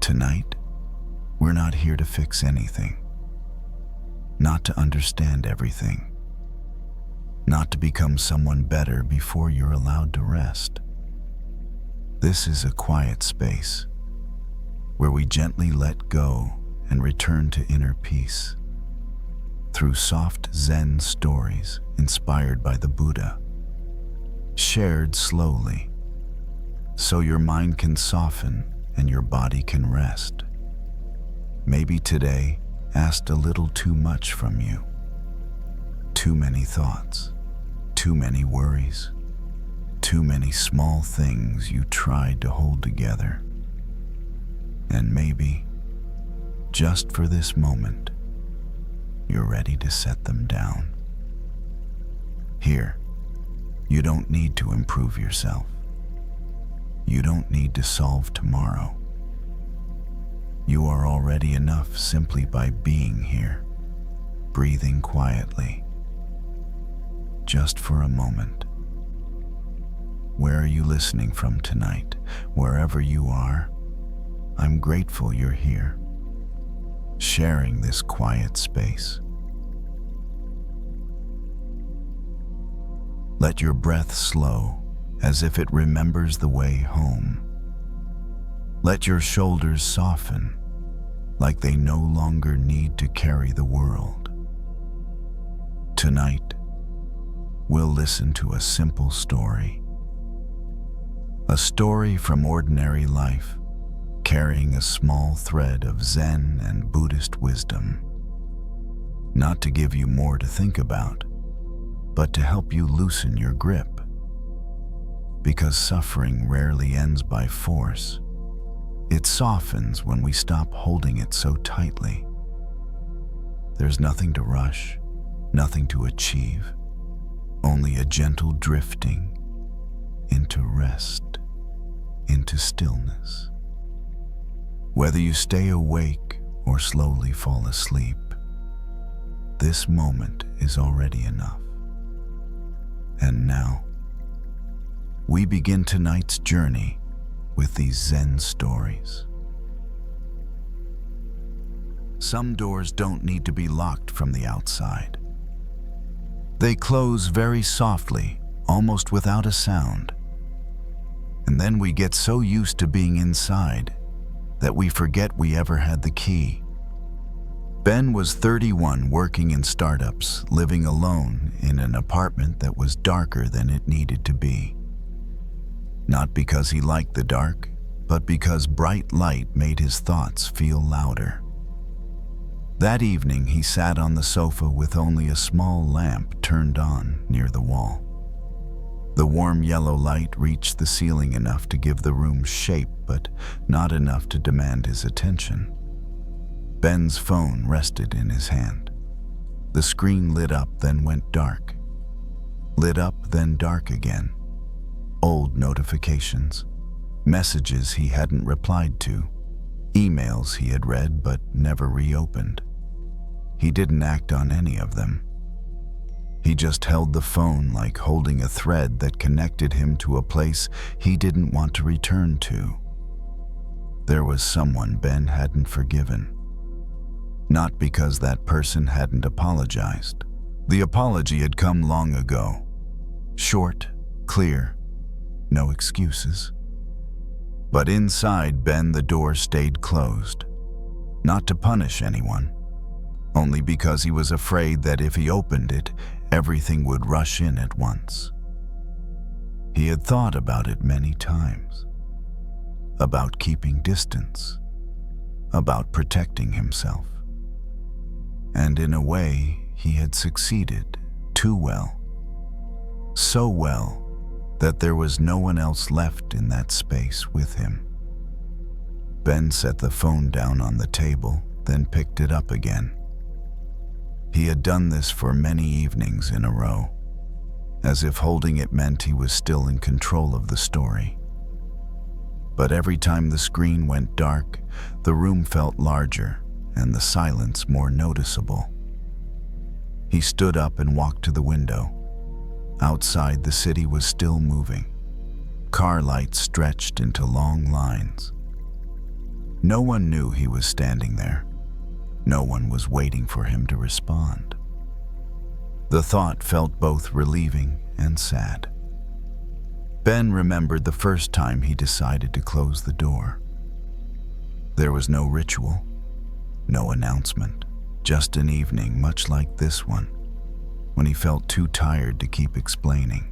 Tonight, we're not here to fix anything, not to understand everything, not to become someone better before you're allowed to rest. This is a quiet space where we gently let go and return to inner peace through soft Zen stories inspired by the Buddha, shared slowly so your mind can soften and your body can rest. Maybe today asked a little too much from you. Too many thoughts, too many worries, too many small things you tried to hold together. And maybe, just for this moment, you're ready to set them down. Here, you don't need to improve yourself. You don't need to solve tomorrow. You are already enough simply by being here, breathing quietly. Just for a moment. Where are you listening from tonight? Wherever you are, I'm grateful you're here, sharing this quiet space. Let your breath slow, as if it remembers the way home. Let your shoulders soften, like they no longer need to carry the world. Tonight, we'll listen to a simple story. A story from ordinary life, carrying a small thread of Zen and Buddhist wisdom. Not to give you more to think about, but to help you loosen your grip. Because suffering rarely ends by force. It softens when we stop holding it so tightly. There's nothing to rush, nothing to achieve, only a gentle drifting into rest, into stillness. Whether you stay awake or slowly fall asleep, this moment is already enough. And now, we begin tonight's journey with these Zen stories. Some doors don't need to be locked from the outside. They close very softly, almost without a sound. And then we get so used to being inside that we forget we ever had the key. Ben was 31, working in startups, living alone in an apartment that was darker than it needed to be. Not because he liked the dark, but because bright light made his thoughts feel louder. That evening, he sat on the sofa with only a small lamp turned on near the wall. The warm yellow light reached the ceiling enough to give the room shape, but not enough to demand his attention. Ben's phone rested in his hand. The screen lit up, then went dark. Lit up, then dark again. Old notifications, messages he hadn't replied to, emails he had read but never reopened. He didn't act on any of them. He just held the phone like holding a thread that connected him to a place he didn't want to return to. There was someone Ben hadn't forgiven. Not because that person hadn't apologized. The apology had come long ago. Short, clear, no excuses. But inside Ben, the door stayed closed. Not to punish anyone, only because he was afraid that if he opened it, everything would rush in at once. He had thought about it many times. About keeping distance. About protecting himself. And in a way, he had succeeded too well. So well that there was no one else left in that space with him. Ben set the phone down on the table, then picked it up again. He had done this for many evenings in a row, as if holding it meant he was still in control of the story. But every time the screen went dark, the room felt larger and the silence more noticeable. He stood up and walked to the window. Outside, the city was still moving. Car lights stretched into long lines. No one knew he was standing there. No one was waiting for him to respond. The thought felt both relieving and sad. Ben remembered the first time he decided to close the door. There was no ritual, no announcement, just an evening much like this one, when he felt too tired to keep explaining,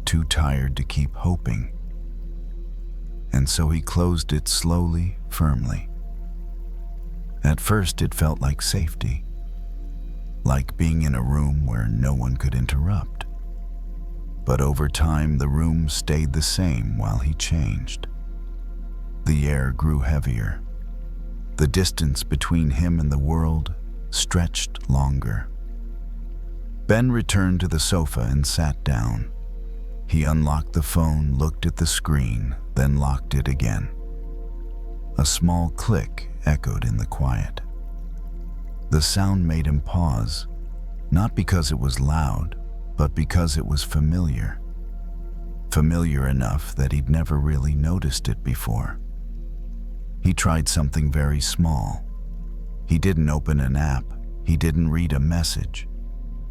too tired to keep hoping. And so he closed it slowly, firmly. At first it felt like safety, like being in a room where no one could interrupt. But over time, the room stayed the same while he changed. The air grew heavier. The distance between him and the world stretched longer. Ben returned to the sofa and sat down. He unlocked the phone, looked at the screen, then locked it again. A small click echoed in the quiet. The sound made him pause, not because it was loud, but because it was familiar. Familiar enough that he'd never really noticed it before. He tried something very small. He didn't open an app. He didn't read a message.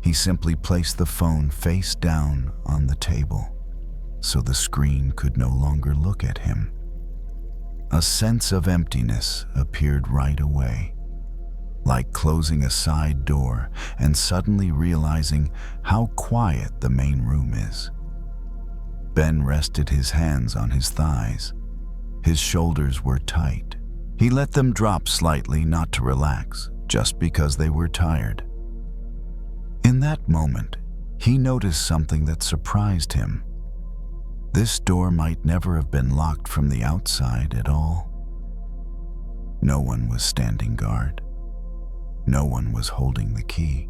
He simply placed the phone face down on the table, so the screen could no longer look at him. A sense of emptiness appeared right away, like closing a side door and suddenly realizing how quiet the main room is. Ben rested his hands on his thighs. His shoulders were tight. He let them drop slightly, not to relax, just because they were tired. In that moment, he noticed something that surprised him. This door might never have been locked from the outside at all. No one was standing guard. No one was holding the key.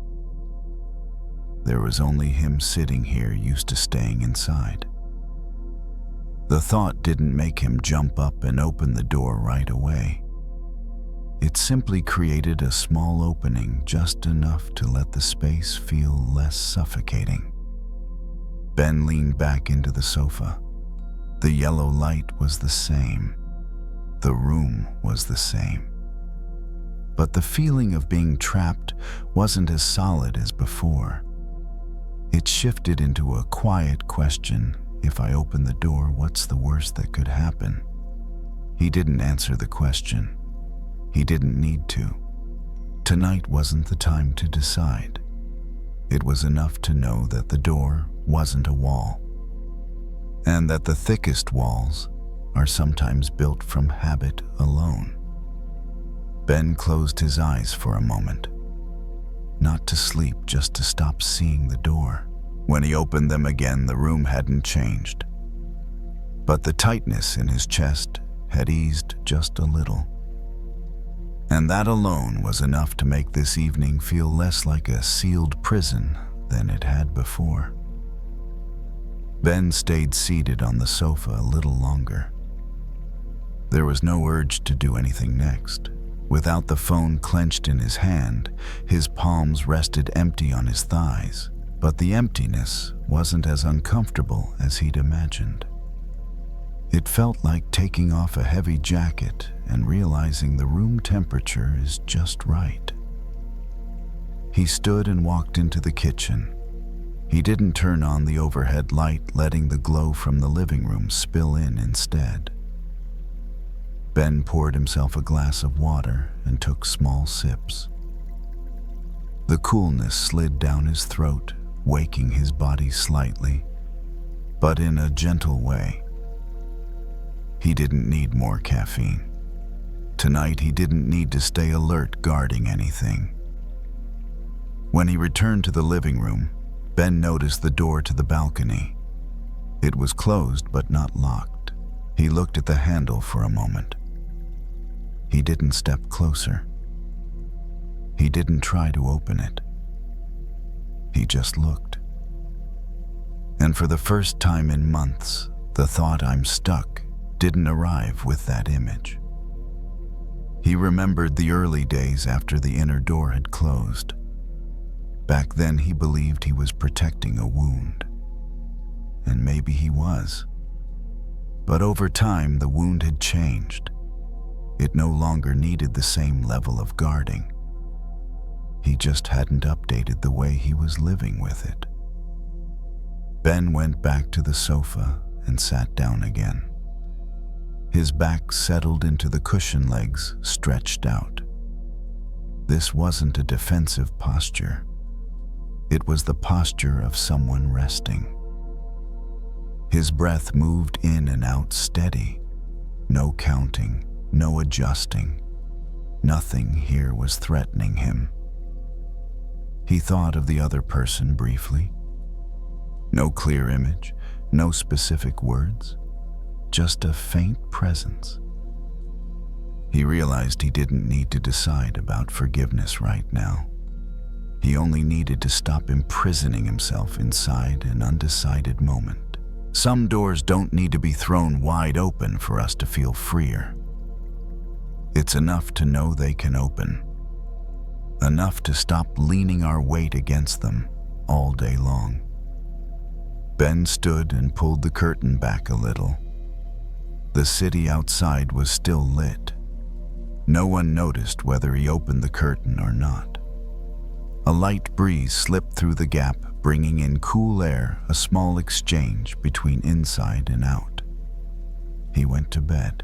There was only him sitting here, used to staying inside. The thought didn't make him jump up and open the door right away. It simply created a small opening, just enough to let the space feel less suffocating. Ben leaned back into the sofa. The yellow light was the same. The room was the same. But the feeling of being trapped wasn't as solid as before. It shifted into a quiet question: if I open the door, what's the worst that could happen? He didn't answer the question. He didn't need to. Tonight wasn't the time to decide. It was enough to know that the door wasn't a wall, and that the thickest walls are sometimes built from habit alone. Ben closed his eyes for a moment. Not to sleep, just to stop seeing the door. When he opened them again, the room hadn't changed. But the tightness in his chest had eased just a little. And that alone was enough to make this evening feel less like a sealed prison than it had before. Ben stayed seated on the sofa a little longer. There was no urge to do anything next. Without the phone clenched in his hand, his palms rested empty on his thighs. But the emptiness wasn't as uncomfortable as he'd imagined. It felt like taking off a heavy jacket and realizing the room temperature is just right. He stood and walked into the kitchen. He didn't turn on the overhead light, letting the glow from the living room spill in instead. Ben poured himself a glass of water and took small sips. The coolness slid down his throat, waking his body slightly, but in a gentle way. He didn't need more caffeine. Tonight he didn't need to stay alert, guarding anything. When he returned to the living room, Ben noticed the door to the balcony. It was closed but not locked. He looked at the handle for a moment. He didn't step closer. He didn't try to open it. He just looked. And for the first time in months, the thought "I'm stuck" didn't arrive with that image. He remembered the early days after the inner door had closed. Back then he believed he was protecting a wound. And maybe he was. But over time the wound had changed. It no longer needed the same level of guarding. He just hadn't updated the way he was living with it. Ben went back to the sofa and sat down again. His back settled into the cushion legs stretched out. This wasn't a defensive posture. It was the posture of someone resting. His breath moved in and out steady. No counting, no adjusting. Nothing here was threatening him. He thought of the other person briefly. No clear image, no specific words, just a faint presence. He realized he didn't need to decide about forgiveness right now. He only needed to stop imprisoning himself inside an undecided moment. Some doors don't need to be thrown wide open for us to feel freer. It's enough to know they can open. Enough to stop leaning our weight against them all day long. Ben stood and pulled the curtain back a little. The city outside was still lit. No one noticed whether he opened the curtain or not. A light breeze slipped through the gap, bringing in cool air, a small exchange between inside and out. He went to bed.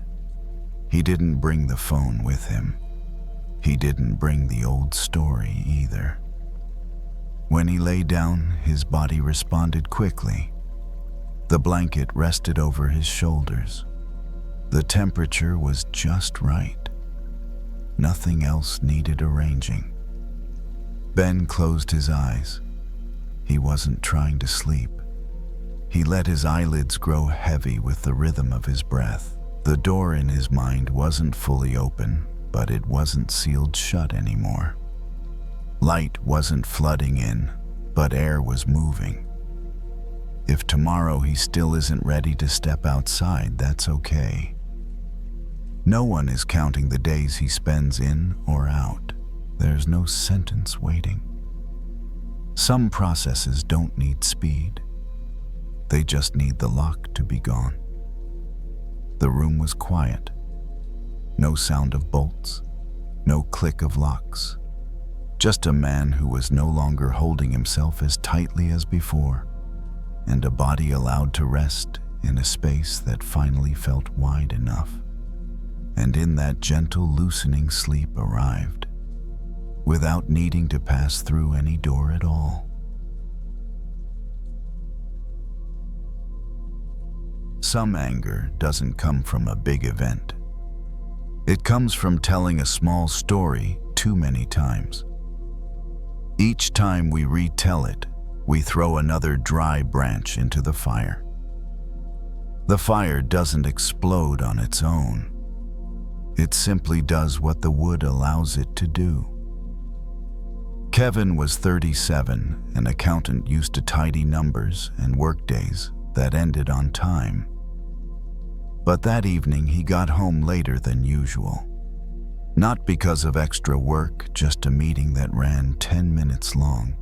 He didn't bring the phone with him. He didn't bring the old story either. When he lay down, his body responded quickly. The blanket rested over his shoulders. The temperature was just right. Nothing else needed arranging. Ben closed his eyes. He wasn't trying to sleep. He let his eyelids grow heavy with the rhythm of his breath. The door in his mind wasn't fully open, but it wasn't sealed shut anymore. Light wasn't flooding in, but air was moving. If tomorrow he still isn't ready to step outside, that's okay. No one is counting the days he spends in or out. There's no sentence waiting. Some processes don't need speed. They just need the lock to be gone. The room was quiet. No sound of bolts, no click of locks. Just a man who was no longer holding himself as tightly as before, and a body allowed to rest in a space that finally felt wide enough. And in that gentle loosening sleep arrived, without needing to pass through any door at all. Some anger doesn't come from a big event. It comes from telling a small story too many times. Each time we retell it, we throw another dry branch into the fire. The fire doesn't explode on its own. It simply does what the wood allows it to do. Kevin was 37, an accountant used to tidy numbers and workdays that ended on time. But that evening he got home later than usual. Not because of extra work, just a meeting that ran 10 minutes long,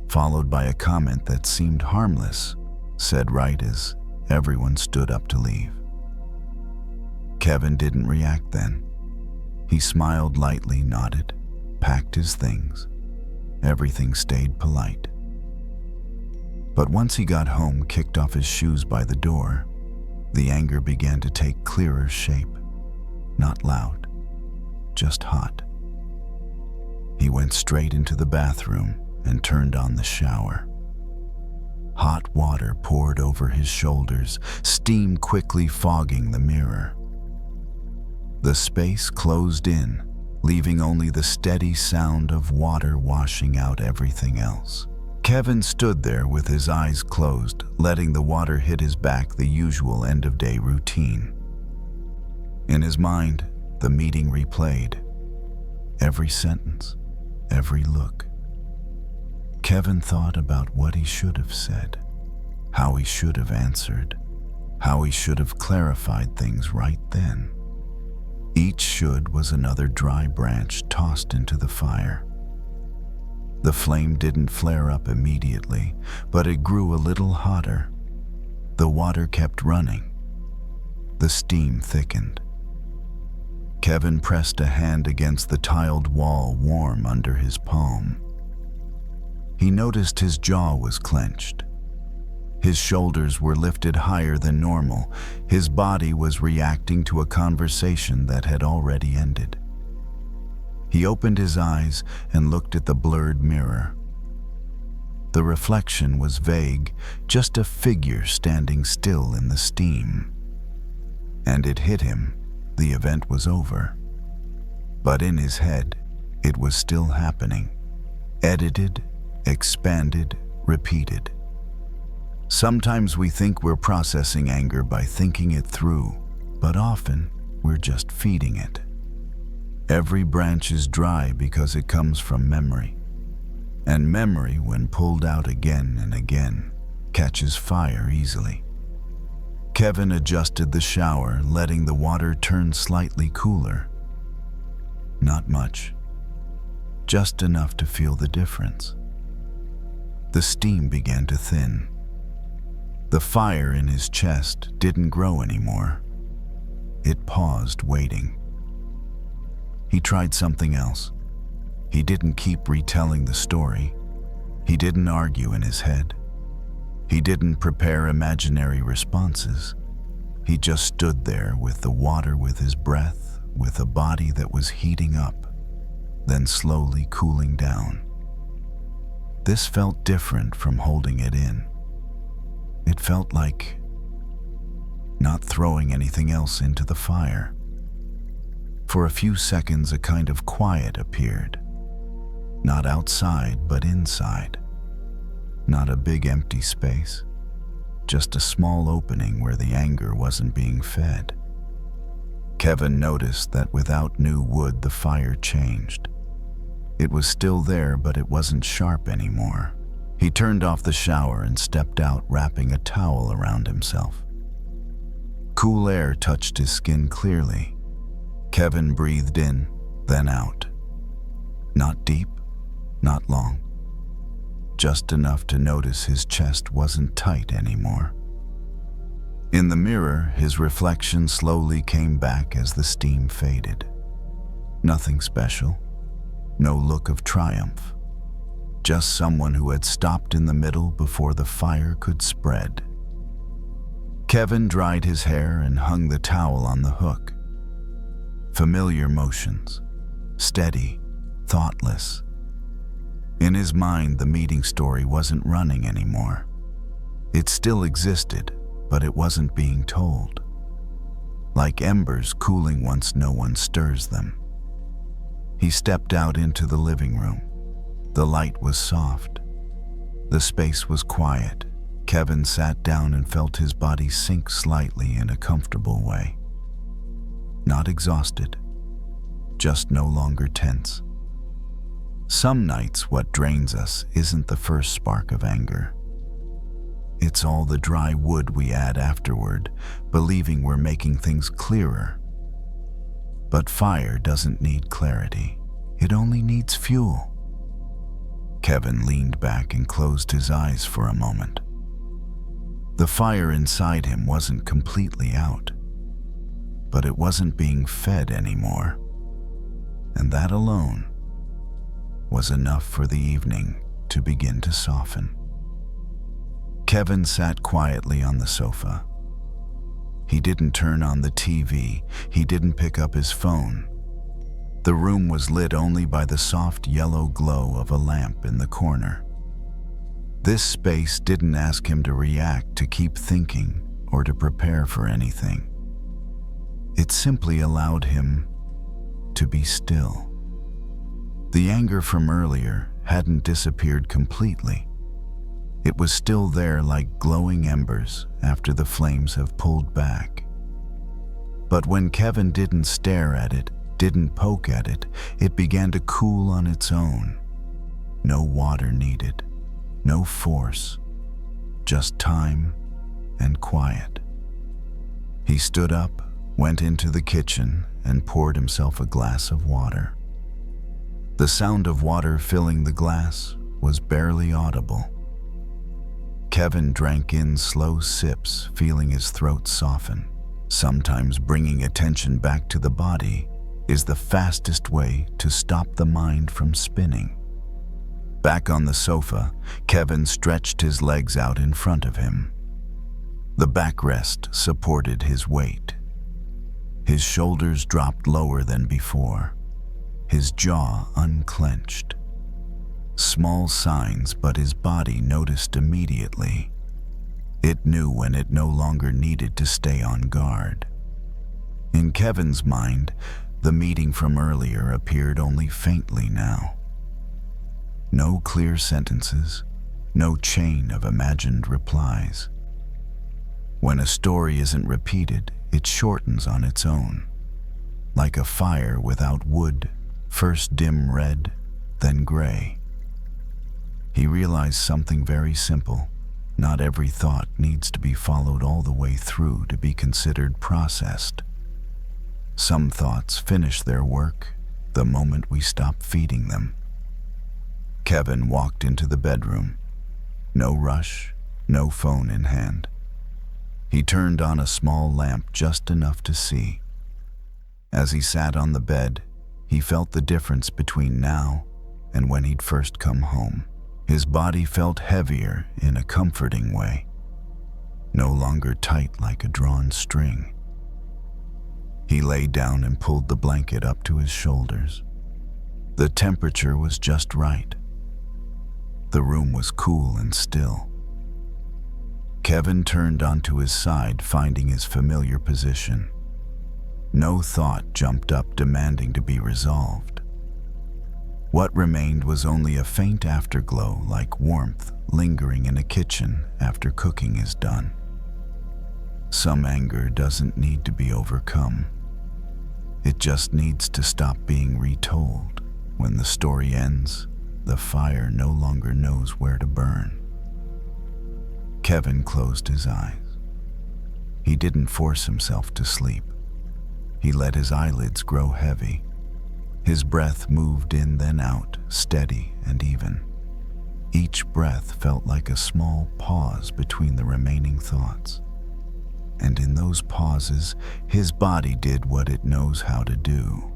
followed by a comment that seemed harmless, said right as everyone stood up to leave. Kevin didn't react then. He smiled lightly, nodded, packed his things. Everything stayed polite. But once he got home, kicked off his shoes by the door, the anger began to take clearer shape. Not loud, just hot. He went straight into the bathroom and turned on the shower. Hot water poured over his shoulders, steam quickly fogging the mirror. The space closed in, leaving only the steady sound of water washing out everything else. Kevin stood there with his eyes closed, letting the water hit his back, the usual end-of-day routine. In his mind, the meeting replayed. Every sentence, every look. Kevin thought about what he should have said, how he should have answered, how he should have clarified things right then. Each should was another dry branch tossed into the fire. The flame didn't flare up immediately, but it grew a little hotter. The water kept running. The steam thickened. Kevin pressed a hand against the tiled wall, warm under his palm. He noticed his jaw was clenched. His shoulders were lifted higher than normal. His body was reacting to a conversation that had already ended. He opened his eyes and looked at the blurred mirror. The reflection was vague, just a figure standing still in the steam. And it hit him. The event was over. But in his head, it was still happening. Edited, expanded, repeated. Sometimes we think we're processing anger by thinking it through, but often we're just feeding it. Every branch is dry because it comes from memory. And memory, when pulled out again and again, catches fire easily. Kevin adjusted the shower, letting the water turn slightly cooler. Not much, just enough to feel the difference. The steam began to thin. The fire in his chest didn't grow anymore. It paused, waiting. He tried something else. He didn't keep retelling the story. He didn't argue in his head. He didn't prepare imaginary responses. He just stood there with the water, with his breath, with a body that was heating up, then slowly cooling down. This felt different from holding it in. It felt like not throwing anything else into the fire. For a few seconds, a kind of quiet appeared. Not outside, but inside. Not a big empty space, just a small opening where the anger wasn't being fed. Kevin noticed that without new wood, the fire changed. It was still there, but it wasn't sharp anymore. He turned off the shower and stepped out, wrapping a towel around himself. Cool air touched his skin clearly. Kevin breathed in, then out. Not deep, not long. Just enough to notice his chest wasn't tight anymore. In the mirror, his reflection slowly came back as the steam faded. Nothing special, no look of triumph. Just someone who had stopped in the middle before the fire could spread. Kevin dried his hair and hung the towel on the hook. Familiar motions, steady, thoughtless. In his mind, the meeting story wasn't running anymore. It still existed, but it wasn't being told. Like embers cooling once no one stirs them. He stepped out into the living room. The light was soft. The space was quiet. Kevin sat down and felt his body sink slightly in a comfortable way. Not exhausted, just no longer tense. Some nights, what drains us isn't the first spark of anger. It's all the dry wood we add afterward, believing we're making things clearer. But fire doesn't need clarity. It only needs fuel. Kevin leaned back and closed his eyes for a moment. The fire inside him wasn't completely out, but it wasn't being fed anymore. And that alone was enough for the evening to begin to soften. Kevin sat quietly on the sofa. He didn't turn on the TV. He didn't pick up his phone. The room was lit only by the soft yellow glow of a lamp in the corner. This space didn't ask him to react, to keep thinking, or to prepare for anything. It simply allowed him to be still. The anger from earlier hadn't disappeared completely. It was still there like glowing embers after the flames have pulled back. But when Kevin didn't stare at it, didn't poke at it, it began to cool on its own. No water needed, no force, just time and quiet. He stood up, went into the kitchen, and poured himself a glass of water. The sound of water filling the glass was barely audible. Kevin drank in slow sips, feeling his throat soften, sometimes bringing attention back to the body, is the fastest way to stop the mind from spinning. Back on the sofa, Kevin stretched his legs out in front of him. The backrest supported his weight. His shoulders dropped lower than before, his jaw unclenched. Small signs, but his body noticed immediately. It knew when it no longer needed to stay on guard. In Kevin's mind, the meeting from earlier appeared only faintly now. No clear sentences, no chain of imagined replies. When a story isn't repeated, it shortens on its own, like a fire without wood, first dim red, then gray. He realized something very simple. Not every thought needs to be followed all the way through to be considered processed. Some thoughts finish their work the moment we stop feeding them. Kevin walked into the bedroom. No rush, no phone in hand. He turned on a small lamp just enough to see. As he sat on the bed, he felt the difference between now and when he'd first come home. His body felt heavier in a comforting way, no longer tight like a drawn string. He lay down and pulled the blanket up to his shoulders. The temperature was just right. The room was cool and still. Kevin turned onto his side, finding his familiar position. No thought jumped up demanding to be resolved. What remained was only a faint afterglow, like warmth lingering in a kitchen after cooking is done. Some anger doesn't need to be overcome. It just needs to stop being retold. When the story ends, the fire no longer knows where to burn. Kevin closed his eyes. He didn't force himself to sleep. He let his eyelids grow heavy. His breath moved in then out, steady and even. Each breath felt like a small pause between the remaining thoughts. And in those pauses, his body did what it knows how to do.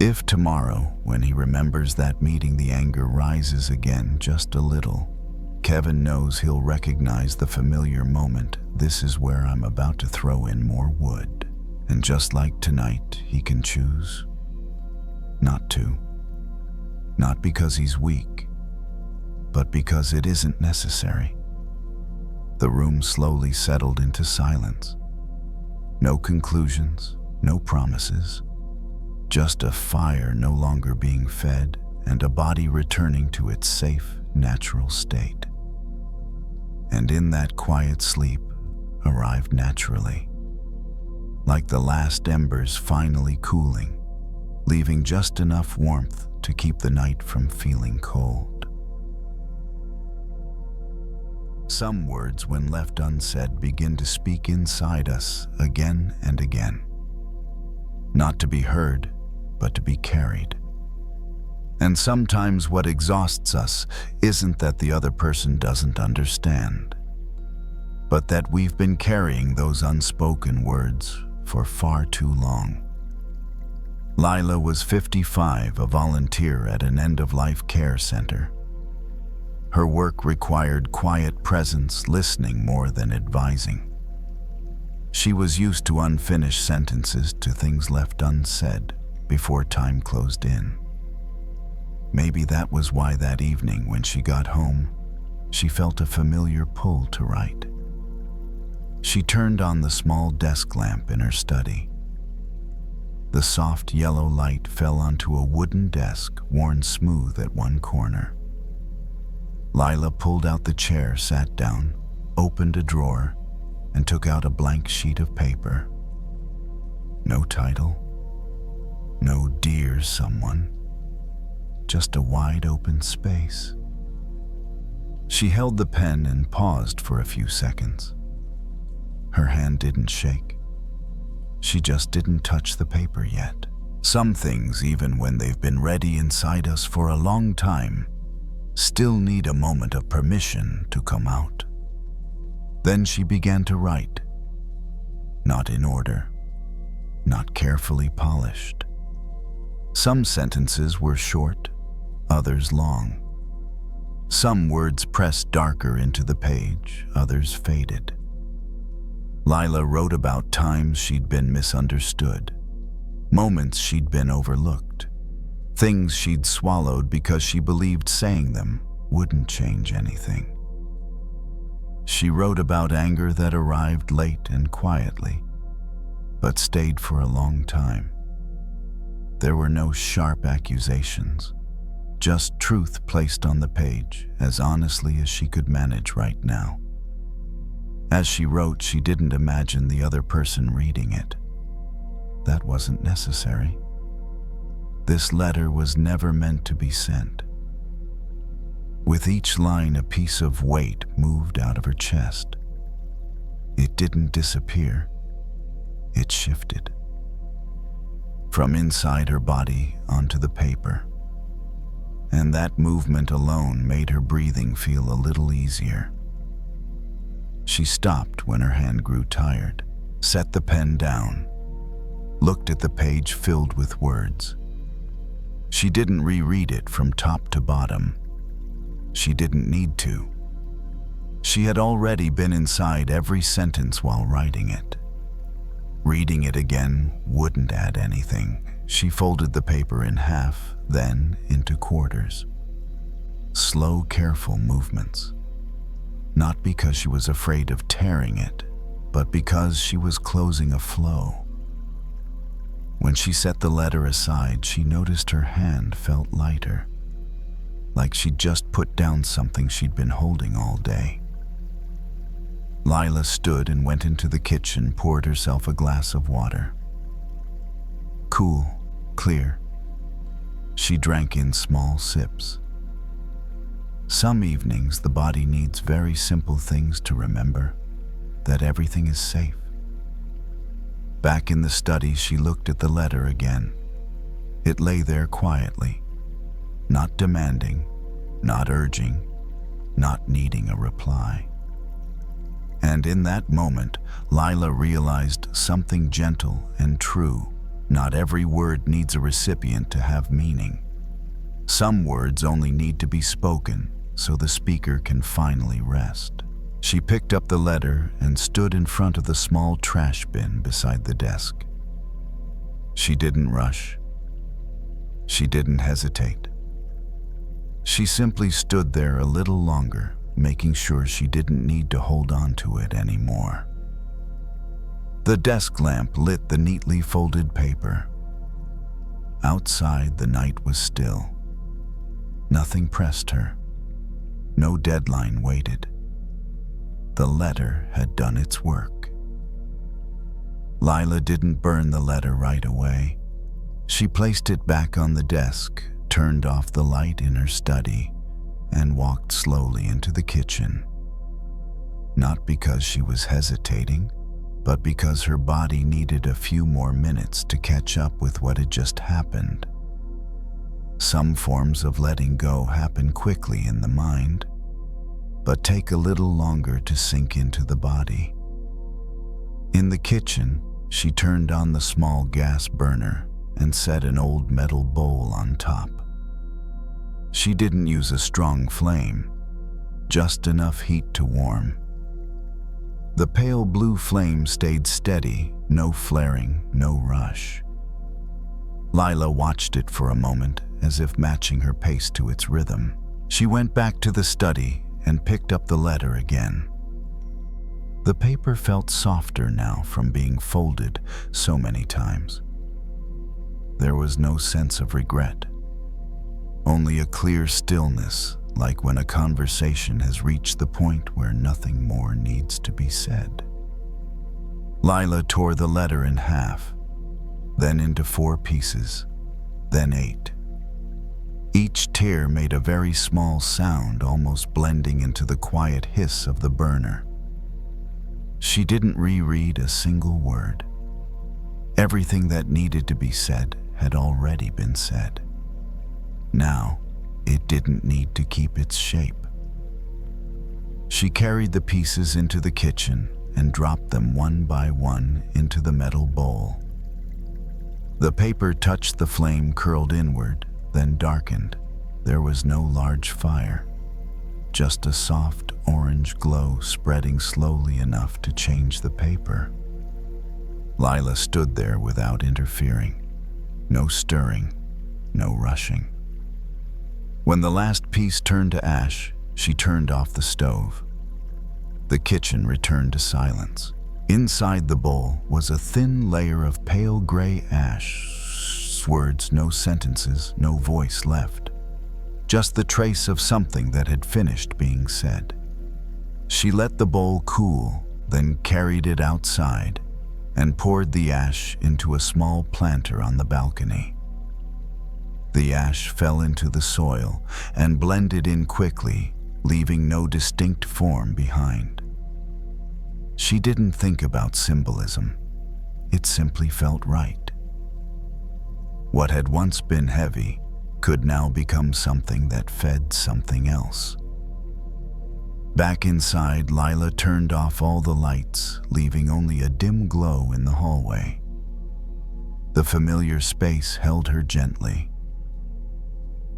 If tomorrow, when he remembers that meeting, the anger rises again just a little, Kevin knows he'll recognize the familiar moment. This is where I'm about to throw in more wood. And just like tonight, he can choose not to. Not because he's weak, but because it isn't necessary. The room slowly settled into silence. No conclusions, no promises. Just a fire no longer being fed and a body returning to its safe, natural state. And in that quiet sleep arrived naturally, like the last embers finally cooling, leaving just enough warmth to keep the night from feeling cold. Some words, when left unsaid, begin to speak inside us again and again. Not to be heard, but to be carried. And sometimes what exhausts us isn't that the other person doesn't understand, but that we've been carrying those unspoken words for far too long. Lila was 55, a volunteer at an end-of-life care center. Her work required quiet presence, listening more than advising. She was used to unfinished sentences, to things left unsaid before time closed in. Maybe that was why that evening when she got home, she felt a familiar pull to write. She turned on the small desk lamp in her study. The soft yellow light fell onto a wooden desk worn smooth at one corner. Lila pulled out the chair, sat down, opened a drawer, and took out a blank sheet of paper. No title, no dear someone, just a wide open space. She held the pen and paused for a few seconds. Her hand didn't shake. She just didn't touch the paper yet. Some things, even when they've been ready inside us for a long time, still need a moment of permission to come out. Then she began to write. Not in order, not carefully polished, Some sentences were short, others long. Some words pressed darker into the page, others faded. Lila wrote about times she'd been misunderstood, moments she'd been overlooked, things she'd swallowed because she believed saying them wouldn't change anything. She wrote about anger that arrived late and quietly, but stayed for a long time. There were no sharp accusations, just truth placed on the page as honestly as she could manage right now. As she wrote, she didn't imagine the other person reading it. That wasn't necessary. This letter was never meant to be sent. With each line, a piece of weight moved out of her chest. It didn't disappear. It shifted. From inside her body onto the paper. And that movement alone made her breathing feel a little easier. She stopped when her hand grew tired, set the pen down, looked at the page filled with words. She didn't reread it from top to bottom. She didn't need to. She had already been inside every sentence while writing it. Reading it again wouldn't add anything. She folded the paper in half, then into quarters. Slow, careful movements. Not because she was afraid of tearing it, but because she was closing a flow. When she set the letter aside, she noticed her hand felt lighter, like she'd just put down something she'd been holding all day. Lila stood and went into the kitchen, poured herself a glass of water. Cool, clear. She drank in small sips. Some evenings, the body needs very simple things to remember, that everything is safe. Back in the study, she looked at the letter again. It lay there quietly, not demanding, not urging, not needing a reply. And in that moment, Lila realized something gentle and true. Not every word needs a recipient to have meaning. Some words only need to be spoken so the speaker can finally rest. She picked up the letter and stood in front of the small trash bin beside the desk. She didn't rush. She didn't hesitate. She simply stood there a little longer, making sure she didn't need to hold on to it anymore. The desk lamp lit the neatly folded paper. Outside, the night was still. Nothing pressed her. No deadline waited. The letter had done its work. Lila didn't burn the letter right away. She placed it back on the desk, turned off the light in her study, and walked slowly into the kitchen. Not because she was hesitating, but because her body needed a few more minutes to catch up with what had just happened. Some forms of letting go happen quickly in the mind, but take a little longer to sink into the body. In the kitchen, she turned on the small gas burner and set an old metal bowl on top. She didn't use a strong flame, just enough heat to warm. The pale blue flame stayed steady, no flaring, no rush. Lila watched it for a moment, as if matching her pace to its rhythm. She went back to the study and picked up the letter again. The paper felt softer now from being folded so many times. There was no sense of regret, only a clear stillness, like when a conversation has reached the point where nothing more needs to be said. Lila tore the letter in half, then into 4 pieces, then 8. Each tear made a very small sound, almost blending into the quiet hiss of the burner. She didn't reread a single word. Everything that needed to be said had already been said. Now, it didn't need to keep its shape. She carried the pieces into the kitchen and dropped them one by one into the metal bowl. The paper touched the flame, curled inward, then darkened. There was no large fire, just a soft orange glow spreading slowly enough to change the paper. Lila stood there without interfering. No stirring, no rushing. When the last piece turned to ash, she turned off the stove. The kitchen returned to silence. Inside the bowl was a thin layer of pale gray ash. Words, no sentences, no voice left. Just the trace of something that had finished being said. She let the bowl cool, then carried it outside and poured the ash into a small planter on the balcony. The ash fell into the soil and blended in quickly, leaving no distinct form behind. She didn't think about symbolism. It simply felt right. What had once been heavy could now become something that fed something else. Back inside, Lila turned off all the lights, leaving only a dim glow in the hallway. The familiar space held her gently.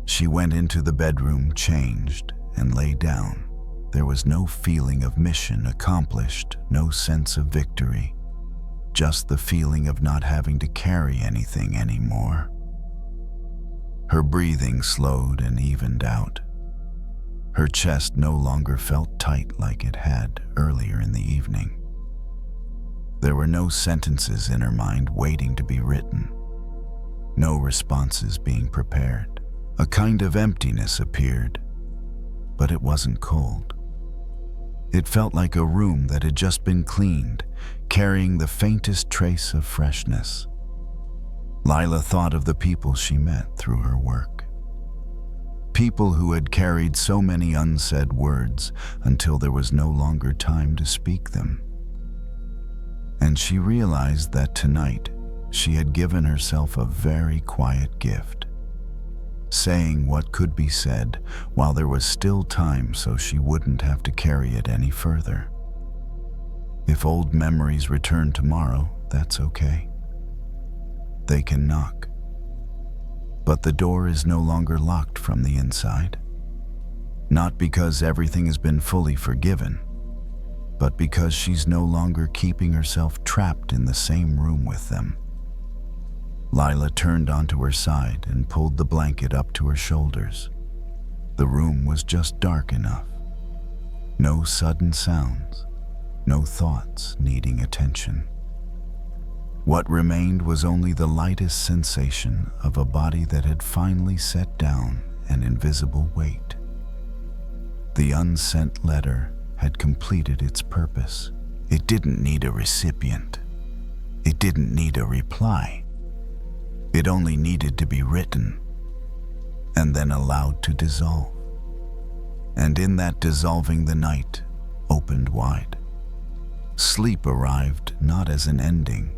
She went into the bedroom, changed, and lay down. There was no feeling of mission accomplished, no sense of victory, just the feeling of not having to carry anything anymore. Her breathing slowed and evened out. Her chest no longer felt tight like it had earlier in the evening. There were no sentences in her mind waiting to be written, no responses being prepared. A kind of emptiness appeared, but it wasn't cold. It felt like a room that had just been cleaned, carrying the faintest trace of freshness. Lila thought of the people she met through her work. People who had carried so many unsaid words until there was no longer time to speak them. And she realized that tonight she had given herself a very quiet gift, saying what could be said while there was still time so she wouldn't have to carry it any further. If old memories return tomorrow, that's okay. They can knock. But the door is no longer locked from the inside. Not because everything has been fully forgiven, but because she's no longer keeping herself trapped in the same room with them. Lila turned onto her side and pulled the blanket up to her shoulders. The room was just dark enough. No sudden sounds, no thoughts needing attention. What remained was only the lightest sensation of a body that had finally set down an invisible weight. The unsent letter had completed its purpose. It didn't need a recipient. It didn't need a reply. It only needed to be written and then allowed to dissolve. And in that dissolving, the night opened wide. Sleep arrived not as an ending,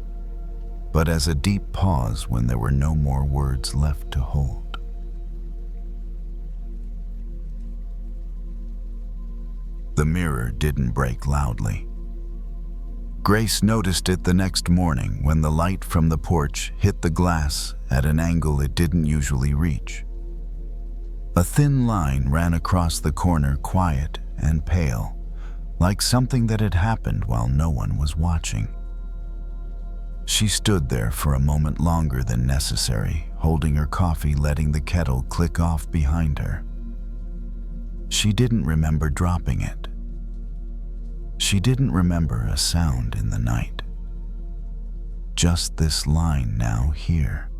but as a deep pause when there were no more words left to hold. The mirror didn't break loudly. Grace noticed it the next morning when the light from the porch hit the glass at an angle it didn't usually reach. A thin line ran across the corner, quiet and pale, like something that had happened while no one was watching. She stood there for a moment longer than necessary, holding her coffee, letting the kettle click off behind her. She didn't remember dropping it. She didn't remember a sound in the night. Just this line now here.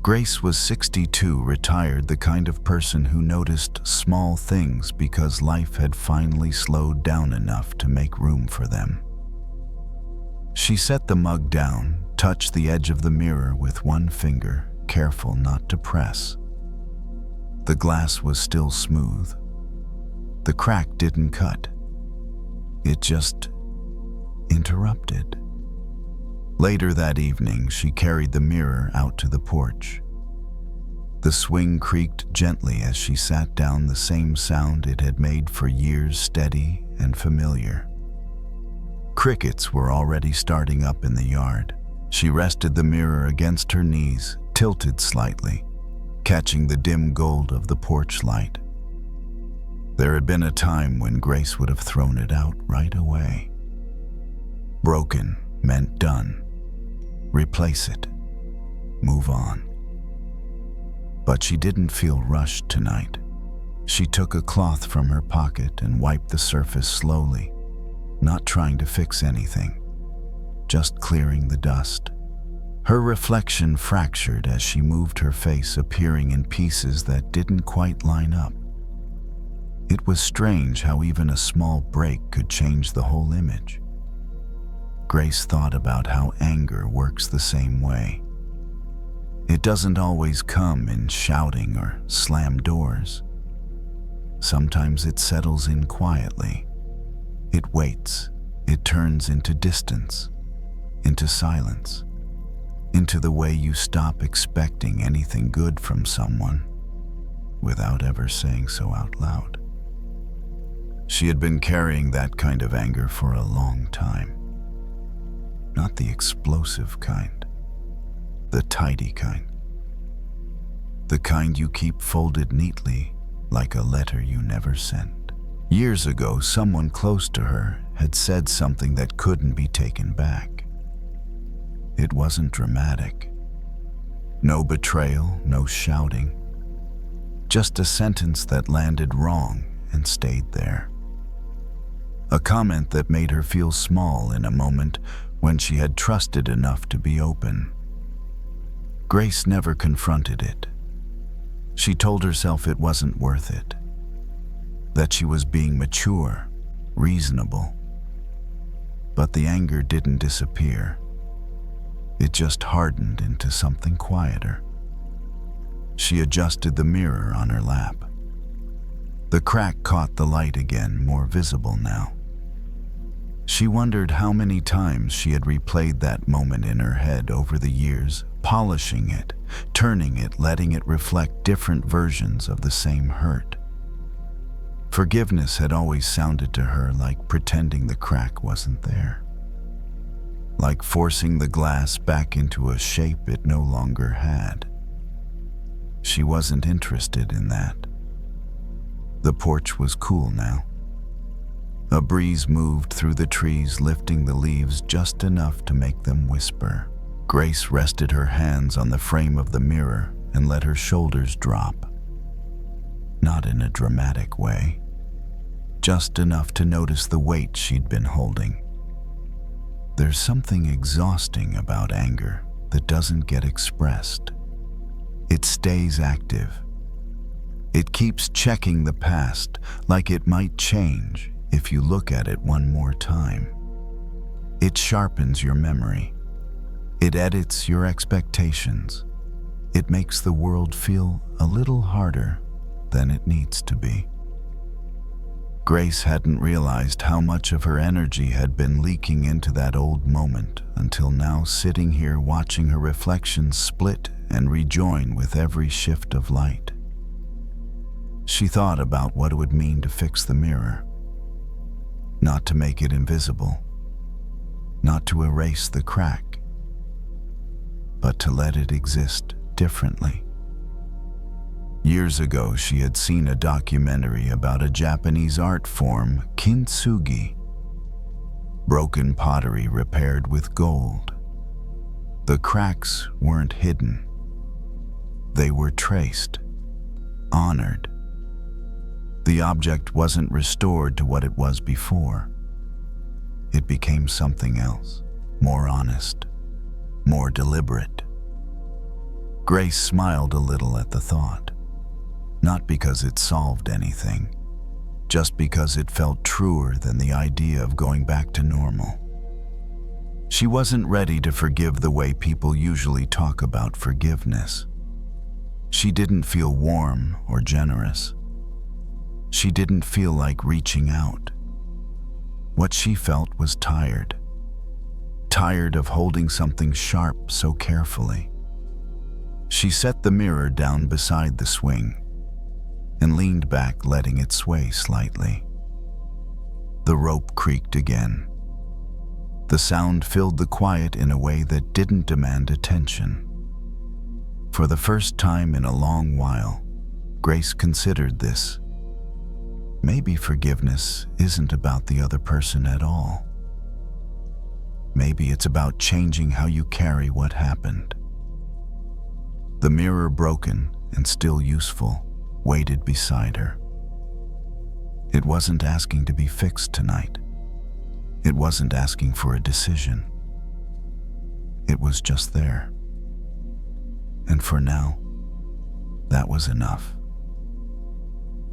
Grace was 62, retired, the kind of person who noticed small things because life had finally slowed down enough to make room for them. She set the mug down, touched the edge of the mirror with one finger, careful not to press. The glass was still smooth. The crack didn't cut. It just interrupted. Later that evening, she carried the mirror out to the porch. The swing creaked gently as she sat down, the same sound it had made for years, steady and familiar. Crickets were already starting up in the yard. She rested the mirror against her knees, tilted slightly, catching the dim gold of the porch light. There had been a time when Grace would have thrown it out right away. Broken meant done. Replace it. Move on. But she didn't feel rushed tonight. She took a cloth from her pocket and wiped the surface slowly, not trying to fix anything, just clearing the dust. Her reflection fractured as she moved her face, appearing in pieces that didn't quite line up. It was strange how even a small break could change the whole image. Grace thought about how anger works the same way. It doesn't always come in shouting or slam doors. Sometimes it settles in quietly. It waits. It turns into distance, into silence, into the way you stop expecting anything good from someone without ever saying so out loud. She had been carrying that kind of anger for a long time. Not the explosive kind, the tidy kind. The kind you keep folded neatly, like a letter you never sent. Years ago, someone close to her had said something that couldn't be taken back. It wasn't dramatic. No betrayal, no shouting. Just a sentence that landed wrong and stayed there. A comment that made her feel small in a moment when she had trusted enough to be open. Grace never confronted it. She told herself it wasn't worth it, that she was being mature, reasonable. But the anger didn't disappear. It just hardened into something quieter. She adjusted the mirror on her lap. The crack caught the light again, more visible now. She wondered how many times she had replayed that moment in her head over the years, polishing it, turning it, letting it reflect different versions of the same hurt. Forgiveness had always sounded to her like pretending the crack wasn't there, like forcing the glass back into a shape it no longer had. She wasn't interested in that. The porch was cool now. A breeze moved through the trees, lifting the leaves just enough to make them whisper. Grace rested her hands on the frame of the mirror and let her shoulders drop. Not in a dramatic way, just enough to notice the weight she'd been holding. There's something exhausting about anger that doesn't get expressed. It stays active. It keeps checking the past, like it might change if you look at it one more time. It sharpens your memory. It edits your expectations. It makes the world feel a little harder than it needs to be. Grace hadn't realized how much of her energy had been leaking into that old moment until now, sitting here watching her reflections split and rejoin with every shift of light. She thought about what it would mean to fix the mirror. Not to make it invisible, not to erase the crack, but to let it exist differently. Years ago, she had seen a documentary about a Japanese art form, kintsugi, broken pottery repaired with gold. The cracks weren't hidden. They were traced, honored. The object wasn't restored to what it was before. It became something else, more honest, more deliberate. Grace smiled a little at the thought, not because it solved anything, just because it felt truer than the idea of going back to normal. She wasn't ready to forgive the way people usually talk about forgiveness. She didn't feel warm or generous. She didn't feel like reaching out. What she felt was tired. Tired of holding something sharp so carefully. She set the mirror down beside the swing and leaned back, letting it sway slightly. The rope creaked again. The sound filled the quiet in a way that didn't demand attention. For the first time in a long while, Grace considered this. Maybe forgiveness isn't about the other person at all. Maybe it's about changing how you carry what happened. The mirror, broken and still useful, waited beside her. It wasn't asking to be fixed tonight. It wasn't asking for a decision. It was just there. And for now, that was enough.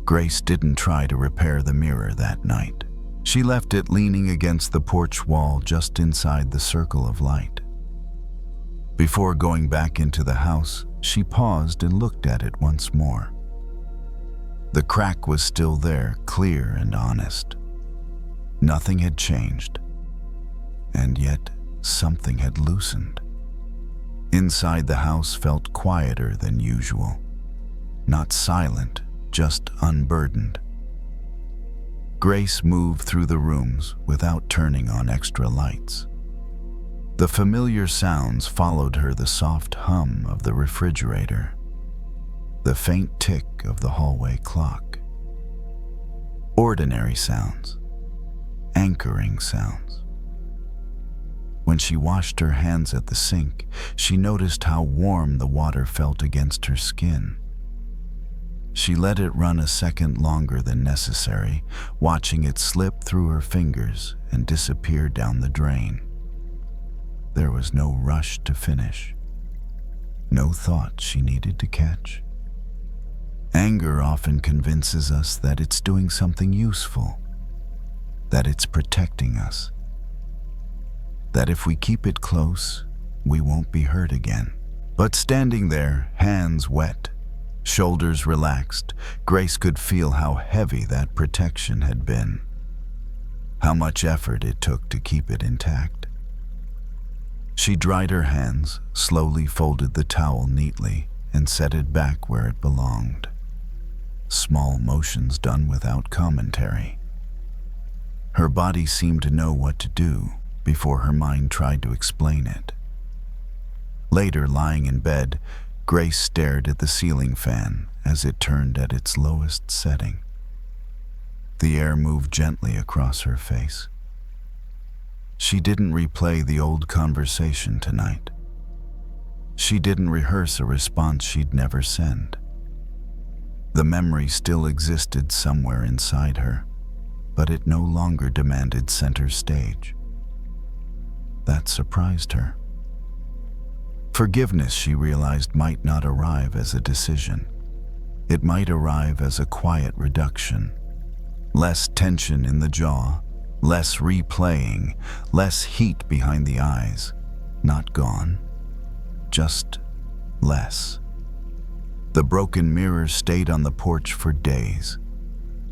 Grace didn't try to repair the mirror that night. She left it leaning against the porch wall just inside the circle of light. Before going back into the house, she paused and looked at it once more. The crack was still there, clear and honest. Nothing had changed, and yet something had loosened. Inside the house felt quieter than usual. Not silent, just unburdened. Grace moved through the rooms without turning on extra lights. The familiar sounds followed her: the soft hum of the refrigerator, the faint tick of the hallway clock. Ordinary sounds, anchoring sounds. When she washed her hands at the sink, she noticed how warm the water felt against her skin. She let it run a second longer than necessary, watching it slip through her fingers and disappear down the drain. There was no rush to finish, no thought she needed to catch. Anger often convinces us that it's doing something useful, that it's protecting us, that if we keep it close, we won't be hurt again. But standing there, hands wet, shoulders relaxed, Grace could feel how heavy that protection had been, how much effort it took to keep it intact. She dried her hands, slowly folded the towel neatly, and set it back where it belonged. Small motions done without commentary. Her body seemed to know what to do before her mind tried to explain it. Later, lying in bed, Grace stared at the ceiling fan as it turned at its lowest setting. The air moved gently across her face. She didn't replay the old conversation tonight. She didn't rehearse a response she'd never send. The memory still existed somewhere inside her, but it no longer demanded center stage. That surprised her. Forgiveness, she realized, might not arrive as a decision. It might arrive as a quiet reduction. Less tension in the jaw, less replaying, less heat behind the eyes. Not gone, just less. The broken mirror stayed on the porch for days.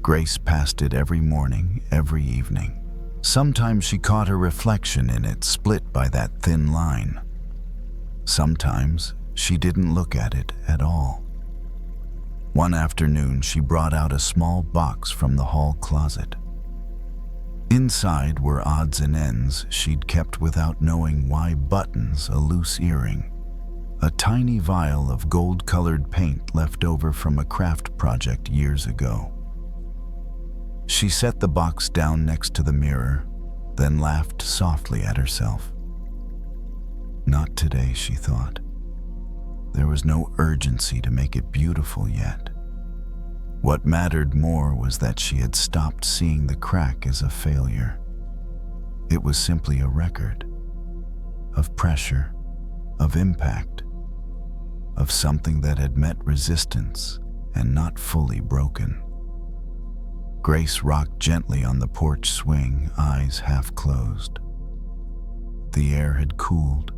Grace passed it every morning, every evening. Sometimes she caught her reflection in it, split by that thin line. Sometimes she didn't look at it at all. One afternoon, she brought out a small box from the hall closet. Inside were odds and ends she'd kept without knowing why: buttons, a loose earring, a tiny vial of gold-colored paint left over from a craft project years ago. She set the box down next to the mirror, then laughed softly at herself. Not today, she thought. There was no urgency to make it beautiful yet. What mattered more was that she had stopped seeing the crack as a failure. It was simply a record of pressure, of impact, of something that had met resistance and not fully broken. Grace rocked gently on the porch swing, eyes half closed. The air had cooled.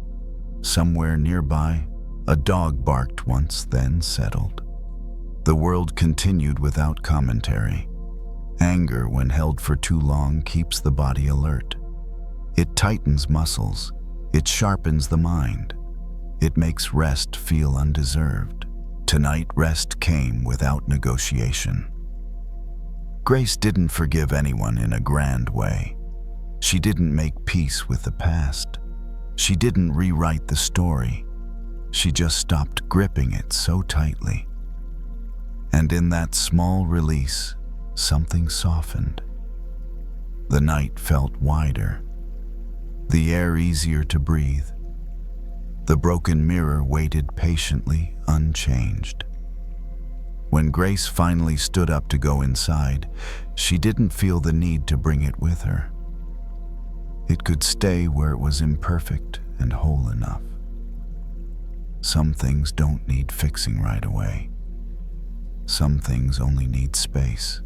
Somewhere nearby, a dog barked once, then settled. The world continued without commentary. Anger, when held for too long, keeps the body alert. It tightens muscles. It sharpens the mind. It makes rest feel undeserved. Tonight, rest came without negotiation. Grace didn't forgive anyone in a grand way. She didn't make peace with the past. She didn't rewrite the story. She just stopped gripping it so tightly. And in that small release, something softened. The night felt wider, the air easier to breathe. The broken mirror waited patiently, unchanged. When Grace finally stood up to go inside, she didn't feel the need to bring it with her. It could stay where it was imperfect and whole enough. Some things don't need fixing right away. Some things only need space.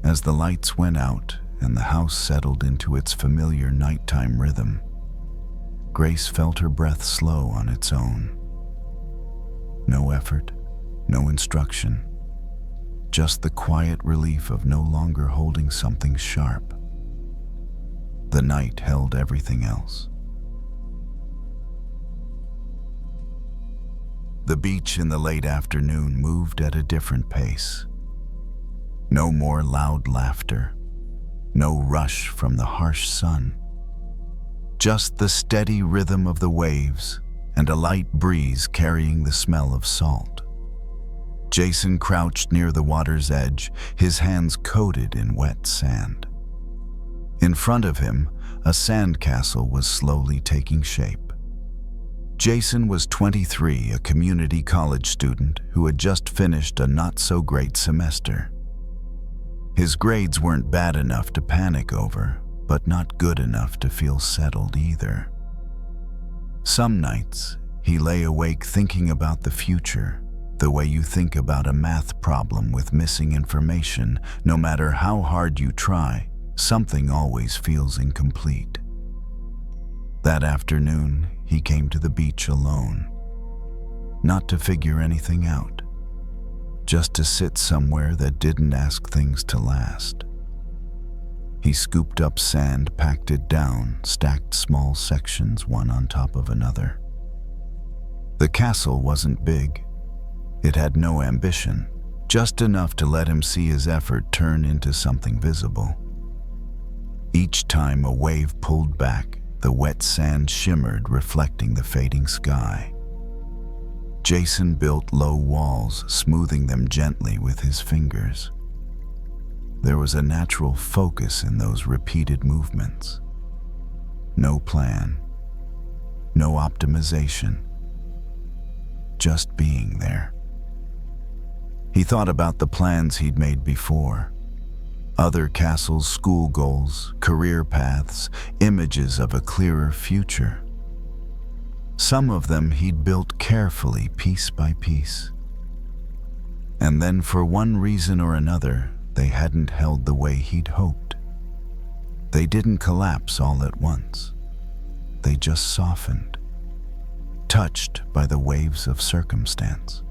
As the lights went out and the house settled into its familiar nighttime rhythm, Grace felt her breath slow on its own. No effort, no instruction, just the quiet relief of no longer holding something sharp. The night held everything else. The beach in the late afternoon moved at a different pace. No more loud laughter, no rush from the harsh sun. Just the steady rhythm of the waves and a light breeze carrying the smell of salt. Jason crouched near the water's edge, his hands coated in wet sand. In front of him, a sandcastle was slowly taking shape. Jason was 23, a community college student who had just finished a not-so-great semester. His grades weren't bad enough to panic over, but not good enough to feel settled either. Some nights, he lay awake thinking about the future, the way you think about a math problem with missing information. No matter how hard you try, something always feels incomplete. That afternoon, he came to the beach alone. Not to figure anything out, just to sit somewhere that didn't ask things to last. He scooped up sand, packed it down, stacked small sections one on top of another. The castle wasn't big. It had no ambition, just enough to let him see his effort turn into something visible. Each time a wave pulled back, the wet sand shimmered, reflecting the fading sky. Jason built low walls, smoothing them gently with his fingers. There was a natural focus in those repeated movements. No plan, no optimization, just being there. He thought about the plans he'd made before. Other castles, school goals, career paths, images of a clearer future. Some of them he'd built carefully, piece by piece. And then for one reason or another, they hadn't held the way he'd hoped. They didn't collapse all at once. They just softened, touched by the waves of circumstance.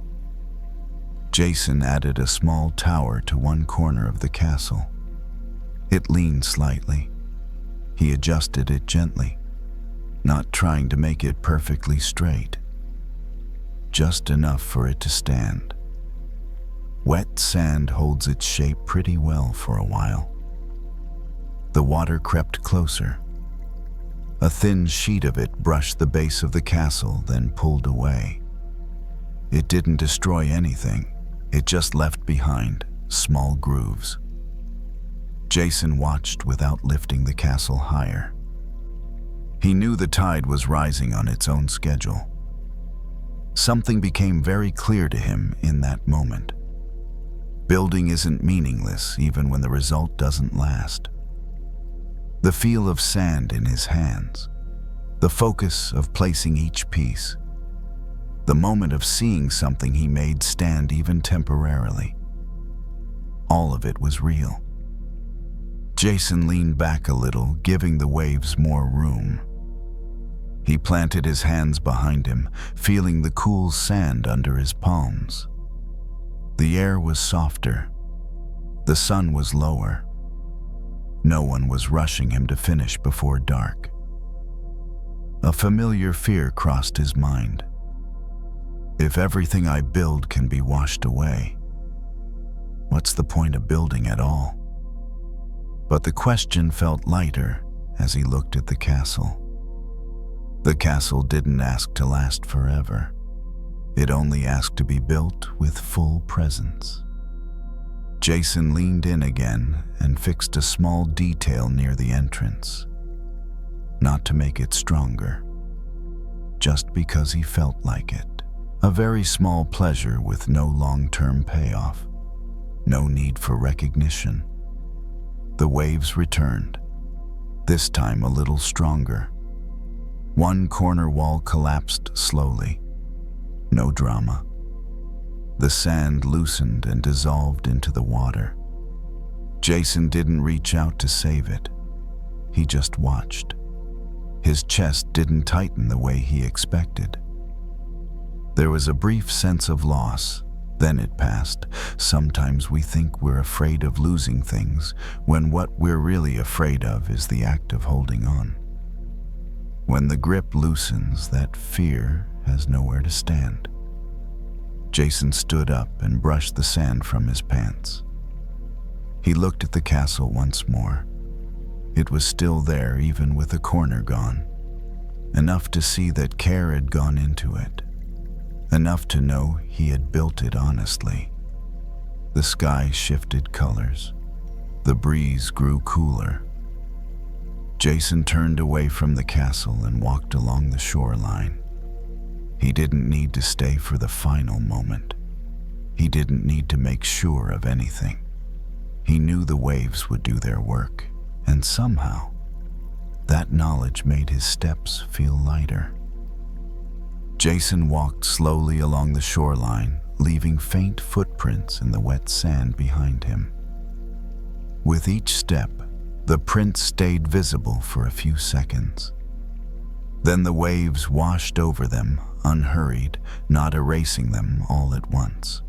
Jason added a small tower to one corner of the castle. It leaned slightly. He adjusted it gently, not trying to make it perfectly straight, just enough for it to stand. Wet sand holds its shape pretty well for a while. The water crept closer. A thin sheet of it brushed the base of the castle, then pulled away. It didn't destroy anything. It just left behind small grooves. Jason watched without lifting the castle higher. He knew the tide was rising on its own schedule. Something became very clear to him in that moment. Building isn't meaningless even when the result doesn't last. The feel of sand in his hands, the focus of placing each piece, the moment of seeing something he made stand even temporarily. All of it was real. Jason leaned back a little, giving the waves more room. He planted his hands behind him, feeling the cool sand under his palms. The air was softer. The sun was lower. No one was rushing him to finish before dark. A familiar fear crossed his mind. If everything I build can be washed away, what's the point of building at all? But the question felt lighter as he looked at the castle. The castle didn't ask to last forever. It only asked to be built with full presence. Jason leaned in again and fixed a small detail near the entrance. Not to make it stronger, just because he felt like it. A very small pleasure with no long-term payoff. No need for recognition. The waves returned, this time a little stronger. One corner wall collapsed slowly. No drama. The sand loosened and dissolved into the water. Jason didn't reach out to save it. He just watched. His chest didn't tighten the way he expected. There was a brief sense of loss, then it passed. Sometimes we think we're afraid of losing things, when what we're really afraid of is the act of holding on. When the grip loosens, that fear has nowhere to stand. Jason stood up and brushed the sand from his pants. He looked at the castle once more. It was still there, even with a corner gone. Enough to see that care had gone into it. Enough to know he had built it honestly. The sky shifted colors. The breeze grew cooler. Jason turned away from the castle and walked along the shoreline. He didn't need to stay for the final moment. He didn't need to make sure of anything. He knew the waves would do their work, and somehow, that knowledge made his steps feel lighter. Jason walked slowly along the shoreline, leaving faint footprints in the wet sand behind him. With each step, the prints stayed visible for a few seconds. Then the waves washed over them, unhurried, not erasing them all at once.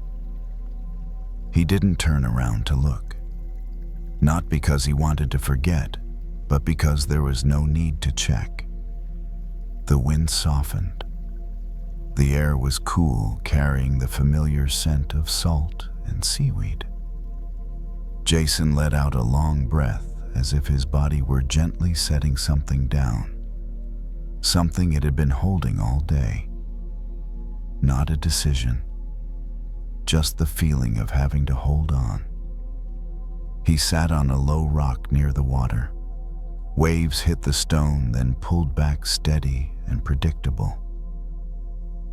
He didn't turn around to look. Not because he wanted to forget, but because there was no need to check. The wind softened. The air was cool, carrying the familiar scent of salt and seaweed. Jason let out a long breath, as if his body were gently setting something down. Something it had been holding all day. Not a decision, just the feeling of having to hold on. He sat on a low rock near the water. Waves hit the stone, then pulled back steady and predictable.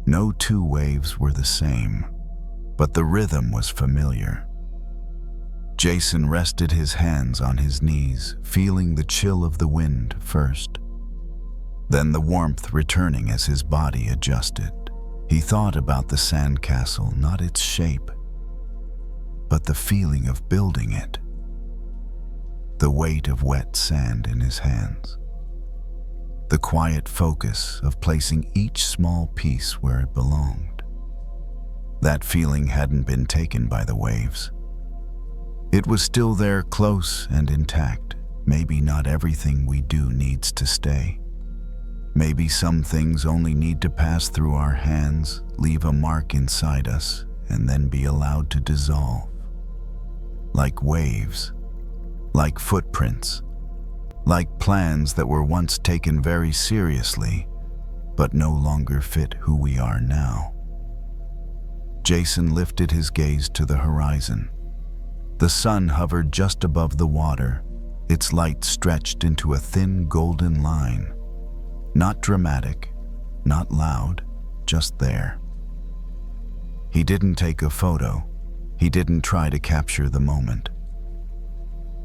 No two waves were the same, but the rhythm was familiar. Jason rested his hands on his knees, feeling the chill of the wind first, then the warmth returning as his body adjusted. He thought about the sandcastle, not its shape, but the feeling of building it. The weight of wet sand in his hands. The quiet focus of placing each small piece where it belonged. That feeling hadn't been taken by the waves. It was still there, close and intact. Maybe not everything we do needs to stay. Maybe some things only need to pass through our hands, leave a mark inside us, and then be allowed to dissolve. Like waves, like footprints, like plans that were once taken very seriously, but no longer fit who we are now. Jason lifted his gaze to the horizon. The sun hovered just above the water, its light stretched into a thin golden line. Not dramatic, not loud, just there. He didn't take a photo. He didn't try to capture the moment.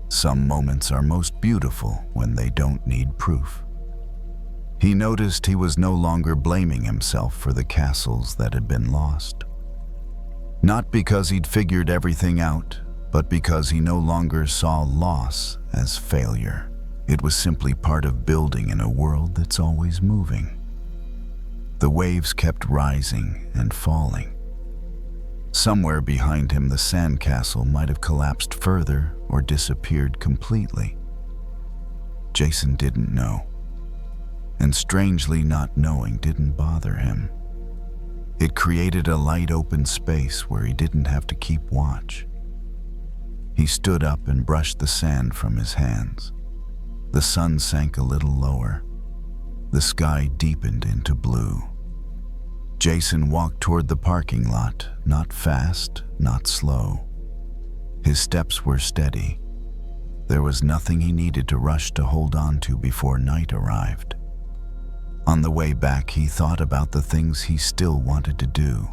Some moments are most beautiful when they don't need proof. He noticed he was no longer blaming himself for the castles that had been lost. Not because he'd figured everything out, but because he no longer saw loss as failure. It was simply part of building in a world that's always moving. The waves kept rising and falling. Somewhere behind him, the sandcastle might have collapsed further or disappeared completely. Jason didn't know. And strangely, not knowing didn't bother him. It created a light open space where he didn't have to keep watch. He stood up and brushed the sand from his hands. The sun sank a little lower. The sky deepened into blue. Jason walked toward the parking lot, not fast, not slow. His steps were steady. There was nothing he needed to rush to hold on to before night arrived. On the way back, he thought about the things he still wanted to do.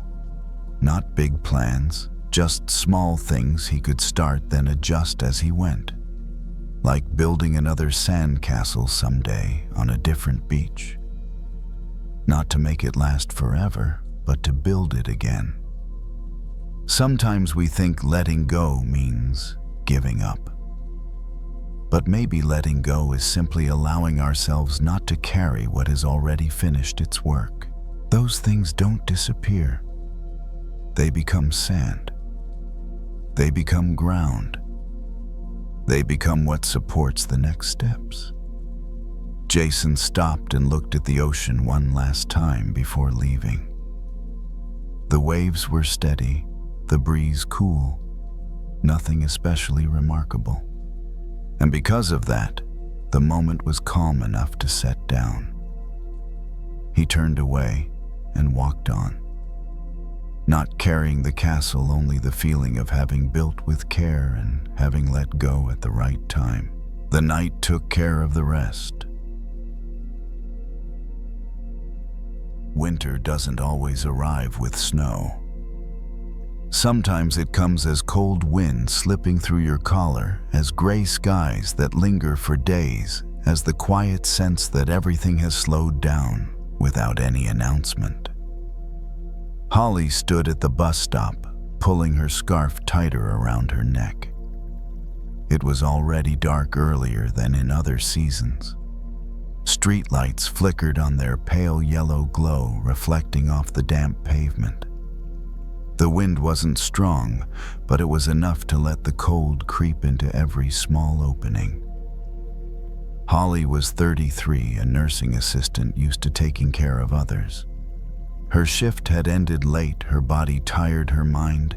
Not big plans, just small things he could start then adjust as he went. Like building another sandcastle someday on a different beach. Not to make it last forever, but to build it again. Sometimes we think letting go means giving up. But maybe letting go is simply allowing ourselves not to carry what has already finished its work. Those things don't disappear. They become sand. They become ground. They become what supports the next steps. Jason stopped and looked at the ocean one last time before leaving. The waves were steady, the breeze cool, nothing especially remarkable. And because of that, the moment was calm enough to set down. He turned away and walked on. Not carrying the castle, only the feeling of having built with care and having let go at the right time. The night took care of the rest. Winter doesn't always arrive with snow. Sometimes it comes as cold wind slipping through your collar, as gray skies that linger for days, as the quiet sense that everything has slowed down without any announcement. Holly stood at the bus stop, pulling her scarf tighter around her neck. It was already dark earlier than in other seasons. Streetlights flickered on their pale yellow glow, reflecting off the damp pavement. The wind wasn't strong, but it was enough to let the cold creep into every small opening. Holly was 33, a nursing assistant used to taking care of others. Her shift had ended late, her body tired, her mind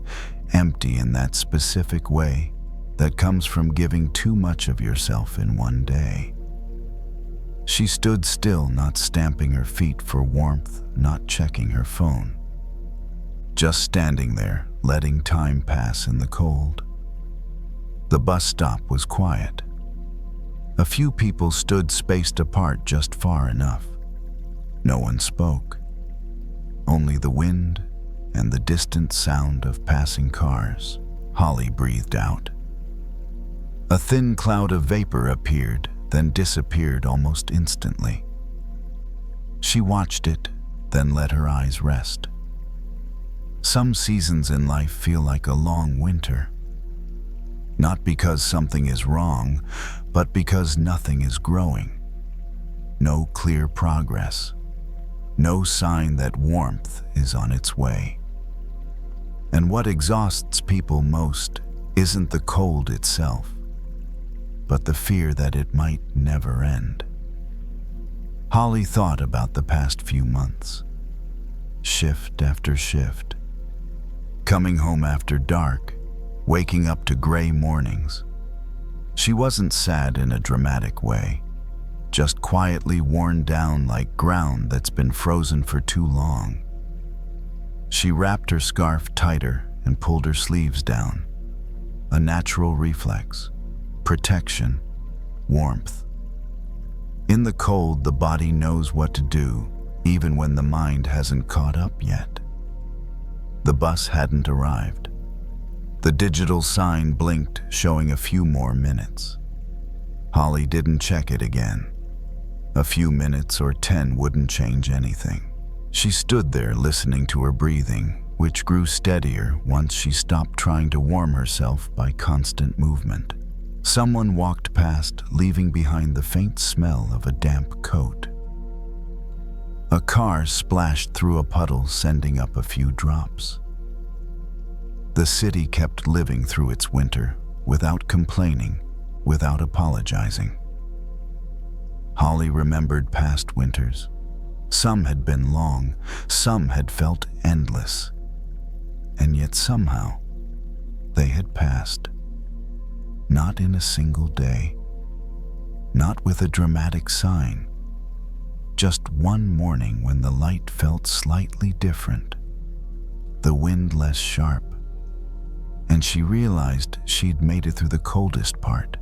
empty in that specific way that comes from giving too much of yourself in one day. She stood still, not stamping her feet for warmth, not checking her phone. Just standing there, letting time pass in the cold. The bus stop was quiet. A few people stood spaced apart just far enough. No one spoke. Only the wind and the distant sound of passing cars. Holly breathed out. A thin cloud of vapor appeared, then disappeared almost instantly. She watched it, then let her eyes rest. Some seasons in life feel like a long winter. Not because something is wrong, but because nothing is growing. No clear progress. No sign that warmth is on its way. And what exhausts people most isn't the cold itself, but the fear that it might never end. Holly thought about the past few months. Shift after shift. Coming home after dark, waking up to gray mornings. She wasn't sad in a dramatic way, just quietly worn down like ground that's been frozen for too long. She wrapped her scarf tighter and pulled her sleeves down. A natural reflex. Protection. Warmth. In the cold, the body knows what to do, even when the mind hasn't caught up yet. The bus hadn't arrived. The digital sign blinked, showing a few more minutes. Holly didn't check it again. A few minutes or 10 wouldn't change anything. She stood there listening to her breathing, which grew steadier once she stopped trying to warm herself by constant movement. Someone walked past, leaving behind the faint smell of a damp coat. A car splashed through a puddle, sending up a few drops. The city kept living through its winter, without complaining, without apologizing. Holly remembered past winters. Some had been long, some had felt endless, and yet somehow they had passed. Not in a single day. Not with a dramatic sign. Just one morning when the light felt slightly different, the wind less sharp, and she realized she'd made it through the coldest part.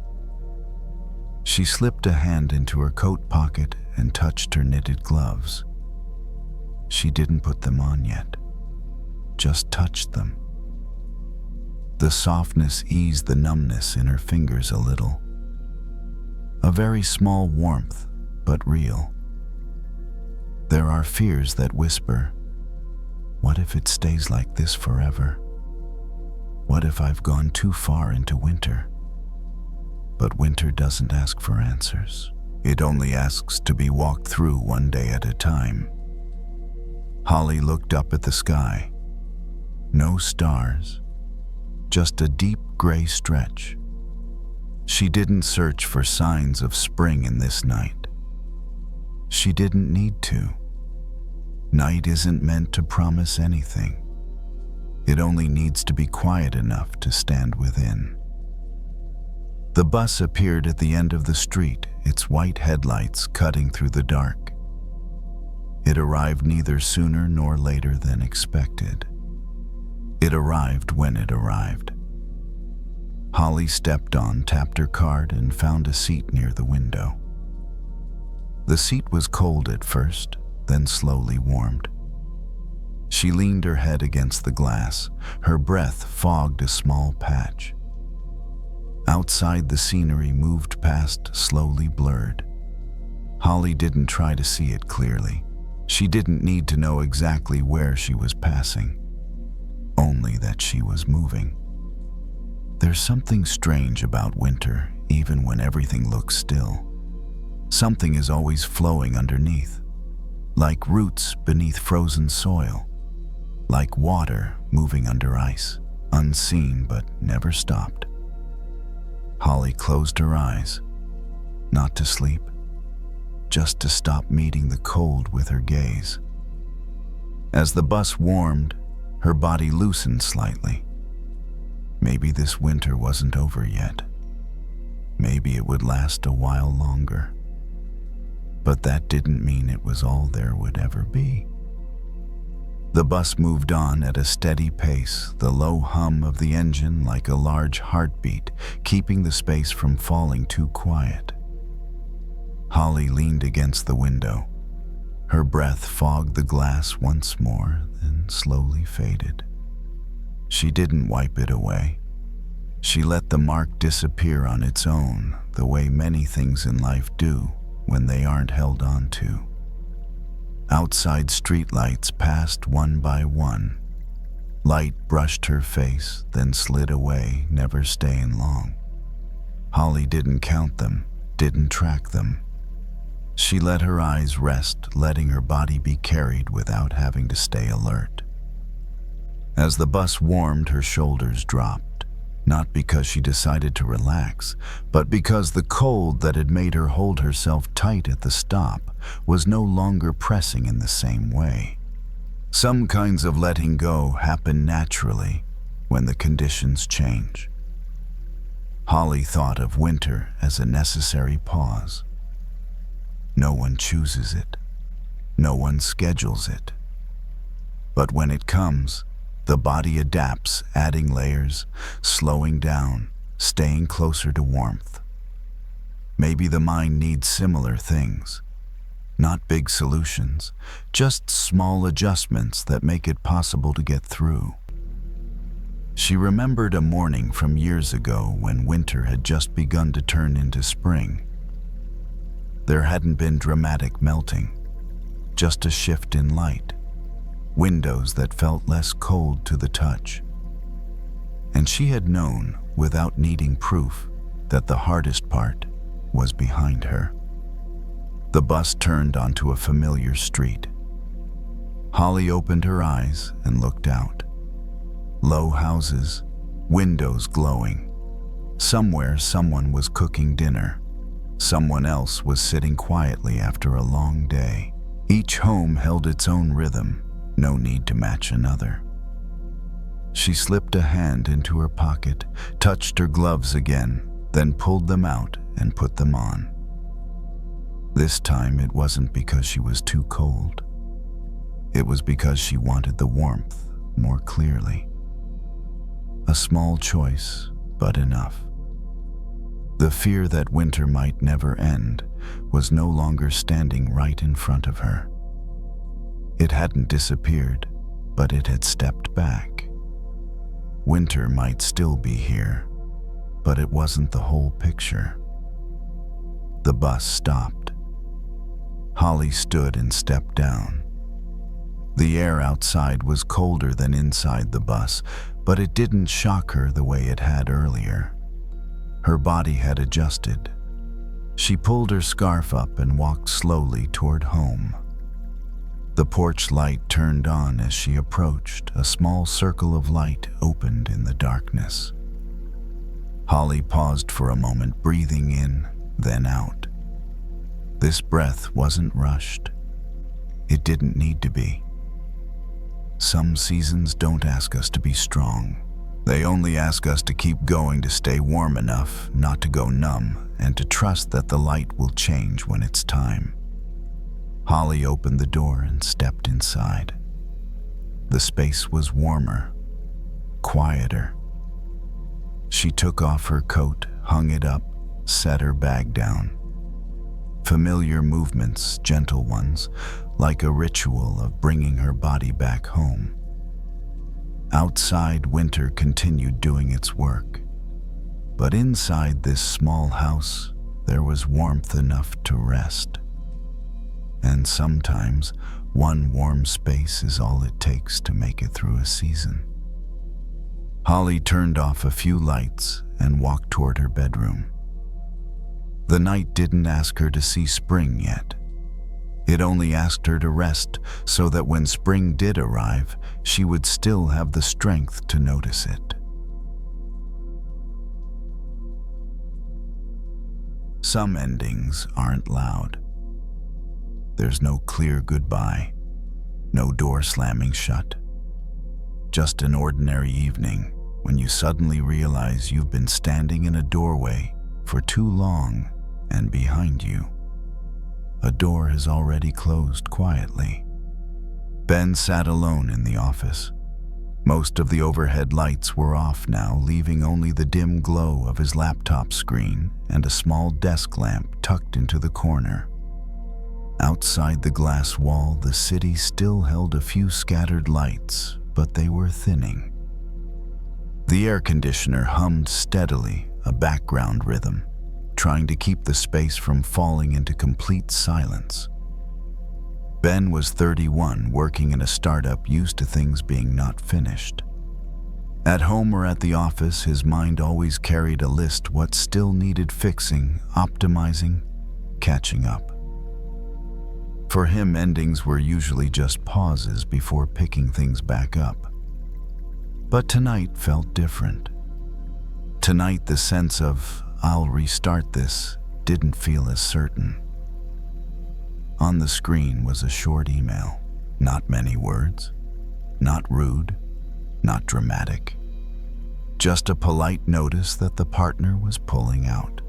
She slipped a hand into her coat pocket and touched her knitted gloves. She didn't put them on yet, just touched them. The softness eased the numbness in her fingers a little. A very small warmth, but real. There are fears that whisper, what if it stays like this forever? What if I've gone too far into winter? But winter doesn't ask for answers. It only asks to be walked through one day at a time. Holly looked up at the sky. No stars, just a deep gray stretch. She didn't search for signs of spring in this night. She didn't need to. Night isn't meant to promise anything. It only needs to be quiet enough to stand within. The bus appeared at the end of the street, its white headlights cutting through the dark. It arrived neither sooner nor later than expected. It arrived when it arrived. Holly stepped on, tapped her card, and found a seat near the window. The seat was cold at first, then slowly warmed. She leaned her head against the glass. Her breath fogged a small patch. Outside, the scenery moved past, slowly blurred. Holly didn't try to see it clearly. She didn't need to know exactly where she was passing, only that she was moving. There's something strange about winter, even when everything looks still. Something is always flowing underneath, like roots beneath frozen soil, like water moving under ice, unseen but never stopped. Holly closed her eyes, not to sleep, just to stop meeting the cold with her gaze. As the bus warmed, her body loosened slightly. Maybe this winter wasn't over yet. Maybe it would last a while longer. But that didn't mean it was all there would ever be. The bus moved on at a steady pace, the low hum of the engine like a large heartbeat, keeping the space from falling too quiet. Holly leaned against the window. Her breath fogged the glass once more, then slowly faded. She didn't wipe it away. She let the mark disappear on its own, the way many things in life do when they aren't held on to. Outside, streetlights passed one by one. Light brushed her face, then slid away, never staying long. Holly didn't count them, didn't track them. She let her eyes rest, letting her body be carried without having to stay alert. As the bus warmed, her shoulders dropped. Not because she decided to relax, but because the cold that had made her hold herself tight at the stop was no longer pressing in the same way. Some kinds of letting go happen naturally when the conditions change. Holly thought of winter as a necessary pause. No one chooses it. No one schedules it. But when it comes, the body adapts, adding layers, slowing down, staying closer to warmth. Maybe the mind needs similar things. Not big solutions, just small adjustments that make it possible to get through. She remembered a morning from years ago when winter had just begun to turn into spring. There hadn't been dramatic melting, just a shift in light. Windows that felt less cold to the touch. And she had known, without needing proof, that the hardest part was behind her. The bus turned onto a familiar street. Holly opened her eyes and looked out. Low houses, windows glowing. Somewhere someone was cooking dinner. Someone else was sitting quietly after a long day. Each home held its own rhythm. No need to match another. She slipped a hand into her pocket, touched her gloves again, then pulled them out and put them on. This time it wasn't because she was too cold. It was because she wanted the warmth more clearly. A small choice, but enough. The fear that winter might never end was no longer standing right in front of her. It hadn't disappeared, but it had stepped back. Winter might still be here, but it wasn't the whole picture. The bus stopped. Holly stood and stepped down. The air outside was colder than inside the bus, but it didn't shock her the way it had earlier. Her body had adjusted. She pulled her scarf up and walked slowly toward home. The porch light turned on as she approached. A small circle of light opened in the darkness. Holly paused for a moment, breathing in, then out. This breath wasn't rushed. It didn't need to be. Some seasons don't ask us to be strong. They only ask us to keep going, to stay warm enough, not to go numb, and to trust that the light will change when it's time. Holly opened the door and stepped inside. The space was warmer, quieter. She took off her coat, hung it up, set her bag down. Familiar movements, gentle ones, like a ritual of bringing her body back home. Outside, winter continued doing its work. But inside this small house, there was warmth enough to rest. And sometimes, one warm space is all it takes to make it through a season. Holly turned off a few lights and walked toward her bedroom. The night didn't ask her to see spring yet. It only asked her to rest so that when spring did arrive, she would still have the strength to notice it. Some endings aren't loud. There's no clear goodbye, no door slamming shut. Just an ordinary evening when you suddenly realize you've been standing in a doorway for too long, and behind you, a door has already closed quietly. Ben sat alone in the office. Most of the overhead lights were off now, leaving only the dim glow of his laptop screen and a small desk lamp tucked into the corner. Outside the glass wall, the city still held a few scattered lights, but they were thinning. The air conditioner hummed steadily, a background rhythm, trying to keep the space from falling into complete silence. Ben was 31, working in a startup used to things being not finished. At home or at the office, his mind always carried a list what still needed fixing, optimizing, catching up. For him, endings were usually just pauses before picking things back up. But tonight felt different. Tonight, the sense of, "I'll restart this," didn't feel as certain. On the screen was a short email. Not many words. Not rude. Not dramatic. Just a polite notice that the partner was pulling out.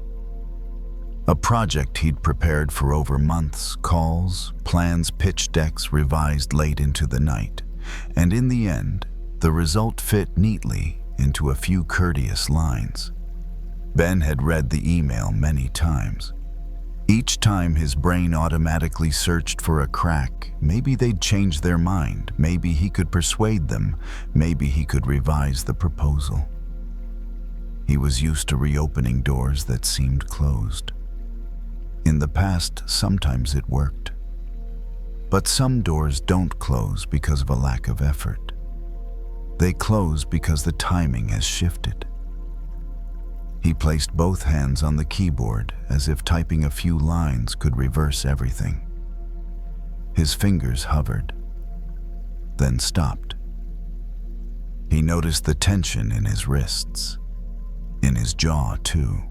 A project he'd prepared for over months, calls, plans, pitch decks revised late into the night. And in the end, the result fit neatly into a few courteous lines. Ben had read the email many times. Each time his brain automatically searched for a crack. Maybe they'd change their mind. Maybe he could persuade them. Maybe he could revise the proposal. He was used to reopening doors that seemed closed. In the past, sometimes it worked. But some doors don't close because of a lack of effort. They close because the timing has shifted. He placed both hands on the keyboard as if typing a few lines could reverse everything. His fingers hovered, then stopped. He noticed the tension in his wrists, in his jaw too.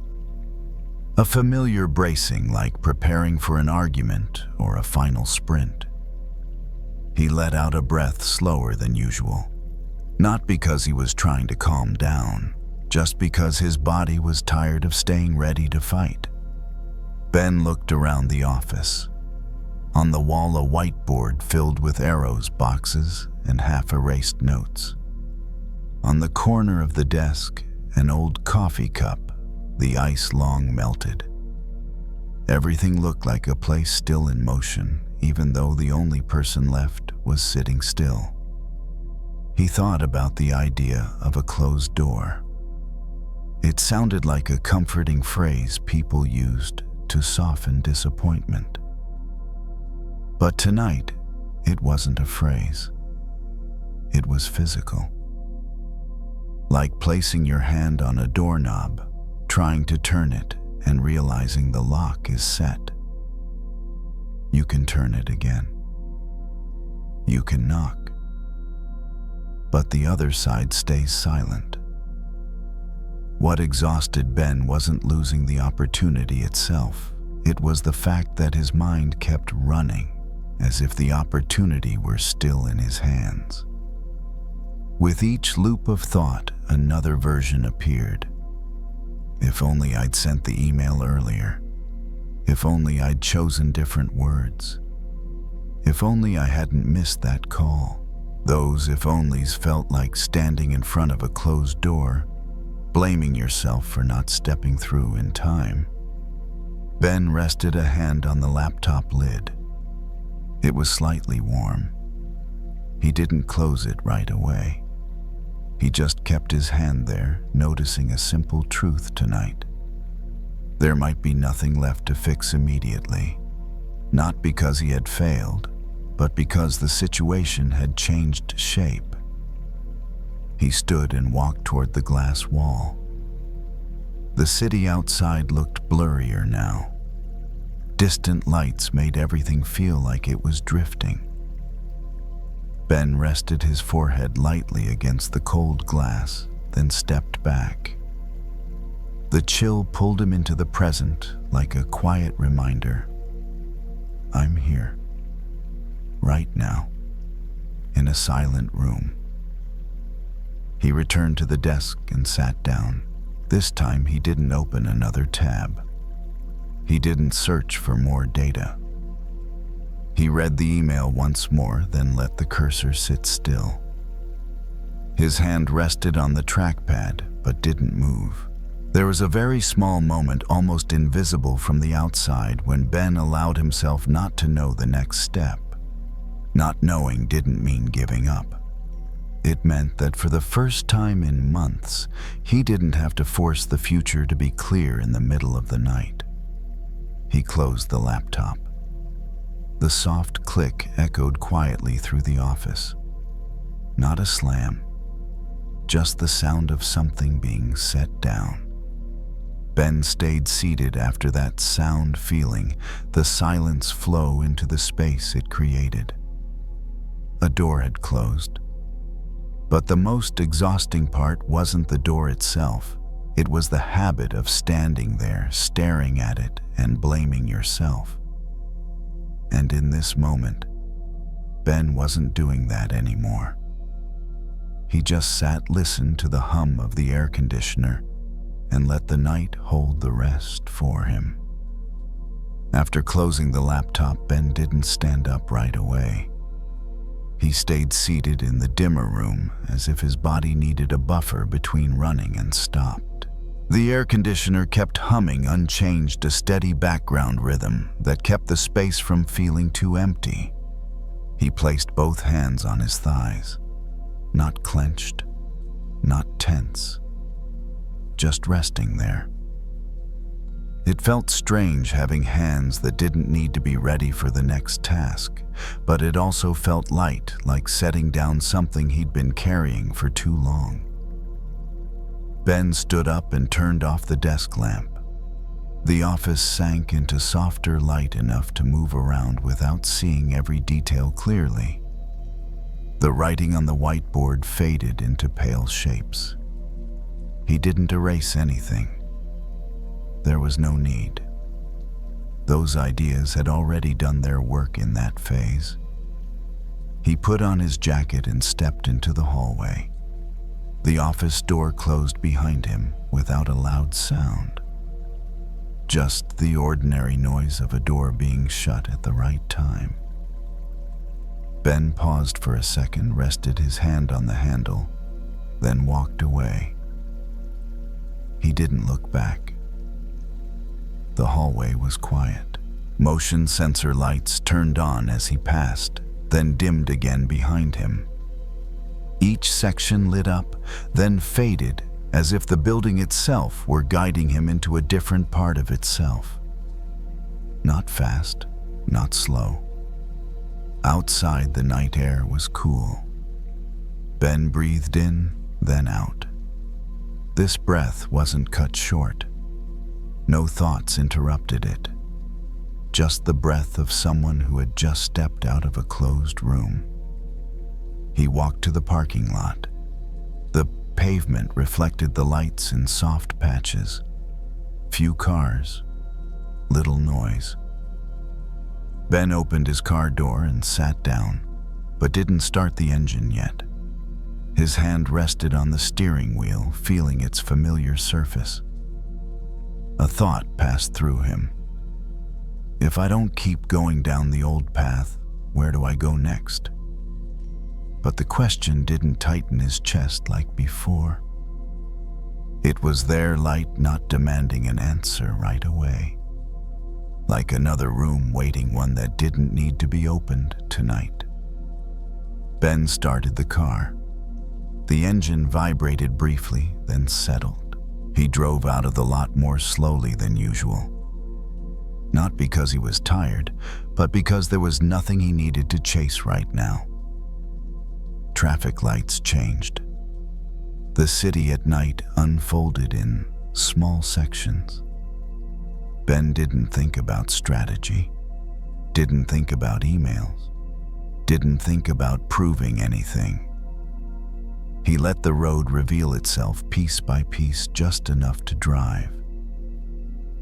A familiar bracing, like preparing for an argument or a final sprint. He let out a breath slower than usual, not because he was trying to calm down, just because his body was tired of staying ready to fight. Ben looked around the office. On the wall, a whiteboard filled with arrows, boxes, and half-erased notes. On the corner of the desk, an old coffee cup, the ice long melted. Everything looked like a place still in motion, even though the only person left was sitting still. He thought about the idea of a closed door. It sounded like a comforting phrase people used to soften disappointment. But tonight, it wasn't a phrase. It was physical. Like placing your hand on a doorknob, trying to turn it and realizing the lock is set. You can turn it again. You can knock. But the other side stays silent. What exhausted Ben wasn't losing the opportunity itself. It was the fact that his mind kept running, as if the opportunity were still in his hands. With each loop of thought, another version appeared. If only I'd sent the email earlier. If only I'd chosen different words. If only I hadn't missed that call. Those if onlys felt like standing in front of a closed door, blaming yourself for not stepping through in time. Ben rested a hand on the laptop lid. It was slightly warm. He didn't close it right away. He just kept his hand there, noticing a simple truth tonight. There might be nothing left to fix immediately, not because he had failed, but because the situation had changed shape. He stood and walked toward the glass wall. The city outside looked blurrier now. Distant lights made everything feel like it was drifting. Ben rested his forehead lightly against the cold glass, then stepped back. The chill pulled him into the present like a quiet reminder. I'm here. Right now. In a silent room. He returned to the desk and sat down. This time he didn't open another tab. He didn't search for more data. He read the email once more, then let the cursor sit still. His hand rested on the trackpad, but didn't move. There was a very small moment, almost invisible from the outside, when Ben allowed himself not to know the next step. Not knowing didn't mean giving up. It meant that for the first time in months, he didn't have to force the future to be clear in the middle of the night. He closed the laptop. The soft click echoed quietly through the office. Not a slam, just the sound of something being set down. Ben stayed seated after that sound, feeling the silence flow into the space it created. A door had closed. But the most exhausting part wasn't the door itself. It was the habit of standing there, staring at it, and blaming yourself. And in this moment, Ben wasn't doing that anymore. He just sat, listened to the hum of the air conditioner, and let the night hold the rest for him. After closing the laptop, Ben didn't stand up right away. He stayed seated in the dimmer room as if his body needed a buffer between running and stopped. The air conditioner kept humming unchanged, a steady background rhythm that kept the space from feeling too empty. He placed both hands on his thighs, not clenched, not tense, just resting there. It felt strange having hands that didn't need to be ready for the next task, but it also felt light, like setting down something he'd been carrying for too long. Ben stood up and turned off the desk lamp. The office sank into softer light enough to move around without seeing every detail clearly. The writing on the whiteboard faded into pale shapes. He didn't erase anything. There was no need. Those ideas had already done their work in that phase. He put on his jacket and stepped into the hallway. The office door closed behind him without a loud sound. Just the ordinary noise of a door being shut at the right time. Ben paused for a second, rested his hand on the handle, then walked away. He didn't look back. The hallway was quiet. Motion sensor lights turned on as he passed, then dimmed again behind him. Each section lit up, then faded, as if the building itself were guiding him into a different part of itself. Not fast, not slow. Outside, the night air was cool. Ben breathed in, then out. This breath wasn't cut short. No thoughts interrupted it. Just the breath of someone who had just stepped out of a closed room. He walked to the parking lot. The pavement reflected the lights in soft patches. Few cars, little noise. Ben opened his car door and sat down, but didn't start the engine yet. His hand rested on the steering wheel, feeling its familiar surface. A thought passed through him. If I don't keep going down the old path, where do I go next? But the question didn't tighten his chest like before. It was there, light, not demanding an answer right away. Like another room waiting, one that didn't need to be opened tonight. Ben started the car. The engine vibrated briefly, then settled. He drove out of the lot more slowly than usual. Not because he was tired, but because there was nothing he needed to chase right now. Traffic lights changed. The city at night unfolded in small sections. Ben didn't think about strategy, didn't think about emails, didn't think about proving anything. He let the road reveal itself piece by piece, just enough to drive.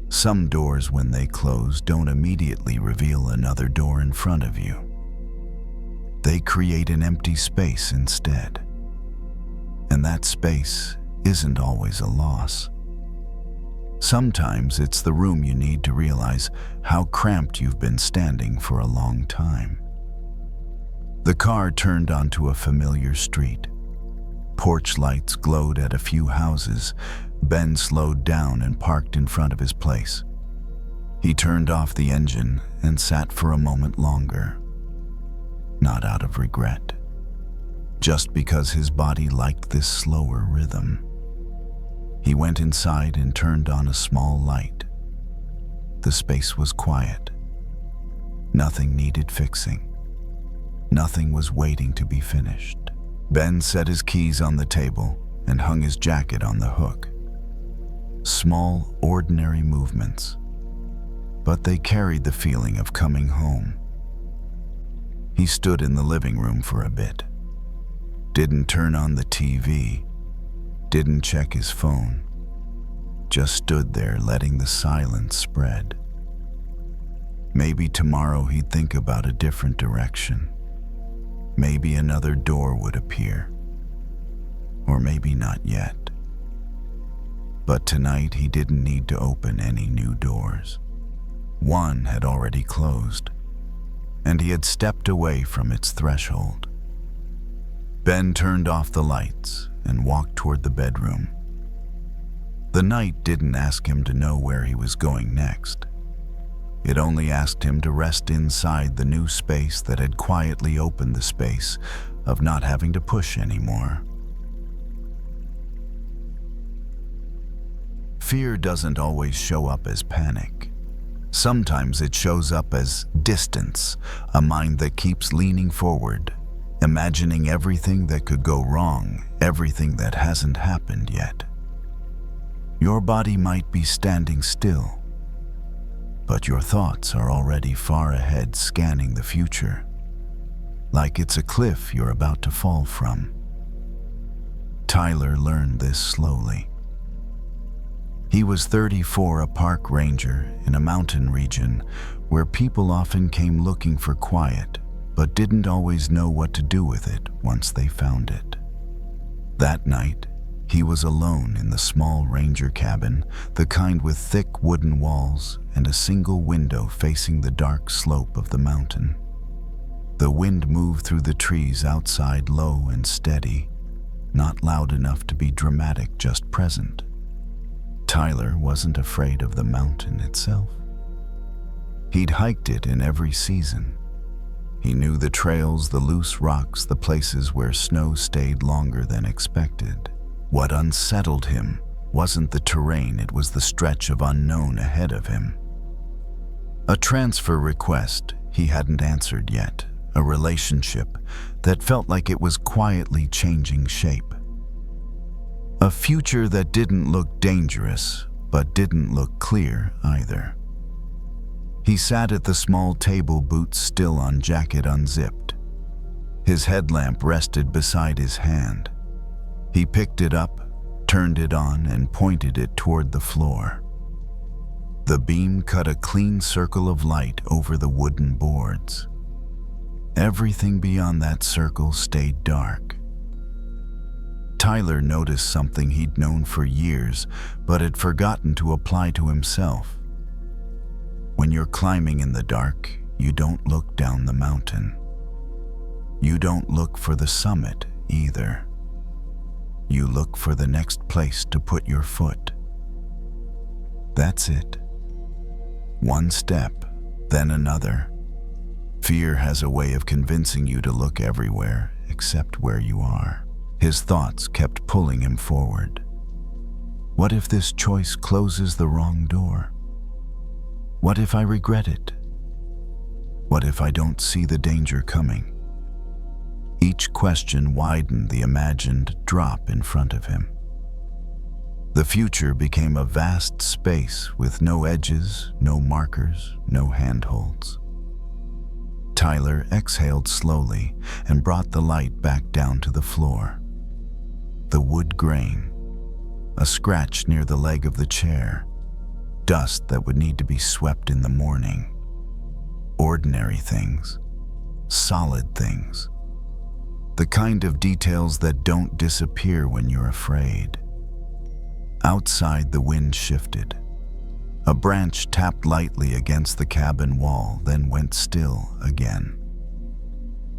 Some doors, when they close, don't immediately reveal another door in front of you. They create an empty space instead. And that space isn't always a loss. Sometimes it's the room you need to realize how cramped you've been standing for a long time. The car turned onto a familiar street. Porch lights glowed at a few houses. Ben slowed down and parked in front of his place. He turned off the engine and sat for a moment longer. Not out of regret, just because his body liked this slower rhythm. He went inside and turned on a small light. The space was quiet. Nothing needed fixing. Nothing was waiting to be finished. Ben set his keys on the table and hung his jacket on the hook. Small, ordinary movements, but they carried the feeling of coming home. He stood in the living room for a bit. Didn't turn on the TV, didn't check his phone. Just stood there, letting the silence spread. Maybe tomorrow he'd think about a different direction. Maybe another door would appear. Or maybe not yet. But tonight he didn't need to open any new doors. One had already closed, and he had stepped away from its threshold. Ben turned off the lights and walked toward the bedroom. The night didn't ask him to know where he was going next. It only asked him to rest inside the new space that had quietly opened the space of not having to push anymore. Fear doesn't always show up as panic. Sometimes it shows up as distance, a mind that keeps leaning forward, imagining everything that could go wrong, everything that hasn't happened yet. Your body might be standing still, but your thoughts are already far ahead, scanning the future, like it's a cliff you're about to fall from. Tyler learned this slowly. He was 34, a park ranger in a mountain region where people often came looking for quiet, but didn't always know what to do with it once they found it. That night, He was alone in the small ranger cabin, the kind with thick wooden walls and a single window facing the dark slope of the mountain. The wind moved through the trees outside low and steady, not loud enough to be dramatic, just present. Tyler wasn't afraid of the mountain itself. He'd hiked it in every season. He knew the trails, the loose rocks, the places where snow stayed longer than expected. What unsettled him wasn't the terrain, it was the stretch of unknown ahead of him. A transfer request he hadn't answered yet, a relationship that felt like it was quietly changing shape. A future that didn't look dangerous, but didn't look clear either. He sat at the small table, boots still on, jacket unzipped. His headlamp rested beside his hand. He picked it up, turned it on, and pointed it toward the floor. The beam cut a clean circle of light over the wooden boards. Everything beyond that circle stayed dark. Tyler noticed something he'd known for years, but had forgotten to apply to himself. When you're climbing in the dark, you don't look down the mountain. You don't look for the summit either. You look for the next place to put your foot. That's it. One step, then another. Fear has a way of convincing you to look everywhere except where you are. His thoughts kept pulling him forward. What if this choice closes the wrong door? What if I regret it? What if I don't see the danger coming? Each question widened the imagined drop in front of him. The future became a vast space with no edges, no markers, no handholds. Tyler exhaled slowly and brought the light back down to the floor. The wood grain, a scratch near the leg of the chair, dust that would need to be swept in the morning. Ordinary things, solid things. The kind of details that don't disappear when you're afraid. Outside, the wind shifted. A branch tapped lightly against the cabin wall, then went still again.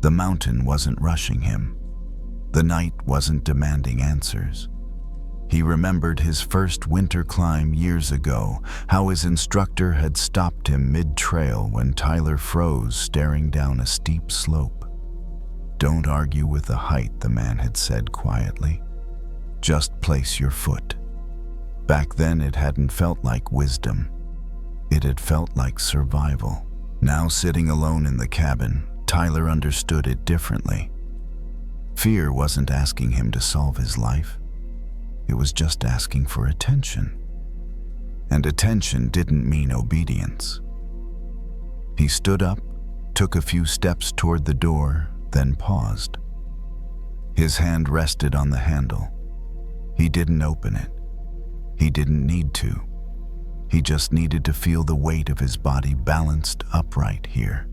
The mountain wasn't rushing him. The night wasn't demanding answers. He remembered his first winter climb years ago, how his instructor had stopped him mid-trail when Tyler froze, staring down a steep slope. "Don't argue with the height," the man had said quietly. "Just place your foot." Back then, it hadn't felt like wisdom. It had felt like survival. Now, sitting alone in the cabin, Tyler understood it differently. Fear wasn't asking him to solve his life. It was just asking for attention. And attention didn't mean obedience. He stood up, took a few steps toward the door, then paused. His hand rested on the handle. He didn't open it. He didn't need to. He just needed to feel the weight of his body balanced upright here.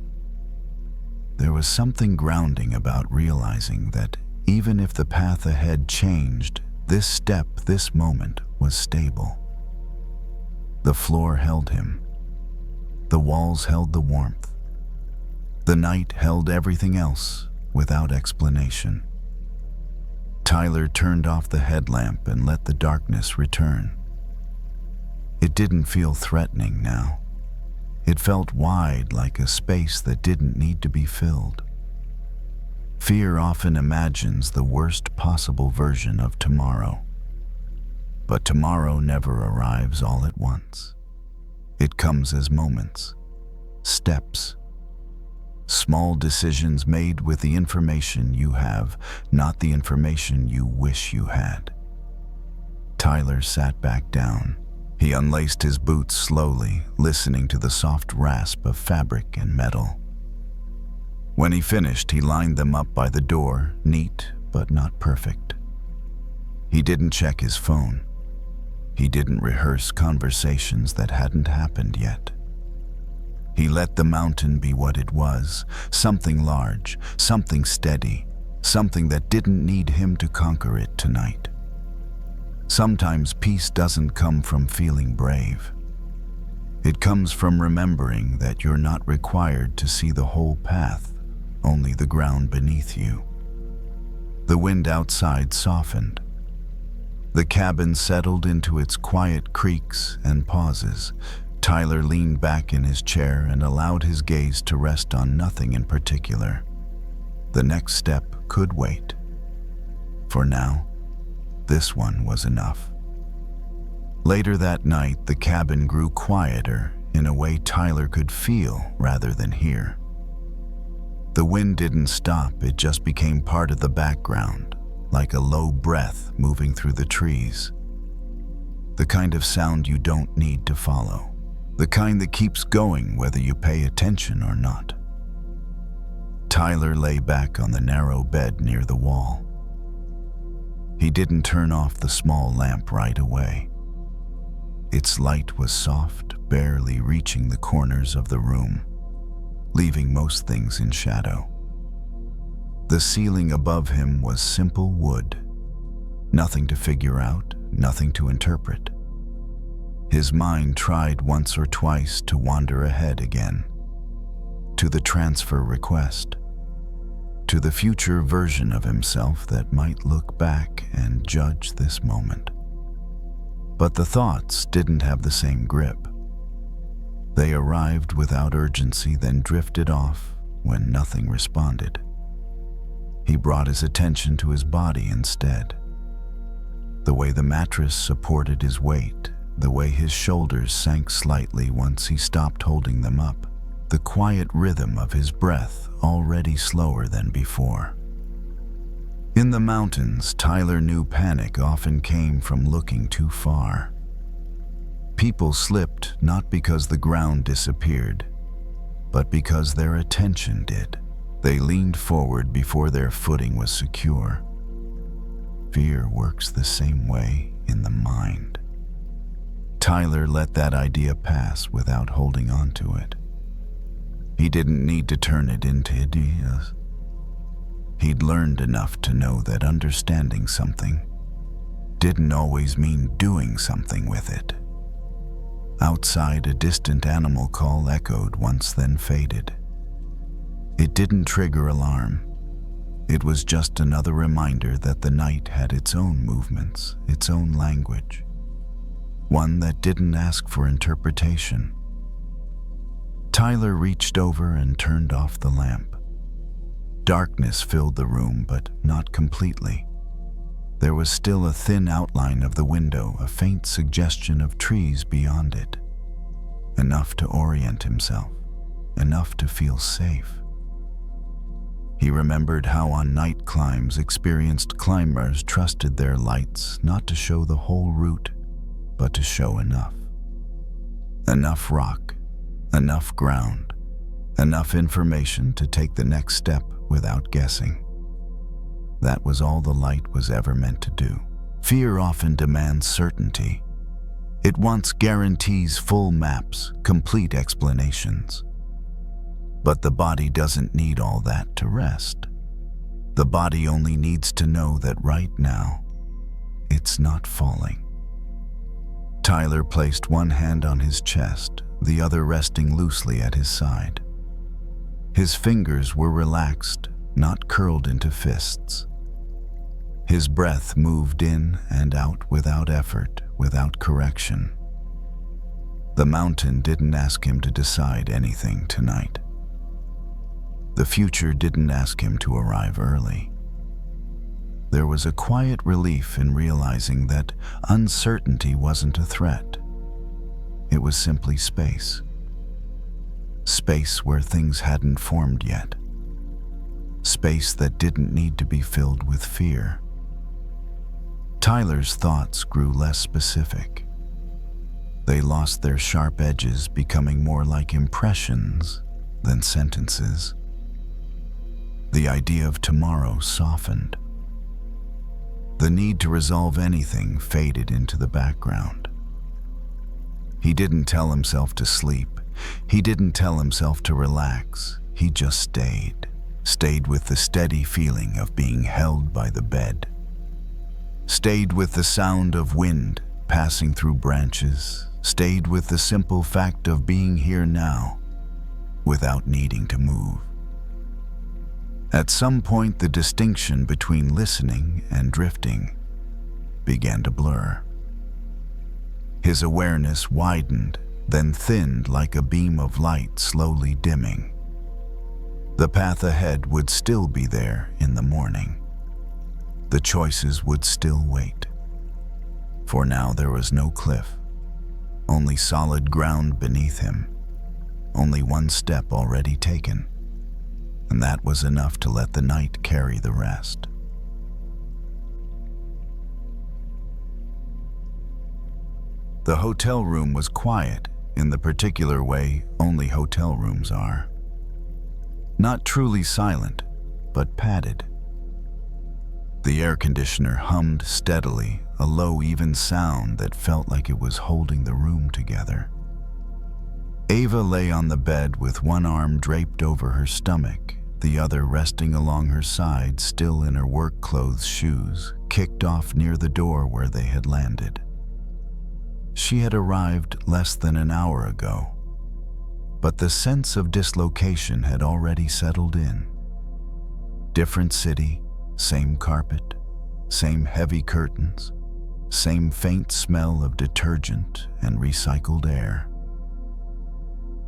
There was something grounding about realizing that even if the path ahead changed, this step, this moment, was stable. The floor held him. The walls held the warmth. The night held everything else without explanation. Tyler turned off the headlamp and let the darkness return. It didn't feel threatening now. It felt wide, like a space that didn't need to be filled. Fear often imagines the worst possible version of tomorrow. But tomorrow never arrives all at once. It comes as moments, steps, small decisions made with the information you have, not the information you wish you had. Tyler sat back down. He unlaced his boots slowly, listening to the soft rasp of fabric and metal. When he finished, he lined them up by the door, neat but not perfect. He didn't check his phone. He didn't rehearse conversations that hadn't happened yet. He let the mountain be what it was, something large, something steady, something that didn't need him to conquer it tonight. Sometimes peace doesn't come from feeling brave. It comes from remembering that you're not required to see the whole path, only the ground beneath you. The wind outside softened. The cabin settled into its quiet creaks and pauses. Tyler leaned back in his chair and allowed his gaze to rest on nothing in particular. The next step could wait. For now, this one was enough. Later that night, the cabin grew quieter in a way Tyler could feel rather than hear. The wind didn't stop, it just became part of the background, like a low breath moving through the trees. The kind of sound you don't need to follow. The kind that keeps going whether you pay attention or not. Tyler lay back on the narrow bed near the wall. He didn't turn off the small lamp right away. Its light was soft, barely reaching the corners of the room, leaving most things in shadow. The ceiling above him was simple wood. Nothing to figure out, nothing to interpret. His mind tried once or twice to wander ahead again, to the transfer request, to the future version of himself that might look back and judge this moment. But the thoughts didn't have the same grip. They arrived without urgency, then drifted off when nothing responded. He brought his attention to his body instead. The way the mattress supported his weight, the way his shoulders sank slightly once he stopped holding them up, the quiet rhythm of his breath already slower than before. In the mountains, Tyler knew panic often came from looking too far. People slipped not because the ground disappeared, but because their attention did. They leaned forward before their footing was secure. Fear works the same way in the mind. Tyler let that idea pass without holding on to it. He didn't need to turn it into ideas. He'd learned enough to know that understanding something didn't always mean doing something with it. Outside, a distant animal call echoed once, then faded. It didn't trigger alarm. It was just another reminder that the night had its own movements, its own language, one that didn't ask for interpretation. Tyler reached over and turned off the lamp. Darkness filled the room, but not completely. There was still a thin outline of the window, a faint suggestion of trees beyond it. Enough to orient himself, enough to feel safe. He remembered how on night climbs, experienced climbers trusted their lights not to show the whole route, but to show enough. Enough rock, enough ground, enough information to take the next step without guessing. That was all the light was ever meant to do. Fear often demands certainty. It wants guarantees, full maps, complete explanations. But the body doesn't need all that to rest. The body only needs to know that right now, it's not falling. Tyler placed one hand on his chest, the other resting loosely at his side. His fingers were relaxed, not curled into fists. His breath moved in and out without effort, without correction. The mountain didn't ask him to decide anything tonight. The future didn't ask him to arrive early. There was a quiet relief in realizing that uncertainty wasn't a threat. It was simply space. Space where things hadn't formed yet. Space that didn't need to be filled with fear. Tyler's thoughts grew less specific. They lost their sharp edges, becoming more like impressions than sentences. The idea of tomorrow softened. The need to resolve anything faded into the background. He didn't tell himself to sleep. He didn't tell himself to relax. He just stayed with the steady feeling of being held by the bed. stayed with the sound of wind passing through branches, stayed with the simple fact of being here now, without needing to move. At some point, the distinction between listening and drifting began to blur. His awareness widened, then thinned like a beam of light slowly dimming. The path ahead would still be there in the morning. The choices would still wait. For now there was no cliff, only solid ground beneath him, only one step already taken, and that was enough to let the night carry the rest. The hotel room was quiet in the particular way only hotel rooms are. Not truly silent, but padded. The air conditioner hummed steadily, a low, even sound that felt like it was holding the room together. Ava lay on the bed with one arm draped over her stomach, the other resting along her side, still in her work clothes, shoes kicked off near the door where they had landed. She had arrived less than an hour ago, but the sense of dislocation had already settled in. Different city, same carpet, same heavy curtains, same faint smell of detergent and recycled air.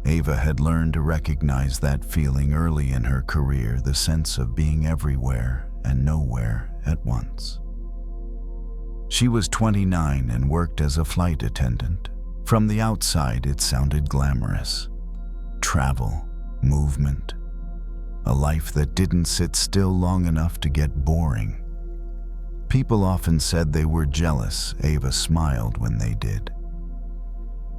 Ava had learned to recognize that feeling early in her career, the sense of being everywhere and nowhere at once. She was 29 and worked as a flight attendant. From the outside, it sounded glamorous. Travel, movement, a life that didn't sit still long enough to get boring. People often said they were jealous. Ava smiled when they did.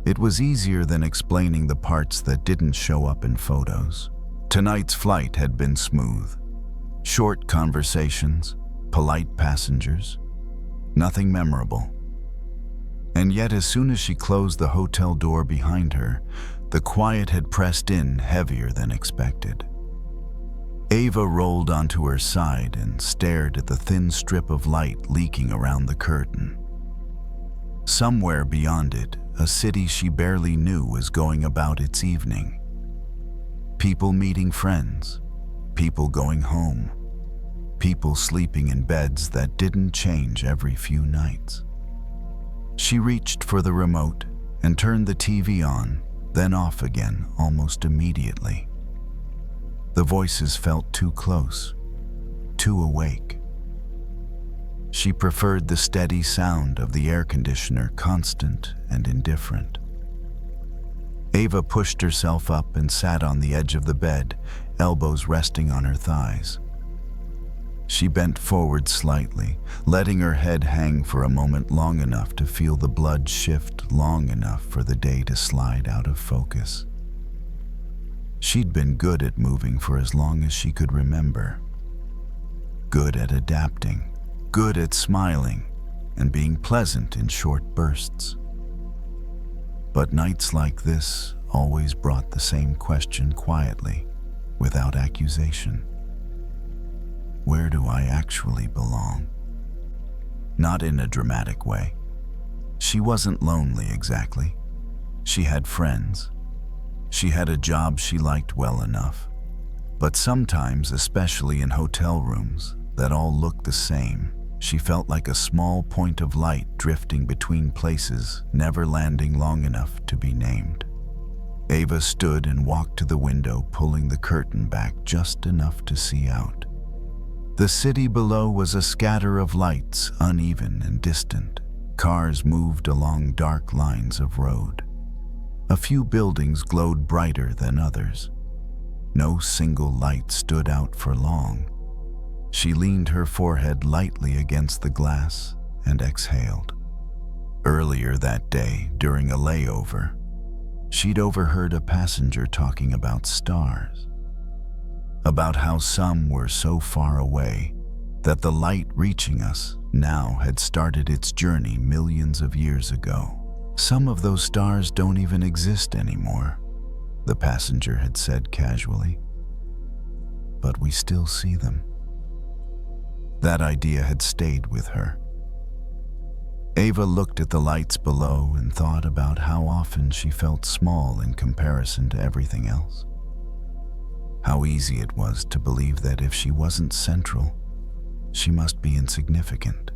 It was easier than explaining the parts that didn't show up in photos. Tonight's flight had been smooth. Short conversations, polite passengers, nothing memorable. And yet, as soon as she closed the hotel door behind her, the quiet had pressed in heavier than expected. Ava rolled onto her side and stared at the thin strip of light leaking around the curtain. Somewhere beyond it, a city she barely knew was going about its evening. People meeting friends, people going home, people sleeping in beds that didn't change every few nights. She reached for the remote and turned the TV on, then off again almost immediately. The voices felt too close, too awake. She preferred the steady sound of the air conditioner, constant and indifferent. Ava pushed herself up and sat on the edge of the bed, elbows resting on her thighs. She bent forward slightly, letting her head hang for a moment long enough to feel the blood shift, long enough for the day to slide out of focus. She'd been good at moving for as long as she could remember. Good at adapting, good at smiling, and being pleasant in short bursts. But nights like this always brought the same question quietly, without accusation. Where do I actually belong? Not in a dramatic way. She wasn't lonely exactly. She had friends. She had a job she liked well enough. But sometimes, especially in hotel rooms that all looked the same, she felt like a small point of light drifting between places, never landing long enough to be named. Ava stood and walked to the window, pulling the curtain back just enough to see out. The city below was a scatter of lights, uneven and distant. Cars moved along dark lines of road. A few buildings glowed brighter than others. No single light stood out for long. She leaned her forehead lightly against the glass and exhaled. Earlier that day, during a layover, she'd overheard a passenger talking about stars. About how some were so far away that the light reaching us now had started its journey millions of years ago. Some of those stars don't even exist anymore, the passenger had said casually. But we still see them. That idea had stayed with her. Ava looked at the lights below and thought about how often she felt small in comparison to everything else. How easy it was to believe that if she wasn't central, she must be insignificant.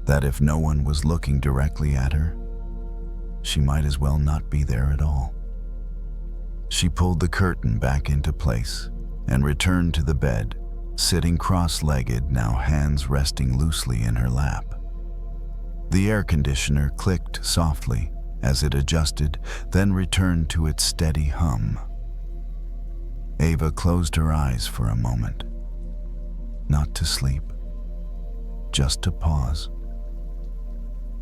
That if no one was looking directly at her, she might as well not be there at all. She pulled the curtain back into place and returned to the bed, sitting cross-legged, now hands resting loosely in her lap. The air conditioner clicked softly as it adjusted, then returned to its steady hum. Ava closed her eyes for a moment. Not to sleep, just to pause.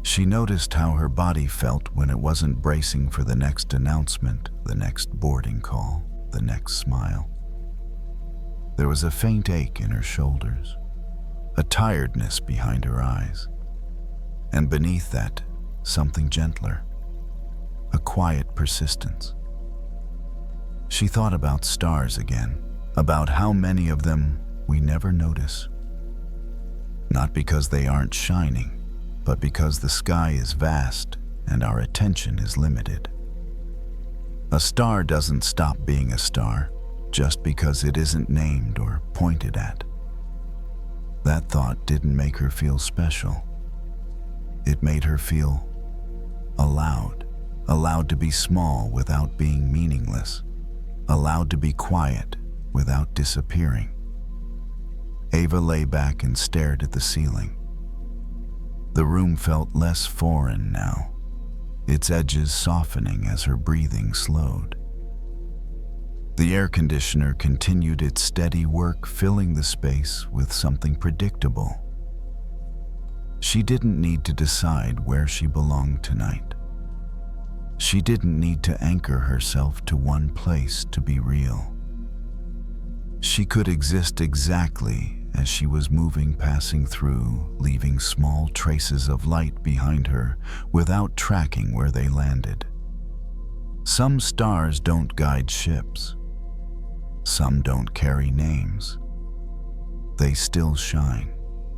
She noticed how her body felt when it wasn't bracing for the next announcement, the next boarding call, the next smile. There was a faint ache in her shoulders, a tiredness behind her eyes, and beneath that, something gentler, a quiet persistence. She thought about stars again, about how many of them we never notice. Not because they aren't shining, but because the sky is vast and our attention is limited. A star doesn't stop being a star just because it isn't named or pointed at. That thought didn't make her feel special. It made her feel allowed to be small without being meaningless, allowed to be quiet without disappearing. Ava lay back and stared at the ceiling. The room felt less foreign now, its edges softening as her breathing slowed. The air conditioner continued its steady work, filling the space with something predictable. She didn't need to decide where she belonged tonight. She didn't need to anchor herself to one place to be real. She could exist exactly as she was moving, passing through, leaving small traces of light behind her without tracking where they landed. Some stars don't guide ships. Some don't carry names. They still shine.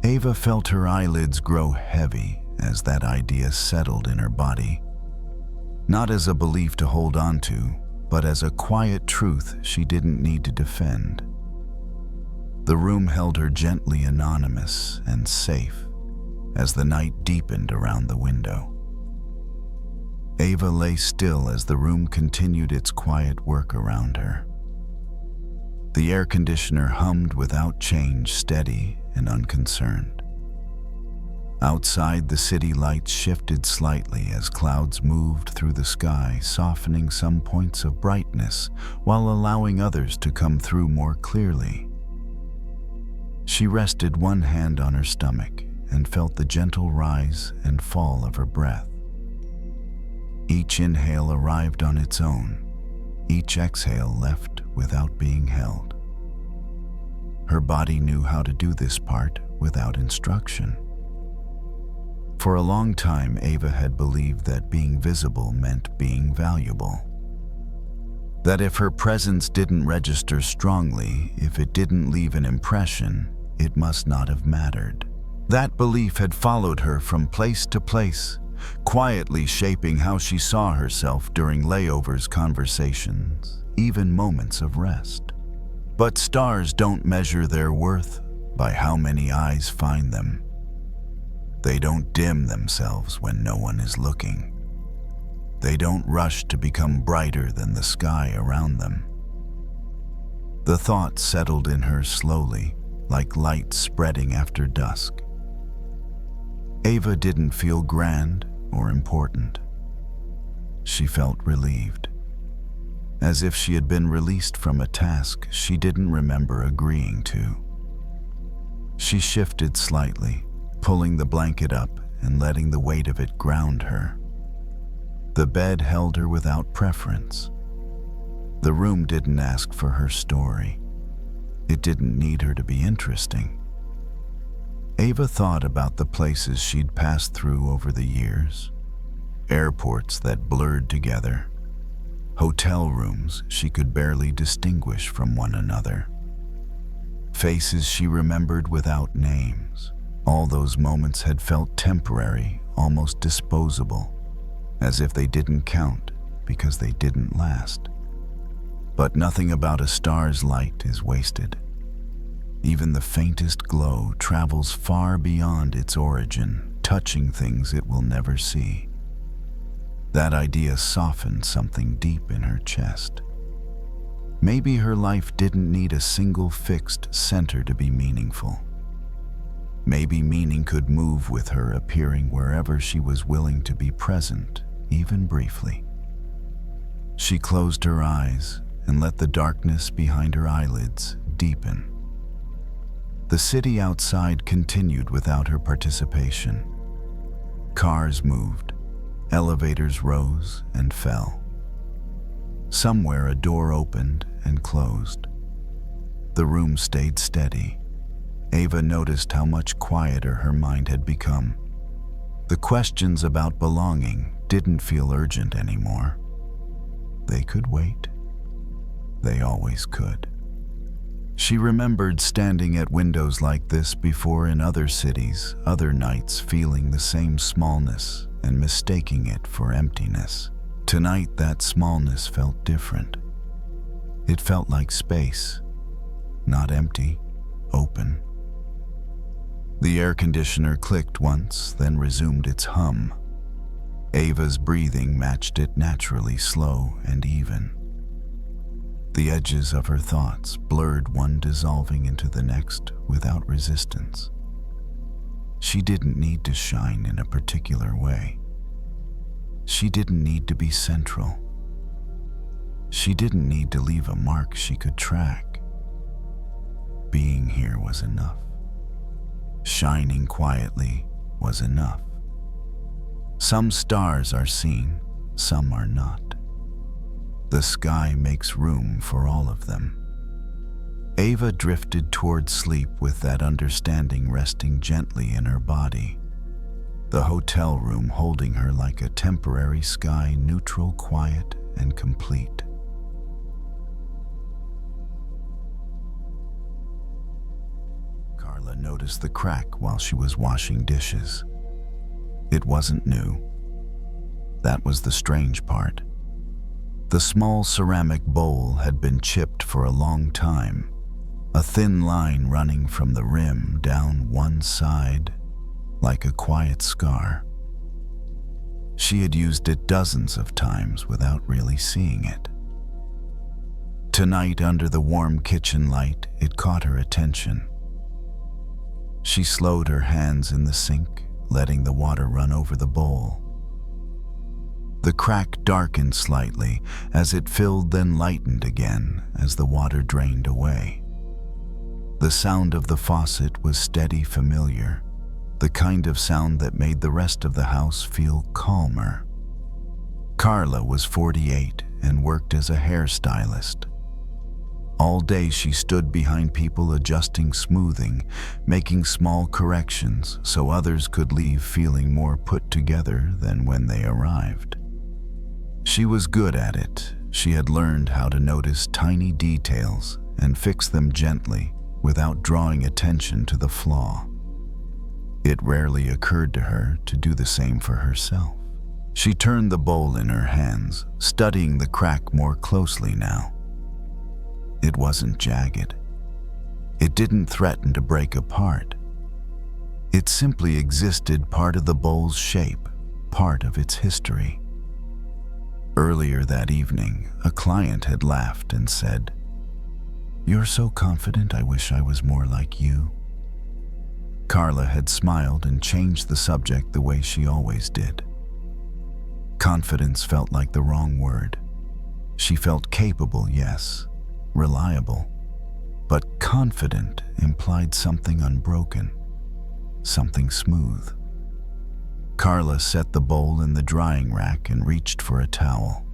Ava felt her eyelids grow heavy as that idea settled in her body. Not as a belief to hold on to, but as a quiet truth she didn't need to defend. The room held her gently anonymous and safe as the night deepened around the window. Ava lay still as the room continued its quiet work around her. The air conditioner hummed without change, steady and unconcerned. Outside, the city lights shifted slightly as clouds moved through the sky, softening some points of brightness while allowing others to come through more clearly. She rested one hand on her stomach and felt the gentle rise and fall of her breath. Each inhale arrived on its own, each exhale left without being held. Her body knew how to do this part without instruction. For a long time, Ava had believed that being visible meant being valuable. That if her presence didn't register strongly, if it didn't leave an impression, it must not have mattered. That belief had followed her from place to place, quietly shaping how she saw herself during layovers, conversations, even moments of rest. But stars don't measure their worth by how many eyes find them. They don't dim themselves when no one is looking. They don't rush to become brighter than the sky around them. The thought settled in her slowly, like light spreading after dusk. Ava didn't feel grand or important. She felt relieved, as if she had been released from a task she didn't remember agreeing to. She shifted slightly, pulling the blanket up and letting the weight of it ground her. The bed held her without preference. The room didn't ask for her story. It didn't need her to be interesting. Ava thought about the places she'd passed through over the years. Airports that blurred together. Hotel rooms she could barely distinguish from one another. Faces she remembered without names. All those moments had felt temporary, almost disposable, as if they didn't count because they didn't last. But nothing about a star's light is wasted. Even the faintest glow travels far beyond its origin, touching things it will never see. That idea softened something deep in her chest. Maybe her life didn't need a single fixed center to be meaningful. Maybe meaning could move with her, appearing wherever she was willing to be present, even briefly. She closed her eyes and let the darkness behind her eyelids deepen. The city outside continued without her participation. Cars moved, elevators rose and fell. Somewhere a door opened and closed. The room stayed steady. Ava noticed how much quieter her mind had become. The questions about belonging didn't feel urgent anymore. They could wait. They always could. She remembered standing at windows like this before in other cities, other nights, feeling the same smallness and mistaking it for emptiness. Tonight, that smallness felt different. It felt like space, not empty, open. The air conditioner clicked once, then resumed its hum. Ava's breathing matched it naturally, slow and even. The edges of her thoughts blurred, one dissolving into the next without resistance. She didn't need to shine in a particular way. She didn't need to be central. She didn't need to leave a mark she could track. Being here was enough. Shining quietly was enough. Some stars are seen, some are not. The sky makes room for all of them. Ava drifted toward sleep with that understanding resting gently in her body. The hotel room holding her like a temporary sky, neutral, quiet, and complete. Carla noticed the crack while she was washing dishes. It wasn't new. That was the strange part. The small ceramic bowl had been chipped for a long time, a thin line running from the rim down one side, like a quiet scar. She had used it dozens of times without really seeing it. Tonight, under the warm kitchen light, it caught her attention. She slowed her hands in the sink, letting the water run over the bowl. The crack darkened slightly as it filled, then lightened again as the water drained away. The sound of the faucet was steady, familiar, the kind of sound that made the rest of the house feel calmer. Carla was 48 and worked as a hairstylist. All day she stood behind people adjusting smoothing, making small corrections so others could leave feeling more put together than when they arrived. She was good at it. She had learned how to notice tiny details and fix them gently without drawing attention to the flaw. It rarely occurred to her to do the same for herself. She turned the bowl in her hands, studying the crack more closely now. It wasn't jagged. It didn't threaten to break apart. It simply existed, part of the bowl's shape, part of its history. Earlier that evening, a client had laughed and said, "You're so confident, I wish I was more like you." Carla had smiled and changed the subject the way she always did. Confidence felt like the wrong word. She felt capable, yes, reliable, but confident implied something unbroken, something smooth. Carla set the bowl in the drying rack and reached for a towel.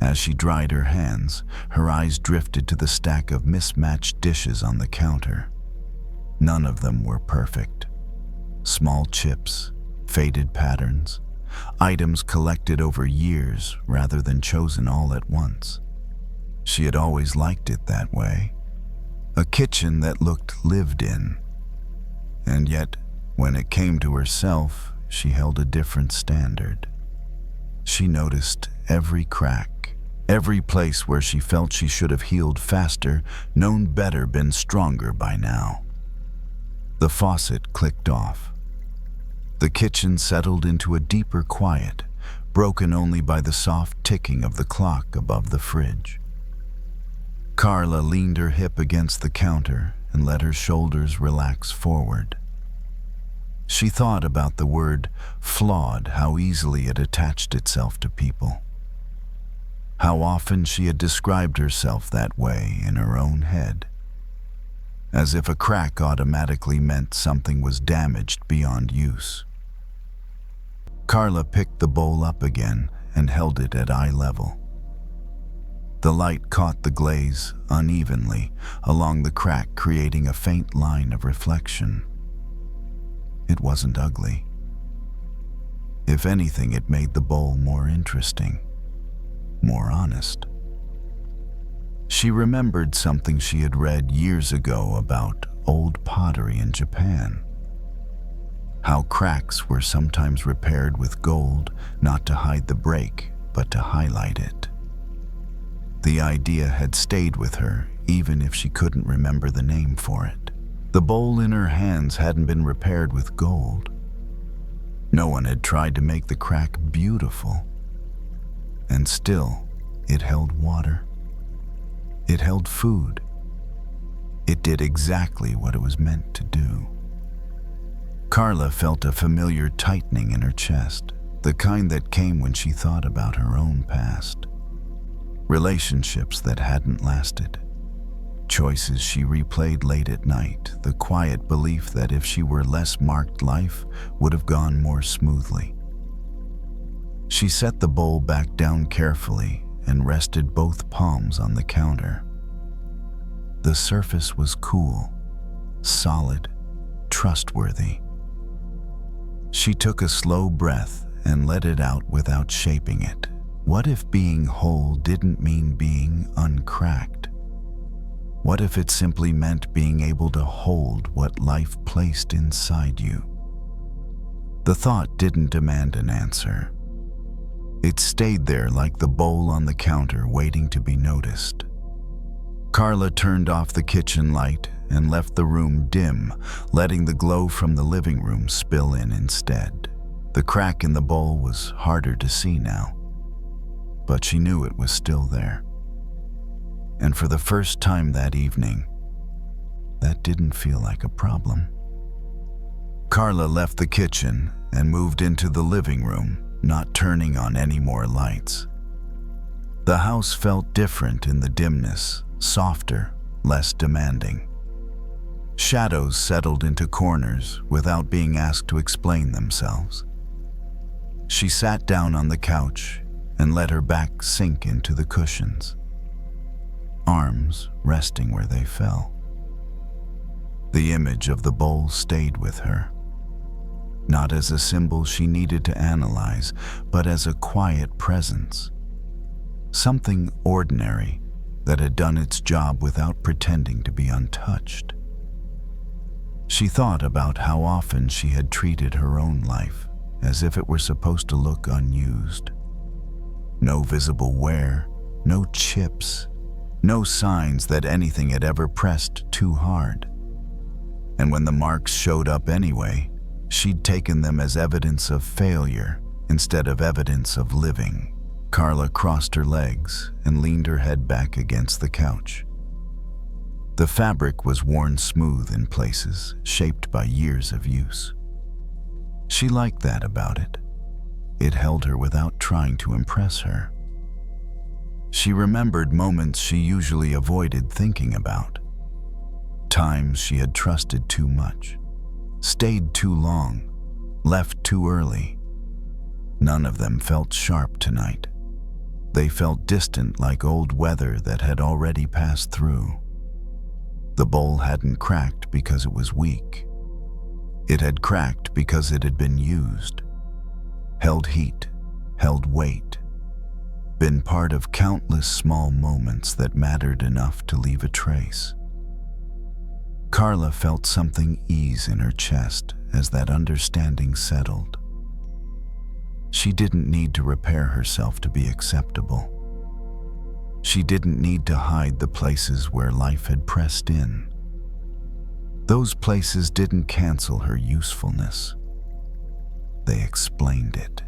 As she dried her hands, her eyes drifted to the stack of mismatched dishes on the counter. None of them were perfect. Small chips, faded patterns, items collected over years rather than chosen all at once. She had always liked it that way. A kitchen that looked lived in. And yet, when it came to herself, she held a different standard. She noticed every crack, every place where she felt she should have healed faster, known better, been stronger by now. The faucet clicked off. The kitchen settled into a deeper quiet, broken only by the soft ticking of the clock above the fridge. Carla leaned her hip against the counter and let her shoulders relax forward. She thought about the word flawed, how easily it attached itself to people. How often she had described herself that way in her own head, as if a crack automatically meant something was damaged beyond use. Carla picked the bowl up again and held it at eye level. The light caught the glaze unevenly along the crack, creating a faint line of reflection. It wasn't ugly. If anything, it made the bowl more interesting, more honest. She remembered something she had read years ago about old pottery in Japan. How cracks were sometimes repaired with gold, not to hide the break, but to highlight it. The idea had stayed with her, even if she couldn't remember the name for it. The bowl in her hands hadn't been repaired with gold. No one had tried to make the crack beautiful. And still, it held water. It held food. It did exactly what it was meant to do. Carla felt a familiar tightening in her chest, the kind that came when she thought about her own past. Relationships that hadn't lasted. Choices she replayed late at night, the quiet belief that if she were less marked, life would have gone more smoothly. She set the bowl back down carefully and rested both palms on the counter. The surface was cool, solid, trustworthy. She took a slow breath and let it out without shaping it. What if being whole didn't mean being uncracked? What if it simply meant being able to hold what life placed inside you? The thought didn't demand an answer. It stayed there like the bowl on the counter, waiting to be noticed. Carla turned off the kitchen light and left the room dim, letting the glow from the living room spill in instead. The crack in the bowl was harder to see now, but she knew it was still there. And for the first time that evening, that didn't feel like a problem. Carla left the kitchen and moved into the living room, not turning on any more lights. The house felt different in the dimness, softer, less demanding. Shadows settled into corners without being asked to explain themselves. She sat down on the couch and let her back sink into the cushions, arms resting where they fell. The image of the bowl stayed with her, not as a symbol she needed to analyze, but as a quiet presence, something ordinary that had done its job without pretending to be untouched. She thought about how often she had treated her own life as if it were supposed to look unused. No visible wear, no chips, no signs that anything had ever pressed too hard. And when the marks showed up anyway, she'd taken them as evidence of failure instead of evidence of living. Carla crossed her legs and leaned her head back against the couch. The fabric was worn smooth in places, shaped by years of use. She liked that about it. It held her without trying to impress her. She remembered moments she usually avoided thinking about. Times she had trusted too much, stayed too long, left too early. None of them felt sharp tonight. They felt distant, like old weather that had already passed through. The bowl hadn't cracked because it was weak. It had cracked because it had been used, held heat, held weight, been part of countless small moments that mattered enough to leave a trace. Carla felt something ease in her chest as that understanding settled. She didn't need to repair herself to be acceptable. She didn't need to hide the places where life had pressed in. Those places didn't cancel her usefulness. They explained it.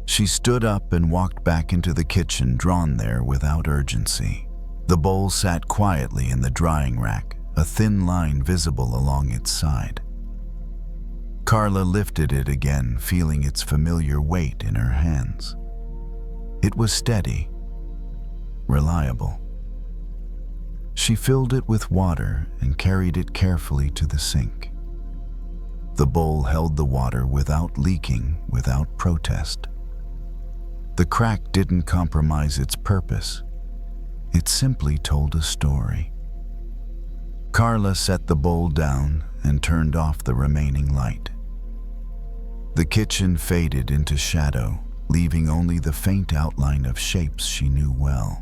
She stood up and walked back into the kitchen, drawn there without urgency. The bowl sat quietly in the drying rack, a thin line visible along its side. Carla lifted it again, feeling its familiar weight in her hands. It was steady, reliable. She filled it with water and carried it carefully to the sink. The bowl held the water without leaking, without protest. The crack didn't compromise its purpose. It simply told a story. Carla set the bowl down and turned off the remaining light. The kitchen faded into shadow, leaving only the faint outline of shapes she knew well.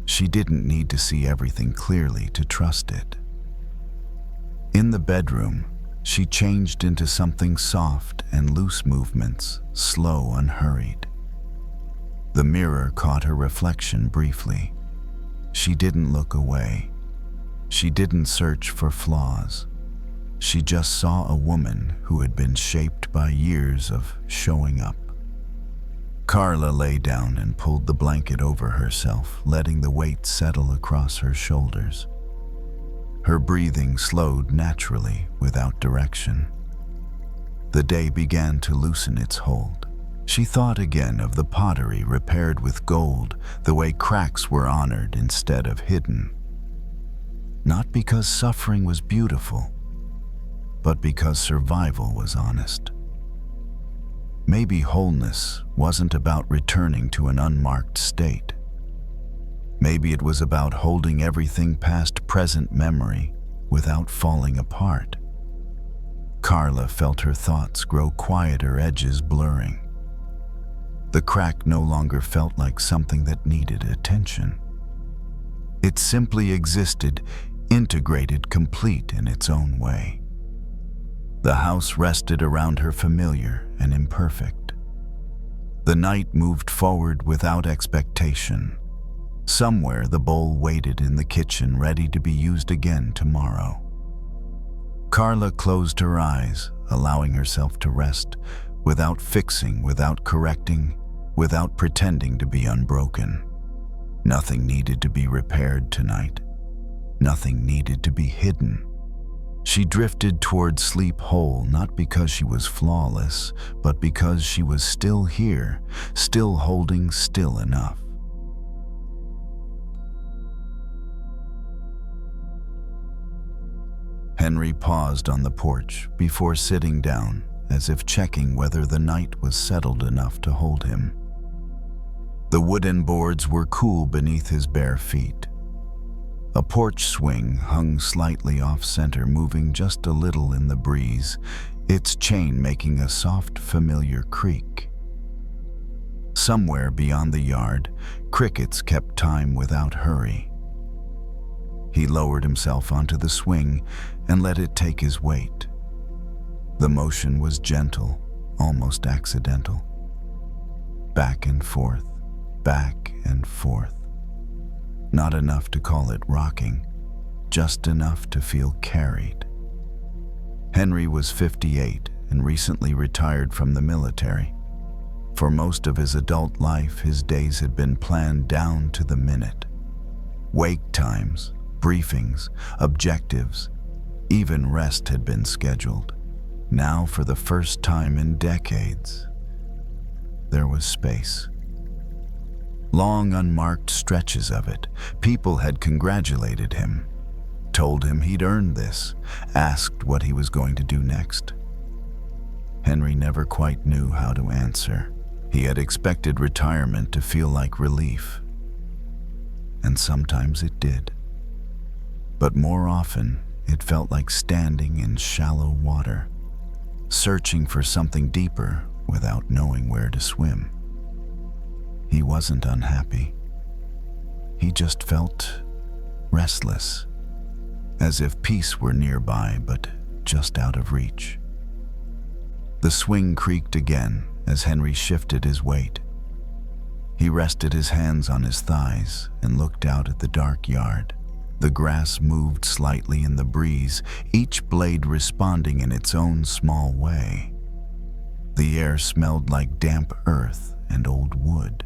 She didn't need to see everything clearly to trust it. In the bedroom, she changed into something soft and loose movements, slow, unhurried. The mirror caught her reflection briefly. She didn't look away. She didn't search for flaws. She just saw a woman who had been shaped by years of showing up. Carla lay down and pulled the blanket over herself, letting the weight settle across her shoulders. Her breathing slowed naturally, without direction. The day began to loosen its hold. She thought again of the pottery repaired with gold, the way cracks were honored instead of hidden. Not because suffering was beautiful, but because survival was honest. Maybe wholeness wasn't about returning to an unmarked state. Maybe it was about holding everything past present memory without falling apart. Carla felt her thoughts grow quieter, edges blurring. The crack no longer felt like something that needed attention. It simply existed, integrated, complete in its own way. The house rested around her, familiar and imperfect. The night moved forward without expectation. Somewhere the bowl waited in the kitchen, ready to be used again tomorrow. Carla closed her eyes, allowing herself to rest, without fixing, without correcting, without pretending to be unbroken. Nothing needed to be repaired tonight. Nothing needed to be hidden. She drifted toward sleep whole, not because she was flawless, but because she was still here, still holding still enough. Henry paused on the porch before sitting down, as if checking whether the night was settled enough to hold him. The wooden boards were cool beneath his bare feet. A porch swing hung slightly off-center, moving just a little in the breeze, its chain making a soft, familiar creak. Somewhere beyond the yard, crickets kept time without hurry. He lowered himself onto the swing and let it take his weight. The motion was gentle, almost accidental. Back and forth, back and forth. Not enough to call it rocking, just enough to feel carried. Henry was 58 and recently retired from the military. For most of his adult life, his days had been planned down to the minute. Wake times, briefings, objectives, even rest had been scheduled. Now, for the first time in decades, there was space. Long unmarked stretches of it. People had congratulated him, told him he'd earned this, asked what he was going to do next. Henry never quite knew how to answer. He had expected retirement to feel like relief, and sometimes it did. But more often, it felt like standing in shallow water, searching for something deeper without knowing where to swim. He wasn't unhappy. He just felt restless. as if peace were nearby but just out of reach. The swing creaked again as Henry shifted his weight. He rested his hands on his thighs and looked out at the dark yard. The grass moved slightly in the breeze, each blade responding in its own small way. The air smelled like damp earth and old wood.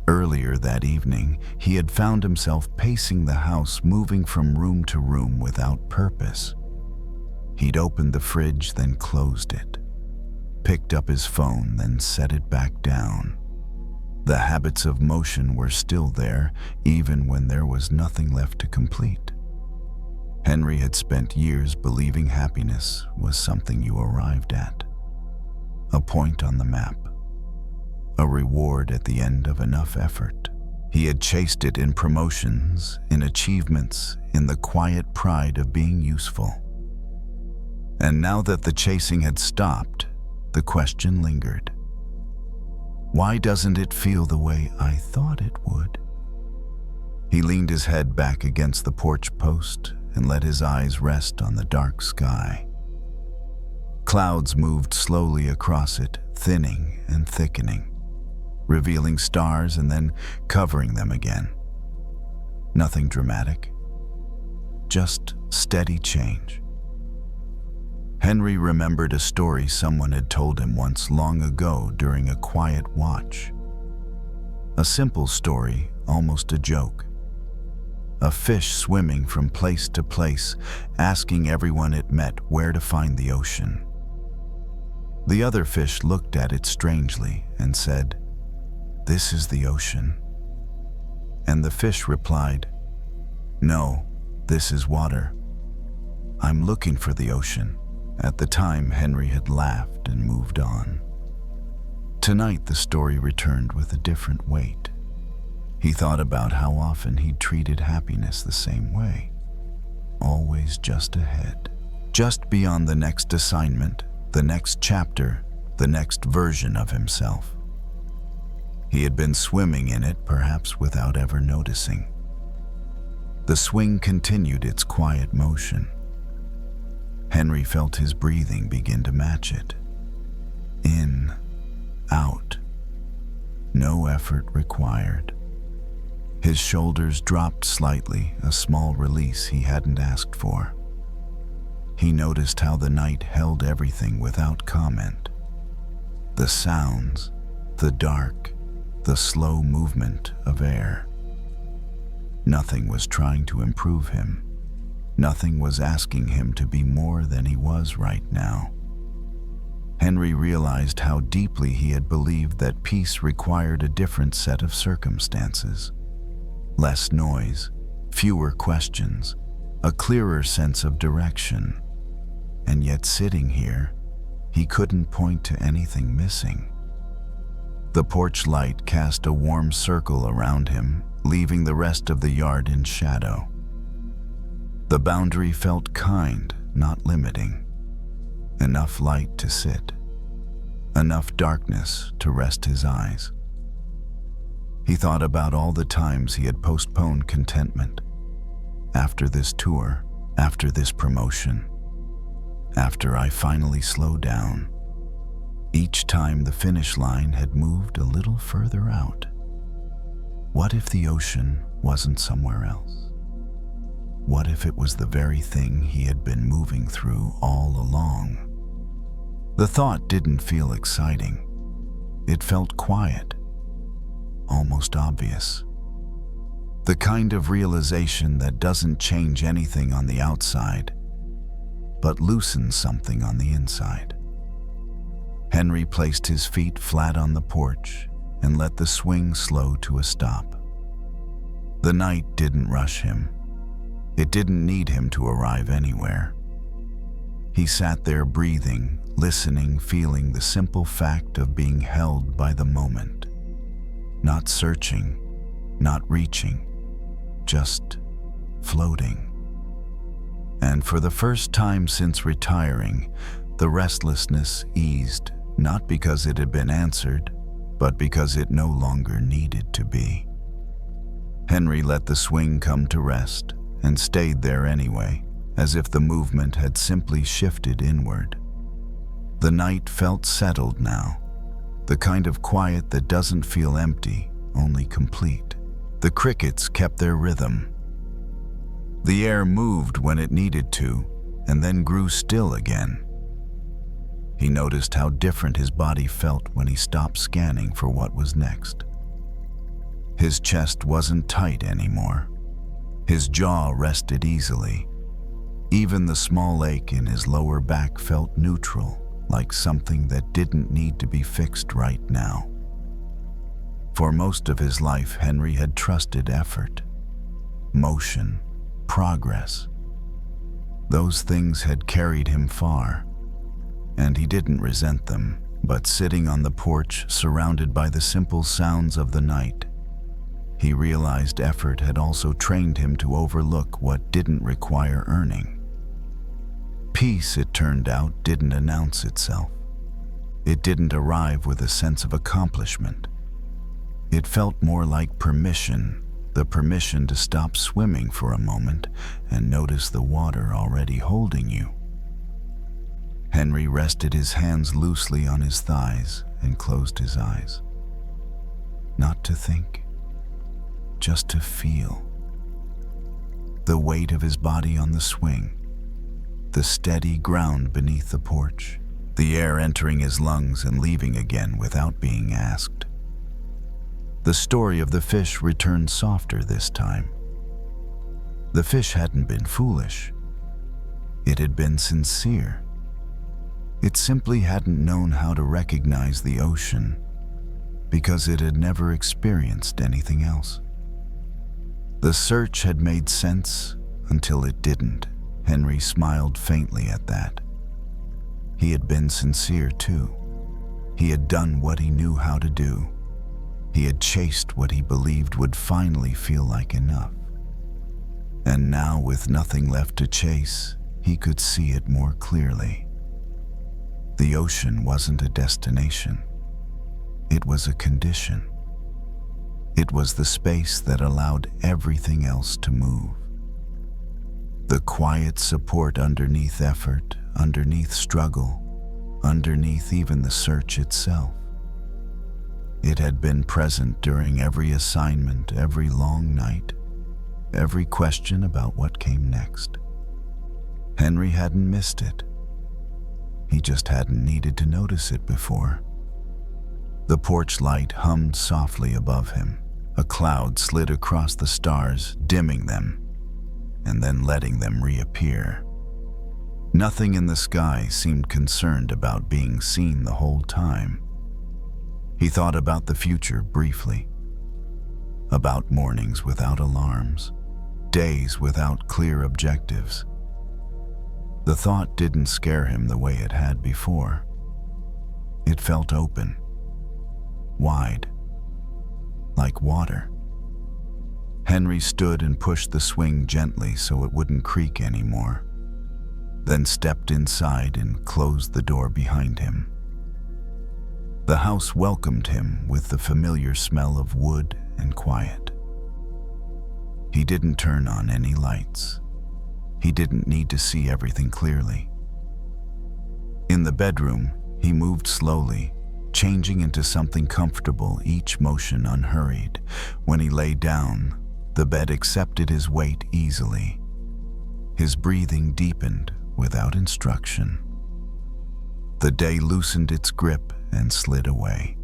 Earlier that evening, he had found himself pacing the house, moving from room to room without purpose. He'd opened the fridge, then closed it, picked up his phone, then set it back down. The habits of motion were still there, even when there was nothing left to complete. Henry had spent years believing happiness was something you arrived at. A point on the map. A reward at the end of enough effort. He had chased it in promotions, in achievements, in the quiet pride of being useful. And now that the chasing had stopped, the question lingered. Why doesn't it feel the way I thought it would? He leaned his head back against the porch post and let his eyes rest on the dark sky. Clouds moved slowly across it, thinning and thickening, revealing stars and then covering them again. Nothing dramatic, just steady change. Henry remembered a story someone had told him once long ago during a quiet watch. A simple story, almost a joke. A fish swimming from place to place, asking everyone it met where to find the ocean. The other fish looked at it strangely and said, "This is the ocean." And the fish replied, "No, this is water. I'm looking for the ocean." At the time, Henry had laughed and moved on. Tonight, the story returned with a different weight. He thought about how often he'd treated happiness the same way. Always just ahead, just beyond the next assignment, the next chapter, the next version of himself. He had been swimming in it, perhaps without ever noticing. The swing continued its quiet motion. Henry felt his breathing begin to match it. In, out. No effort required. His shoulders dropped slightly, a small release he hadn't asked for. He noticed how the night held everything without comment. The sounds, the dark, the slow movement of air. Nothing was trying to improve him. Nothing was asking him to be more than he was right now. Henry realized how deeply he had believed that peace required a different set of circumstances. Less noise, fewer questions, a clearer sense of direction. And yet sitting here, he couldn't point to anything missing. The porch light cast a warm circle around him, leaving the rest of the yard in shadow. The boundary felt kind, not limiting. Enough light to sit. Enough darkness to rest his eyes. He thought about all the times he had postponed contentment. After this tour, after this promotion, after I finally slowed down. Each time the finish line had moved a little further out. What if the ocean wasn't somewhere else? What if it was the very thing he had been moving through all along? The thought didn't feel exciting. It felt quiet, almost obvious. The kind of realization that doesn't change anything on the outside, but loosens something on the inside. Henry placed his feet flat on the porch and let the swing slow to a stop. The night didn't rush him. It didn't need him to arrive anywhere. He sat there breathing, listening, feeling the simple fact of being held by the moment. Not searching, not reaching, just floating. And for the first time since retiring, the restlessness eased, not because it had been answered, but because it no longer needed to be. Henry let the swing come to rest and stayed there anyway, as if the movement had simply shifted inward. The night felt settled now, the kind of quiet that doesn't feel empty, only complete. The crickets kept their rhythm. The air moved when it needed to, and then grew still again. He noticed how different his body felt when he stopped scanning for what was next. His chest wasn't tight anymore. His jaw rested easily. Even the small ache in his lower back felt neutral, like something that didn't need to be fixed right now. For most of his life, Henry had trusted effort, motion, progress. Those things had carried him far, and he didn't resent them. But sitting on the porch, surrounded by the simple sounds of the night, he realized effort had also trained him to overlook what didn't require earning. Peace, it turned out, didn't announce itself. It didn't arrive with a sense of accomplishment. It felt more like permission, the permission to stop swimming for a moment and notice the water already holding you. Henry rested his hands loosely on his thighs and closed his eyes. Not to think, just to feel. The weight of his body on the swing, the steady ground beneath the porch, the air entering his lungs and leaving again without being asked. The story of the fish returned softer this time. The fish hadn't been foolish. It had been sincere. It simply hadn't known how to recognize the ocean because it had never experienced anything else. The search had made sense until it didn't. Henry smiled faintly at that. He had been sincere too. He had done what he knew how to do. He had chased what he believed would finally feel like enough. And now, with nothing left to chase, he could see it more clearly. The ocean wasn't a destination. It was a condition. It was the space that allowed everything else to move. The quiet support underneath effort, underneath struggle, underneath even the search itself. It had been present during every assignment, every long night, every question about what came next. Henry hadn't missed it. He just hadn't needed to notice it before. The porch light hummed softly above him. A cloud slid across the stars, dimming them, and then letting them reappear. Nothing in the sky seemed concerned about being seen the whole time. He thought about the future briefly, about mornings without alarms, days without clear objectives. The thought didn't scare him the way it had before. It felt open, wide, like water. Henry stood and pushed the swing gently so it wouldn't creak anymore, then stepped inside and closed the door behind him. The house welcomed him with the familiar smell of wood and quiet. He didn't turn on any lights. He didn't need to see everything clearly. In the bedroom, he moved slowly, changing into something comfortable, each motion unhurried. When he lay down, the bed accepted his weight easily. His breathing deepened without instruction. The day loosened its grip and slid away.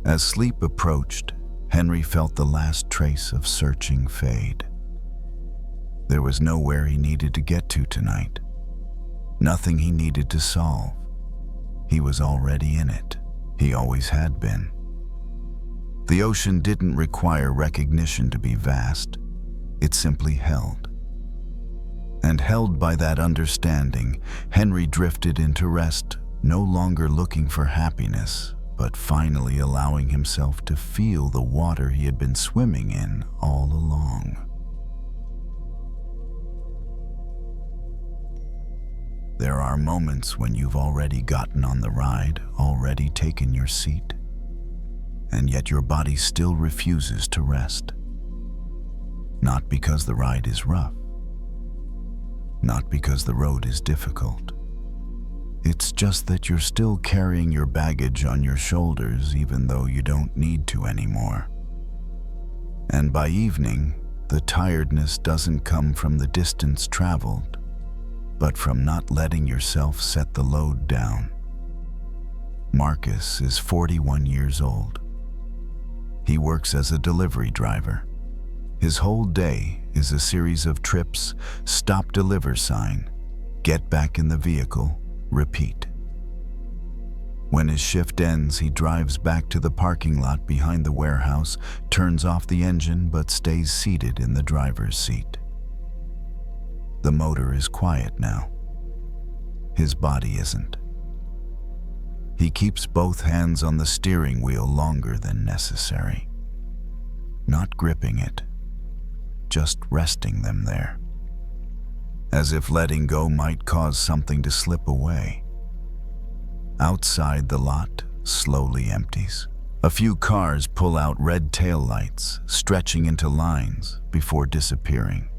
As sleep approached, Henry felt the last trace of searching fade. There was nowhere he needed to get to tonight. Nothing he needed to solve. He was already in it. He always had been. The ocean didn't require recognition to be vast. It simply held. And held by that understanding, Henry drifted into rest, no longer looking for happiness, but finally allowing himself to feel the water he had been swimming in all along. There are moments when you've already gotten on the ride, already taken your seat, and yet your body still refuses to rest. Not because the ride is rough, not because the road is difficult. It's just that you're still carrying your baggage on your shoulders even though you don't need to anymore. And by evening, the tiredness doesn't come from the distance traveled, but from not letting yourself set the load down. Marcus is 41 years old. He works as a delivery driver. His whole day is a series of trips, stop deliver sign, get back in the vehicle, repeat. When his shift ends, he drives back to the parking lot behind the warehouse, turns off the engine but stays seated in the driver's seat. The motor is quiet now. His body isn't. He keeps both hands on the steering wheel longer than necessary. Not gripping it, just resting them there. As if letting go might cause something to slip away. Outside, the lot slowly empties. A few cars pull out red taillights, stretching into lines before disappearing.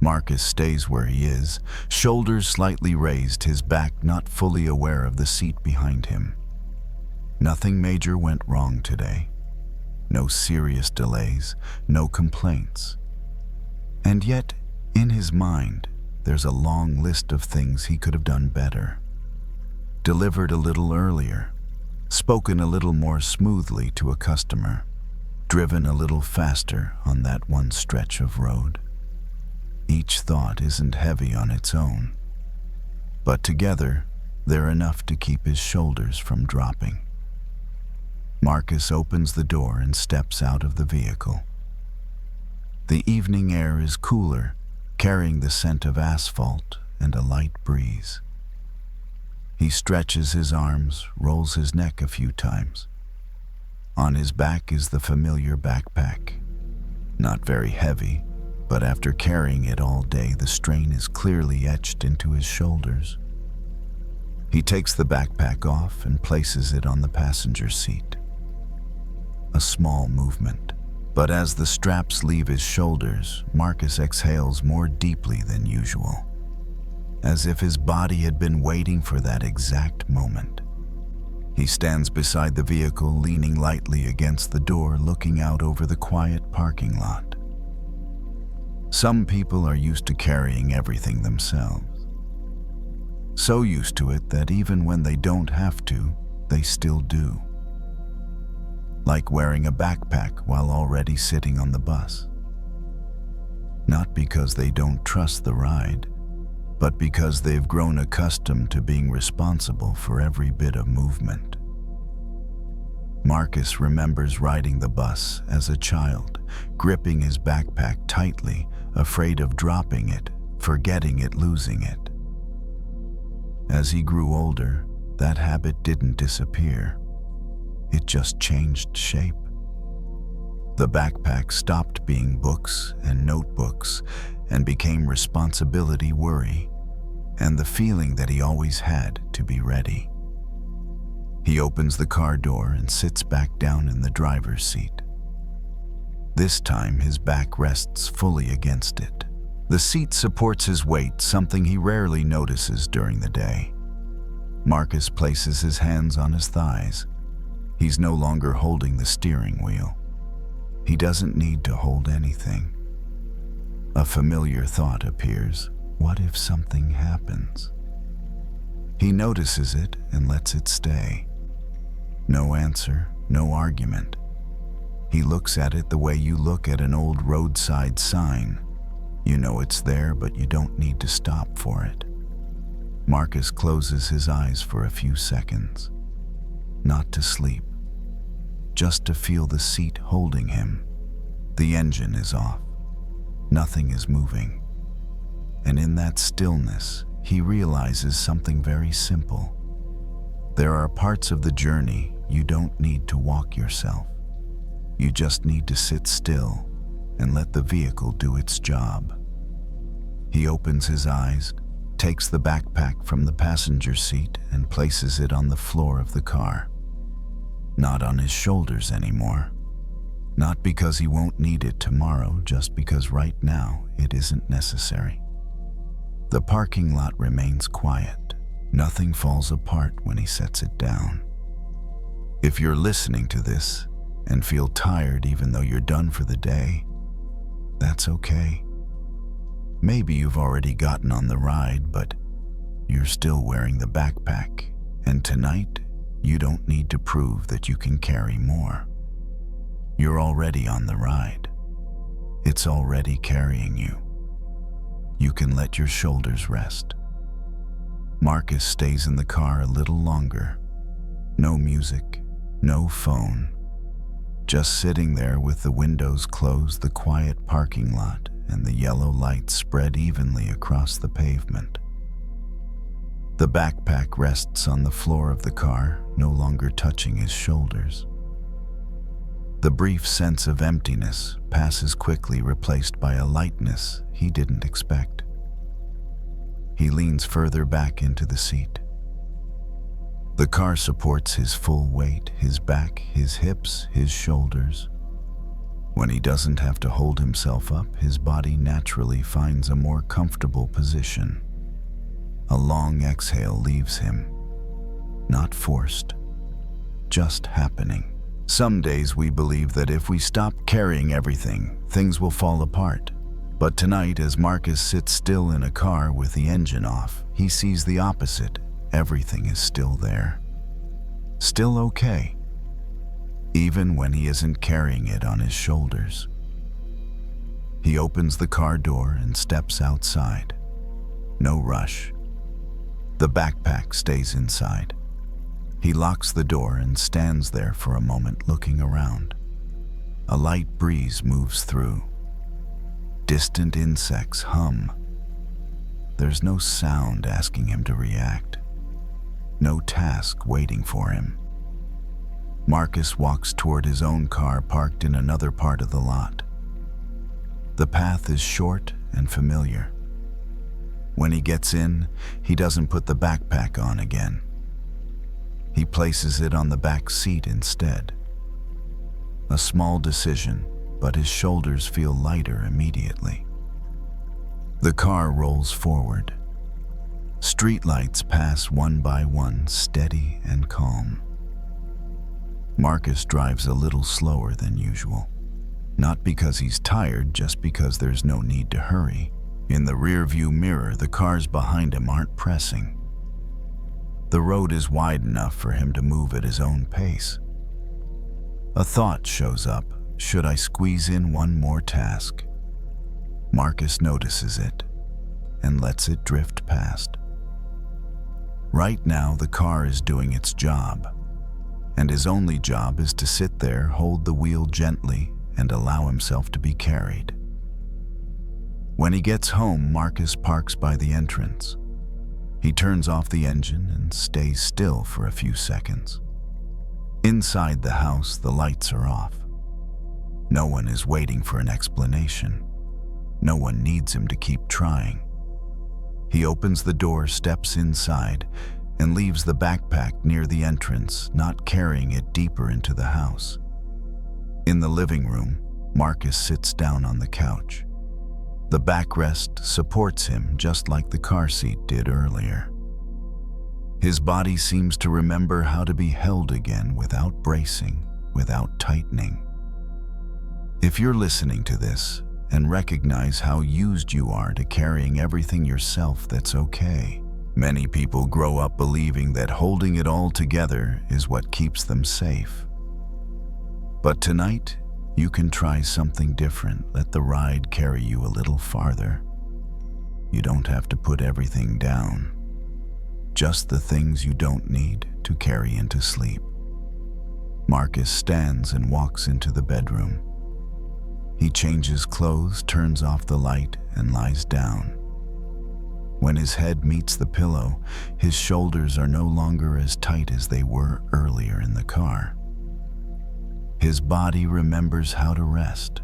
Marcus stays where he is, shoulders slightly raised, his back not fully aware of the seat behind him. Nothing major went wrong today. No serious delays, no complaints. And yet, in his mind, there's a long list of things he could have done better. Delivered a little earlier, spoken a little more smoothly to a customer, driven a little faster on that one stretch of road. Each thought isn't heavy on its own, but together they're enough to keep his shoulders from dropping. Marcus opens the door and steps out of the vehicle. The evening air is cooler, carrying the scent of asphalt and a light breeze. He stretches his arms, rolls his neck a few times. On his back is the familiar backpack. Not very heavy, but after carrying it all day, the strain is clearly etched into his shoulders. He takes the backpack off and places it on the passenger seat. A small movement, but as the straps leave his shoulders, Marcus exhales more deeply than usual, as if his body had been waiting for that exact moment. He stands beside the vehicle, leaning lightly against the door, looking out over the quiet parking lot. Some people are used to carrying everything themselves. So used to it that even when they don't have to, they still do. Like wearing a backpack while already sitting on the bus. Not because they don't trust the ride, but because they've grown accustomed to being responsible for every bit of movement. Marcus remembers riding the bus as a child, gripping his backpack tightly, afraid of dropping it, forgetting it, losing it. As he grew older, that habit didn't disappear. It just changed shape. The backpack stopped being books and notebooks and became responsibility, worry, and the feeling that he always had to be ready. He opens the car door and sits back down in the driver's seat. This time his back rests fully against it. The seat supports his weight, something he rarely notices during the day. Marcus places his hands on his thighs. He's no longer holding the steering wheel. He doesn't need to hold anything. A familiar thought appears. What if something happens? He notices it and lets it stay. No answer, no argument. He looks at it the way you look at an old roadside sign. You know it's there, but you don't need to stop for it. Marcus closes his eyes for a few seconds. Not to sleep, just to feel the seat holding him. The engine is off. Nothing is moving. And in that stillness, he realizes something very simple. There are parts of the journey you don't need to walk yourself. You just need to sit still and let the vehicle do its job. He opens his eyes, takes the backpack from the passenger seat and places it on the floor of the car. Not on his shoulders anymore. Not because he won't need it tomorrow, just because right now it isn't necessary. The parking lot remains quiet. Nothing falls apart when he sets it down. If you're listening to this and feel tired even though you're done for the day, that's okay. Maybe you've already gotten on the ride, but you're still wearing the backpack, and tonight you don't need to prove that you can carry more. You're already on the ride. It's already carrying you. You can let your shoulders rest. Marcus stays in the car a little longer. No music, no phone. Just sitting there with the windows closed, the quiet parking lot, and the yellow lights spread evenly across the pavement. The backpack rests on the floor of the car, no longer touching his shoulders. The brief sense of emptiness passes quickly, replaced by a lightness he didn't expect. He leans further back into the seat. The car supports his full weight, his back, his hips, his shoulders. When he doesn't have to hold himself up, his body naturally finds a more comfortable position. A long exhale leaves him. Not forced, just happening. Some days we believe that if we stop carrying everything, things will fall apart. But tonight, as Marcus sits still in a car with the engine off, he sees the opposite. Everything is still there. Still okay. Even when he isn't carrying it on his shoulders. He opens the car door and steps outside. No rush. The backpack stays inside. He locks the door and stands there for a moment, looking around. A light breeze moves through. Distant insects hum. There's no sound asking him to react. No task waiting for him. Marcus walks toward his own car parked in another part of the lot. The path is short and familiar. When he gets in, he doesn't put the backpack on again. He places it on the back seat instead. A small decision, but his shoulders feel lighter immediately. The car rolls forward. Streetlights pass one by one, steady and calm. Marcus drives a little slower than usual. Not because he's tired, just because there's no need to hurry. In the rearview mirror, the cars behind him aren't pressing. The road is wide enough for him to move at his own pace. A thought shows up. Should I squeeze in one more task? Marcus notices it and lets it drift past. Right now, the car is doing its job, and his only job is to sit there, hold the wheel gently, and allow himself to be carried. When he gets home, Marcus parks by the entrance. He turns off the engine and stays still for a few seconds. Inside the house, the lights are off. No one is waiting for an explanation. No one needs him to keep trying. He opens the door, steps inside, and leaves the backpack near the entrance, not carrying it deeper into the house. In the living room, Marcus sits down on the couch. The backrest supports him just like the car seat did earlier. His body seems to remember how to be held again without bracing, without tightening. If you're listening to this and recognize how used you are to carrying everything yourself, that's okay. Many people grow up believing that holding it all together is what keeps them safe. But tonight, you can try something different. Let the ride carry you a little farther. You don't have to put everything down. Just the things you don't need to carry into sleep. Marcus stands and walks into the bedroom. He changes clothes, turns off the light, and lies down. When his head meets the pillow, his shoulders are no longer as tight as they were earlier in the car. His body remembers how to rest.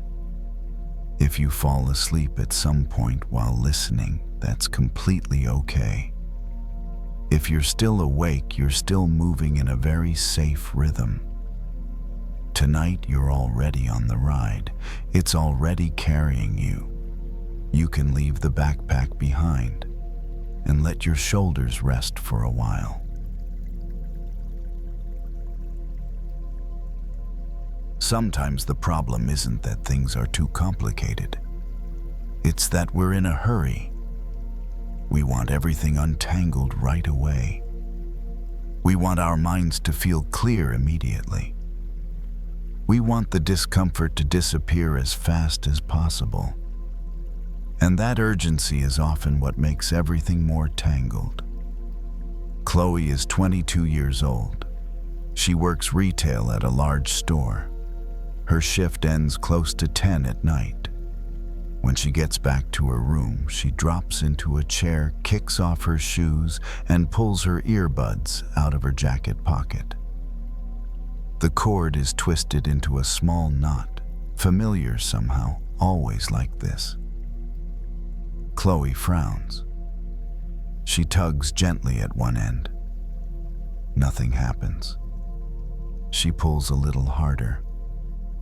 If you fall asleep at some point while listening, that's completely okay. If you're still awake, you're still moving in a very safe rhythm. Tonight you're already on the ride. It's already carrying you. You can leave the backpack behind and let your shoulders rest for a while. Sometimes the problem isn't that things are too complicated. It's that we're in a hurry. We want everything untangled right away. We want our minds to feel clear immediately. We want the discomfort to disappear as fast as possible. And that urgency is often what makes everything more tangled. Chloe is 22 years old. She works retail at a large store. Her shift ends close to 10 at night. When she gets back to her room, she drops into a chair, kicks off her shoes, and pulls her earbuds out of her jacket pocket. The cord is twisted into a small knot, familiar somehow, always like this. Chloe frowns. She tugs gently at one end. Nothing happens. She pulls a little harder.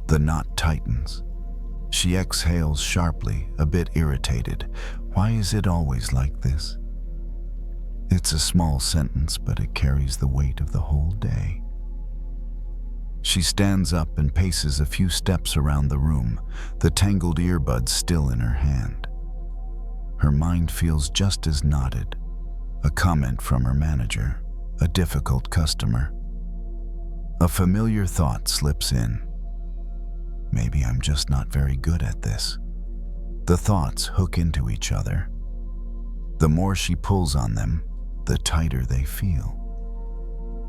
The knot tightens. She exhales sharply, a bit irritated. Why is it always like this? It's a small sentence, but it carries the weight of the whole day. She stands up and paces a few steps around the room, the tangled earbuds still in her hand. Her mind feels just as knotted. A comment from her manager, a difficult customer. A familiar thought slips in. Maybe I'm just not very good at this. The thoughts hook into each other. The more she pulls on them, the tighter they feel.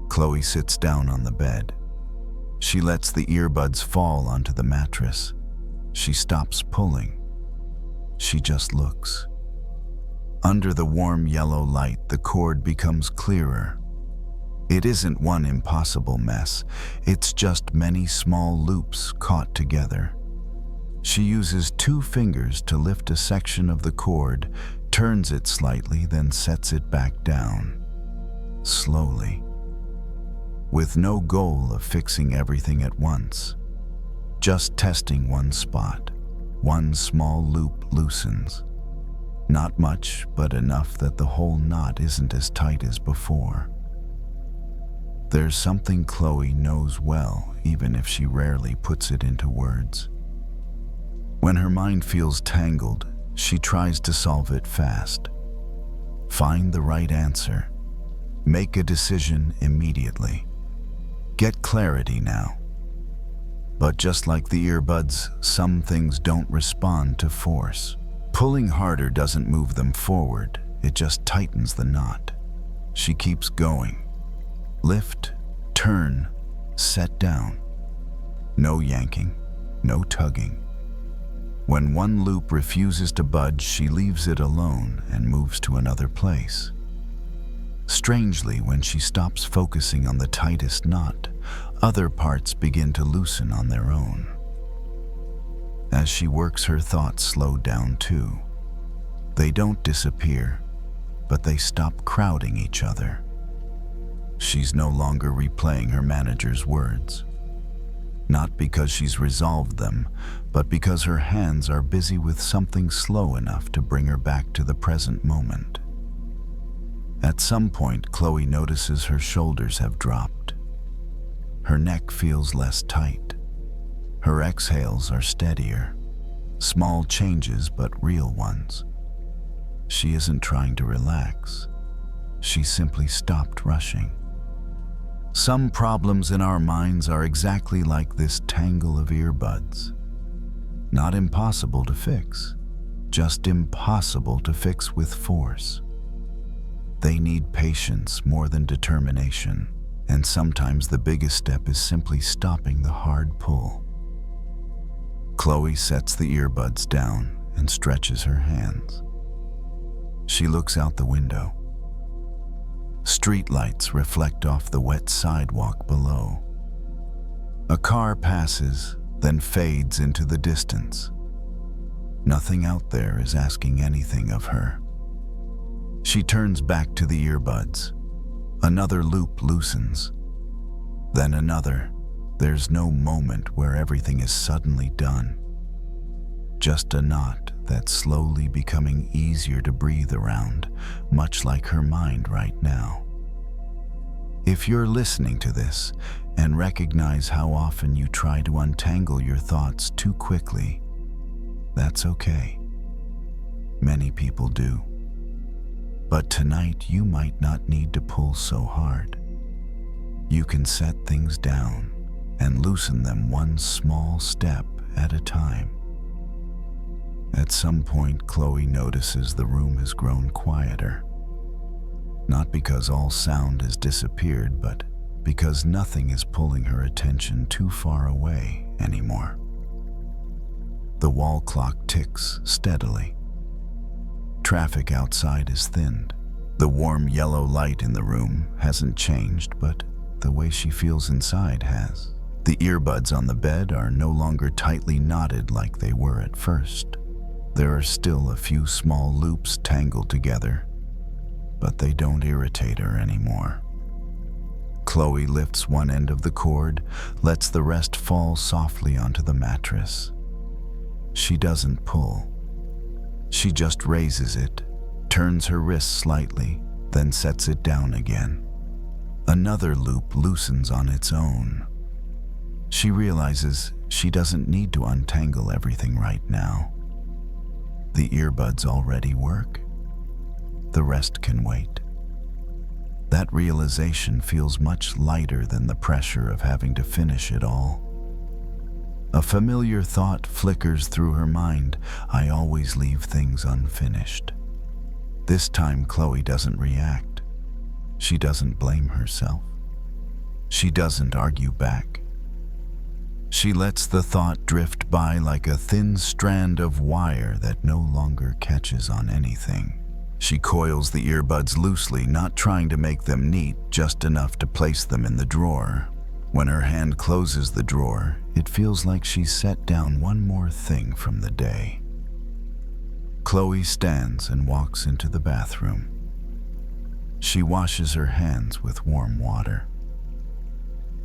Chloe sits down on the bed. She lets the earbuds fall onto the mattress. She stops pulling. She just looks. Under the warm yellow light, the cord becomes clearer. It isn't one impossible mess. It's just many small loops caught together. She uses 2 fingers to lift a section of the cord, turns it slightly, then sets it back down. Slowly. With no goal of fixing everything at once. Just testing one spot. One small loop loosens. Not much, but enough that the whole knot isn't as tight as before. There's something Chloe knows well, even if she rarely puts it into words. When her mind feels tangled, she tries to solve it fast. Find the right answer. Make a decision immediately. Get clarity now. But just like the earbuds, some things don't respond to force. Pulling harder doesn't move them forward, it just tightens the knot. She keeps going. Lift, turn, set down. No yanking, no tugging. When one loop refuses to budge, she leaves it alone and moves to another place. Strangely, when she stops focusing on the tightest knot, other parts begin to loosen on their own. As she works, her thoughts slow down too. They don't disappear, but they stop crowding each other. She's no longer replaying her manager's words. Not because she's resolved them, but because her hands are busy with something slow enough to bring her back to the present moment. At some point, Chloe notices her shoulders have dropped. Her neck feels less tight. Her exhales are steadier. Small changes, but real ones. She isn't trying to relax. She simply stopped rushing. Some problems in our minds are exactly like this tangle of earbuds. Not impossible to fix, just impossible to fix with force. They need patience more than determination, and sometimes the biggest step is simply stopping the hard pull. Chloe sets the earbuds down and stretches her hands. She looks out the window. Streetlights reflect off the wet sidewalk below. A car passes, then fades into the distance. Nothing out there is asking anything of her. She turns back to the earbuds. Another loop loosens. Then another, There's no moment where everything is suddenly done. Just a knot that's slowly becoming easier to breathe around, much like her mind right now. If you're listening to this and recognize how often you try to untangle your thoughts too quickly, that's okay. Many people do. But tonight you might not need to pull so hard. You can set things down and loosen them one small step at a time. At some point, Chloe notices the room has grown quieter. Not because all sound has disappeared, but because nothing is pulling her attention too far away anymore. The wall clock ticks steadily. Traffic outside is thinned. The warm yellow light in the room hasn't changed, but the way she feels inside has. The earbuds on the bed are no longer tightly knotted like they were at first. There are still a few small loops tangled together, but they don't irritate her anymore. Chloe lifts one end of the cord, lets the rest fall softly onto the mattress. She doesn't pull. She just raises it, turns her wrist slightly, then sets it down again. Another loop loosens on its own. She realizes she doesn't need to untangle everything right now. The earbuds already work. The rest can wait. That realization feels much lighter than the pressure of having to finish it all. A familiar thought flickers through her mind. I always leave things unfinished. This time Chloe doesn't react. She doesn't blame herself. She doesn't argue back. She lets the thought drift by like a thin strand of wire that no longer catches on anything. She coils the earbuds loosely, not trying to make them neat, just enough to place them in the drawer. When her hand closes the drawer, it feels like she's set down one more thing from the day. Chloe stands and walks into the bathroom. She washes her hands with warm water.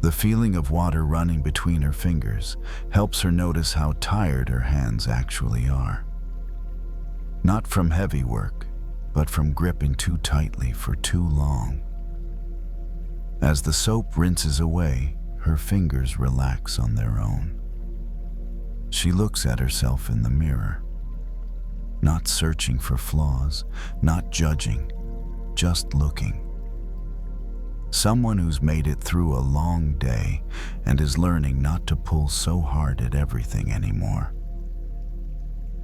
The feeling of water running between her fingers helps her notice how tired her hands actually are. Not from heavy work, but from gripping too tightly for too long. As the soap rinses away, her fingers relax on their own. She looks at herself in the mirror, not searching for flaws, not judging, just looking. Someone who's made it through a long day and is learning not to pull so hard at everything anymore.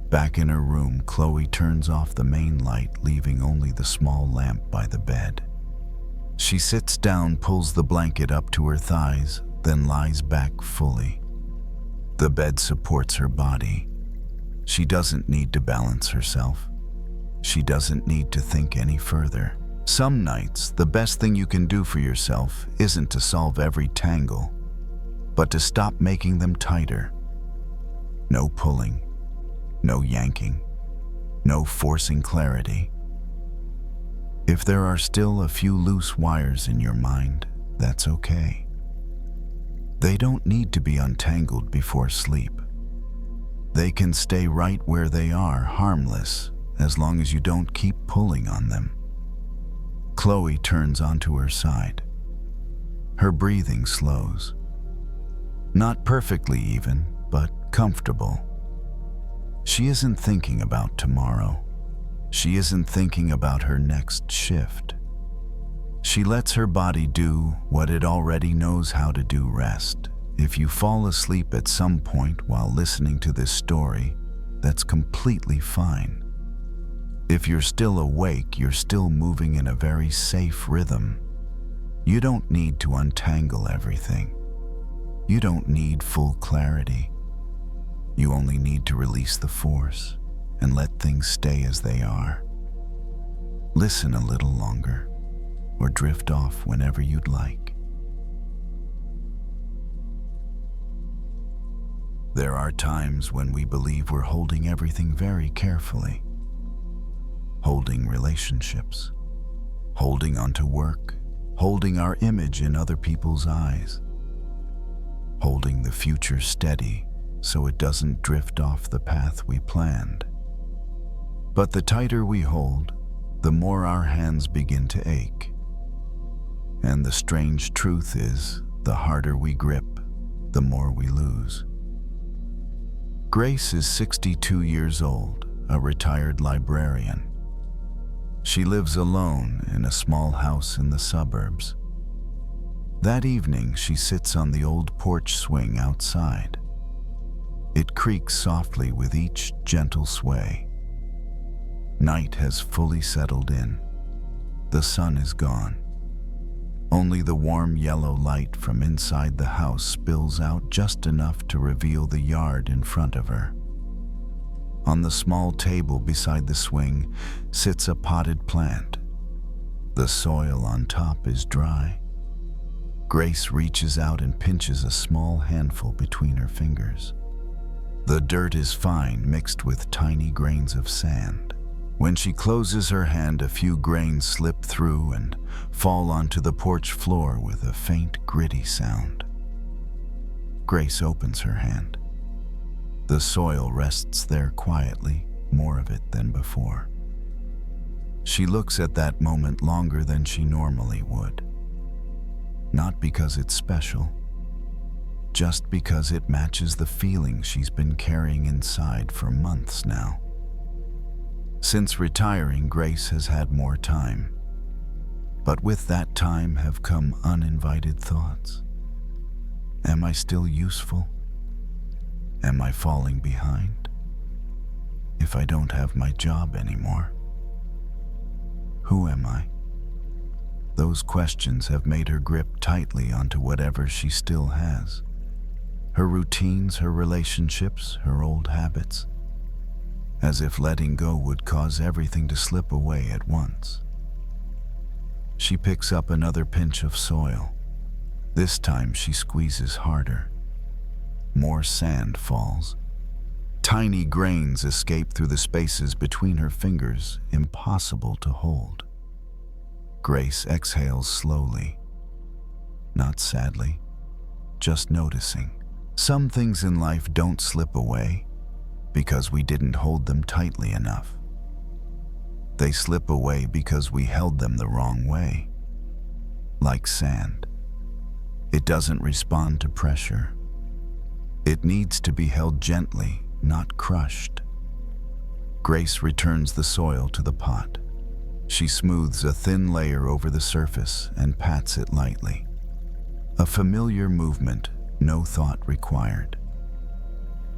Back in her room, Chloe turns off the main light, leaving only the small lamp by the bed. She sits down, pulls the blanket up to her thighs, then lies back fully. The bed supports her body. She doesn't need to balance herself. She doesn't need to think any further. Some nights, the best thing you can do for yourself isn't to solve every tangle, but to stop making them tighter. No pulling. No yanking, no forcing clarity. If there are still a few loose wires in your mind, that's okay. They don't need to be untangled before sleep. They can stay right where they are, harmless, as long as you don't keep pulling on them. Chloe turns onto her side. Her breathing slows. Not perfectly even, but comfortable. She isn't thinking about tomorrow. She isn't thinking about her next shift. She lets her body do what it already knows how to do. Rest. If you fall asleep at some point while listening to this story, that's completely fine. If you're still awake, you're still moving in a very safe rhythm. You don't need to untangle everything. You don't need full clarity. You only need to release the force and let things stay as they are. Listen a little longer, or drift off whenever you'd like. There are times when we believe we're holding everything very carefully. Holding relationships, holding onto work, holding our image in other people's eyes, holding the future steady so it doesn't drift off the path we planned. But the tighter we hold, the more our hands begin to ache. And the strange truth is, the harder we grip, the more we lose. Grace is 62 years old, a retired librarian. She lives alone in a small house in the suburbs. That evening, she sits on the old porch swing outside. It creaks softly with each gentle sway. Night has fully settled in. The sun is gone. Only the warm yellow light from inside the house spills out just enough to reveal the yard in front of her. On the small table beside the swing sits a potted plant. The soil on top is dry. Grace reaches out and pinches a small handful between her fingers. The dirt is fine, mixed with tiny grains of sand. When she closes her hand, a few grains slip through and fall onto the porch floor with a faint, gritty sound. Grace opens her hand. The soil rests there quietly, more of it than before. She looks at that moment longer than she normally would. Not because it's special, just because it matches the feeling she's been carrying inside for months now. Since retiring, Grace has had more time. But with that time have come uninvited thoughts. Am I still useful? Am I falling behind? If I don't have my job anymore, who am I? Those questions have made her grip tightly onto whatever she still has. Her routines, her relationships, her old habits. As if letting go would cause everything to slip away at once. She picks up another pinch of soil. This time she squeezes harder. More sand falls. Tiny grains escape through the spaces between her fingers, impossible to hold. Grace exhales slowly. Not sadly, just noticing. Some things in life don't slip away because we didn't hold them tightly enough. They slip away because we held them the wrong way. Like sand. It doesn't respond to pressure. It needs to be held gently, not crushed. Grace returns the soil to the pot. She smooths a thin layer over the surface and pats it lightly. A familiar movement, no thought required.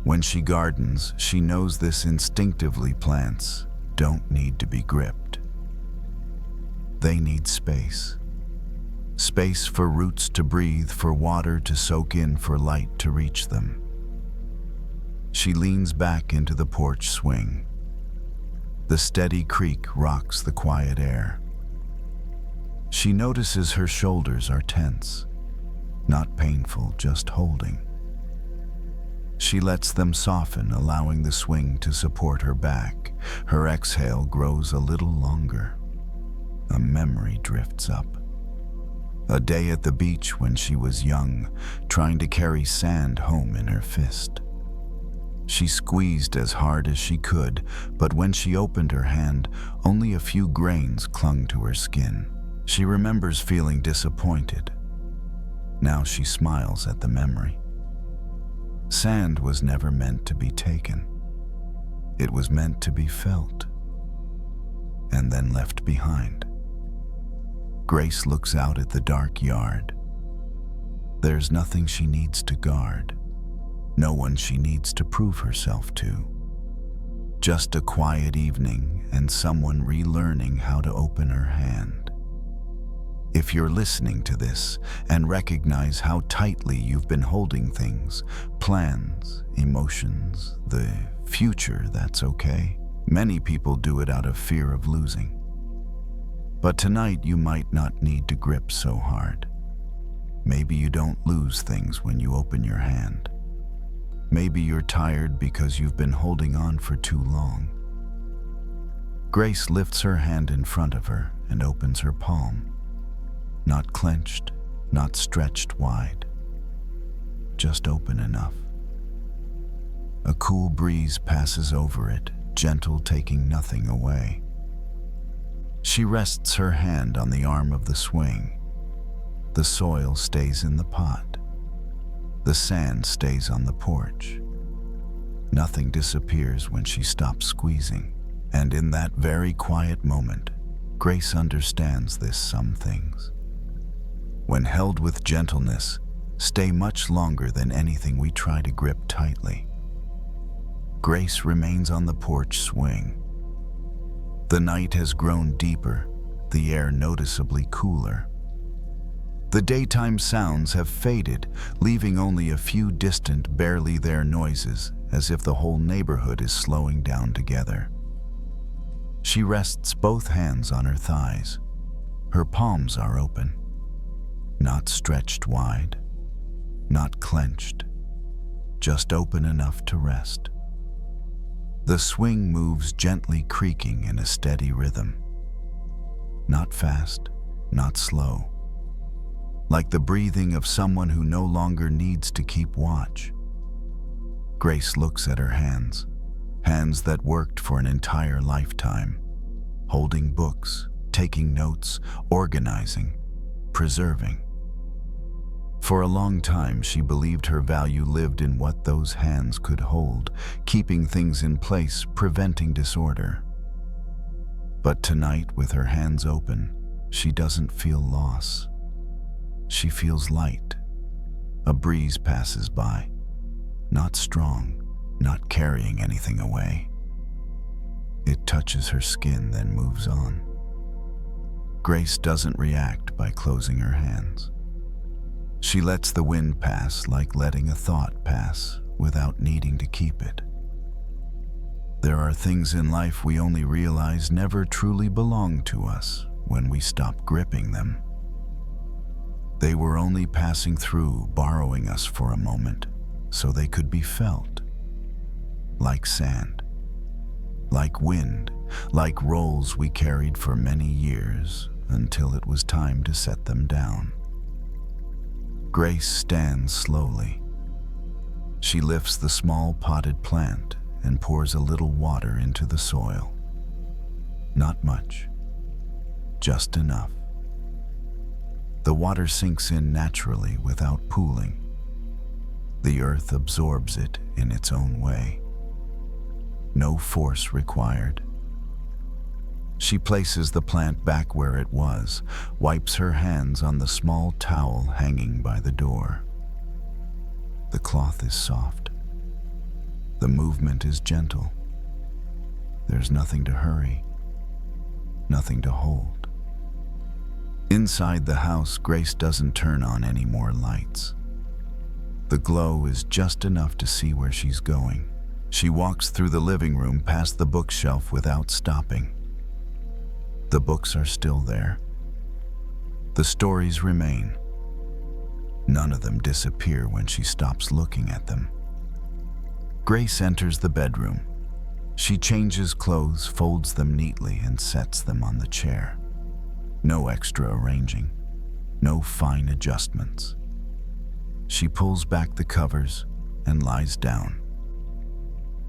When she gardens, she knows this instinctively. Plants don't need to be gripped. They need space. Space for roots to breathe, for water to soak in, for light to reach them. She leans back into the porch swing. The steady creak rocks the quiet air. She notices her shoulders are tense, not painful, just holding. She lets them soften, allowing the swing to support her back. Her exhale grows a little longer. A memory drifts up. A day at the beach when she was young, trying to carry sand home in her fist. She squeezed as hard as she could, but when she opened her hand, only a few grains clung to her skin. She remembers feeling disappointed. Now she smiles at the memory. Sand was never meant to be taken. It was meant to be felt, and then left behind. Grace looks out at the dark yard. There's nothing she needs to guard, no one she needs to prove herself to. Just a quiet evening and someone relearning how to open her hand. If you're listening to this and recognize how tightly you've been holding things, plans, emotions, the future, that's okay. Many people do it out of fear of losing. But tonight you might not need to grip so hard. Maybe you don't lose things when you open your hand. Maybe you're tired because you've been holding on for too long. Grace lifts her hand in front of her and opens her palm. Not clenched, not stretched wide. just open enough. A cool breeze passes over it, gentle, taking nothing away. She rests her hand on the arm of the swing. The soil stays in the pot. The sand stays on the porch. Nothing disappears when she stops squeezing, and in that very quiet moment, Grace understands some things. When held with gentleness, stay much longer than anything we try to grip tightly. Grace remains on the porch swing. The night has grown deeper, the air noticeably cooler. The daytime sounds have faded, leaving only a few distant, barely there noises, as if the whole neighborhood is slowing down together. She rests both hands on her thighs. Her palms are open, not stretched wide, not clenched, just open enough to rest. The swing moves gently, creaking in a steady rhythm. Not fast, not slow. Like the breathing of someone who no longer needs to keep watch. Grace looks at her hands, hands that worked for an entire lifetime, holding books, taking notes, organizing, preserving. For a long time, she believed her value lived in what those hands could hold, keeping things in place, preventing disorder. But tonight, with her hands open, she doesn't feel loss. She feels light. A breeze passes by, not strong, not carrying anything away. It touches her skin, then moves on. Grace doesn't react by closing her hands. She lets the wind pass, like letting a thought pass, without needing to keep it. There are things in life we only realize never truly belong to us when we stop gripping them. They were only passing through, borrowing us for a moment, so they could be felt. Like sand, like wind, like rolls we carried for many years until it was time to set them down. Grace stands slowly. She lifts the small potted plant and pours a little water into the soil. Not much, just enough. The water sinks in naturally without pooling. The earth absorbs it in its own way. No force required. She places the plant back where it was, wipes her hands on the small towel hanging by the door. The cloth is soft. The movement is gentle. There's nothing to hurry, nothing to hold. Inside the house, Grace doesn't turn on any more lights. The glow is just enough to see where she's going. She walks through the living room past the bookshelf without stopping. The books are still there. The stories remain. None of them disappear when she stops looking at them. Grace enters the bedroom. She changes clothes, folds them neatly, and sets them on the chair. No extra arranging, no fine adjustments. She pulls back the covers and lies down.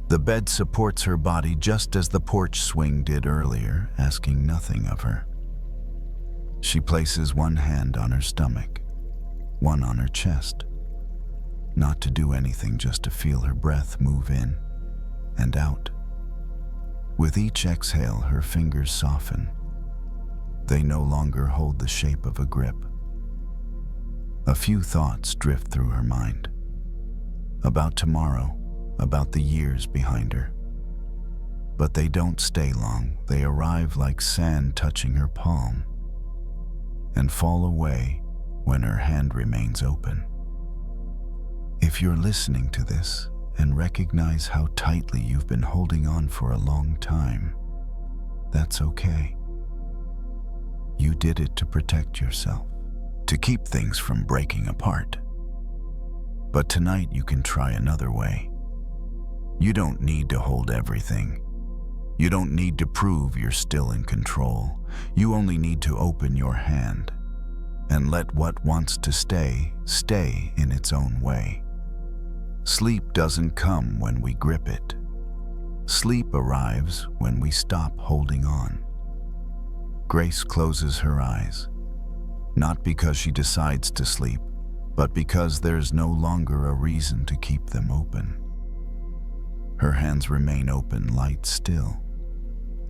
The bed supports her body just as the porch swing did earlier, asking nothing of her. She places one hand on her stomach, one on her chest. Not to do anything, just to feel her breath move in and out. With each exhale, her fingers soften. They no longer hold the shape of a grip. A few thoughts drift through her mind. About tomorrow, about the years behind her. But they don't stay long. They arrive like sand touching her palm and fall away when her hand remains open. If you're listening to this and recognize how tightly you've been holding on for a long time, that's okay. You did it to protect yourself, to keep things from breaking apart. But tonight you can try another way. You don't need to hold everything. You don't need to prove you're still in control. You only need to open your hand and let what wants to stay in its own way. Sleep doesn't come when we grip it. Sleep arrives when we stop holding on. Grace closes her eyes, not because she decides to sleep, but because there's no longer a reason to keep them open. Her hands remain open, light still,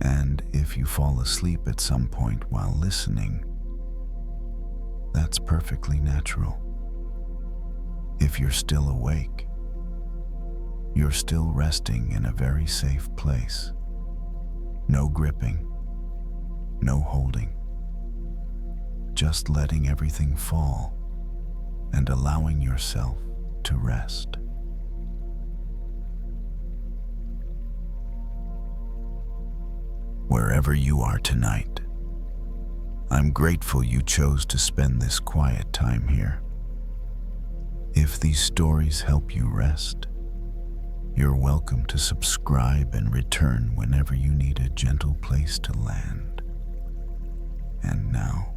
and if you fall asleep at some point while listening, that's perfectly natural. If you're still awake, you're still resting in a very safe place. No gripping, no holding, just letting everything fall and allowing yourself to rest. Wherever you are tonight, I'm grateful you chose to spend this quiet time here. If these stories help you rest, you're welcome to subscribe and return whenever you need a gentle place to land. And now,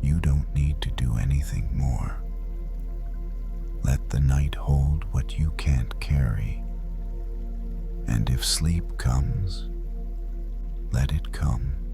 you don't need to do anything more. Let the night hold what you can't carry. And if sleep comes, let it come.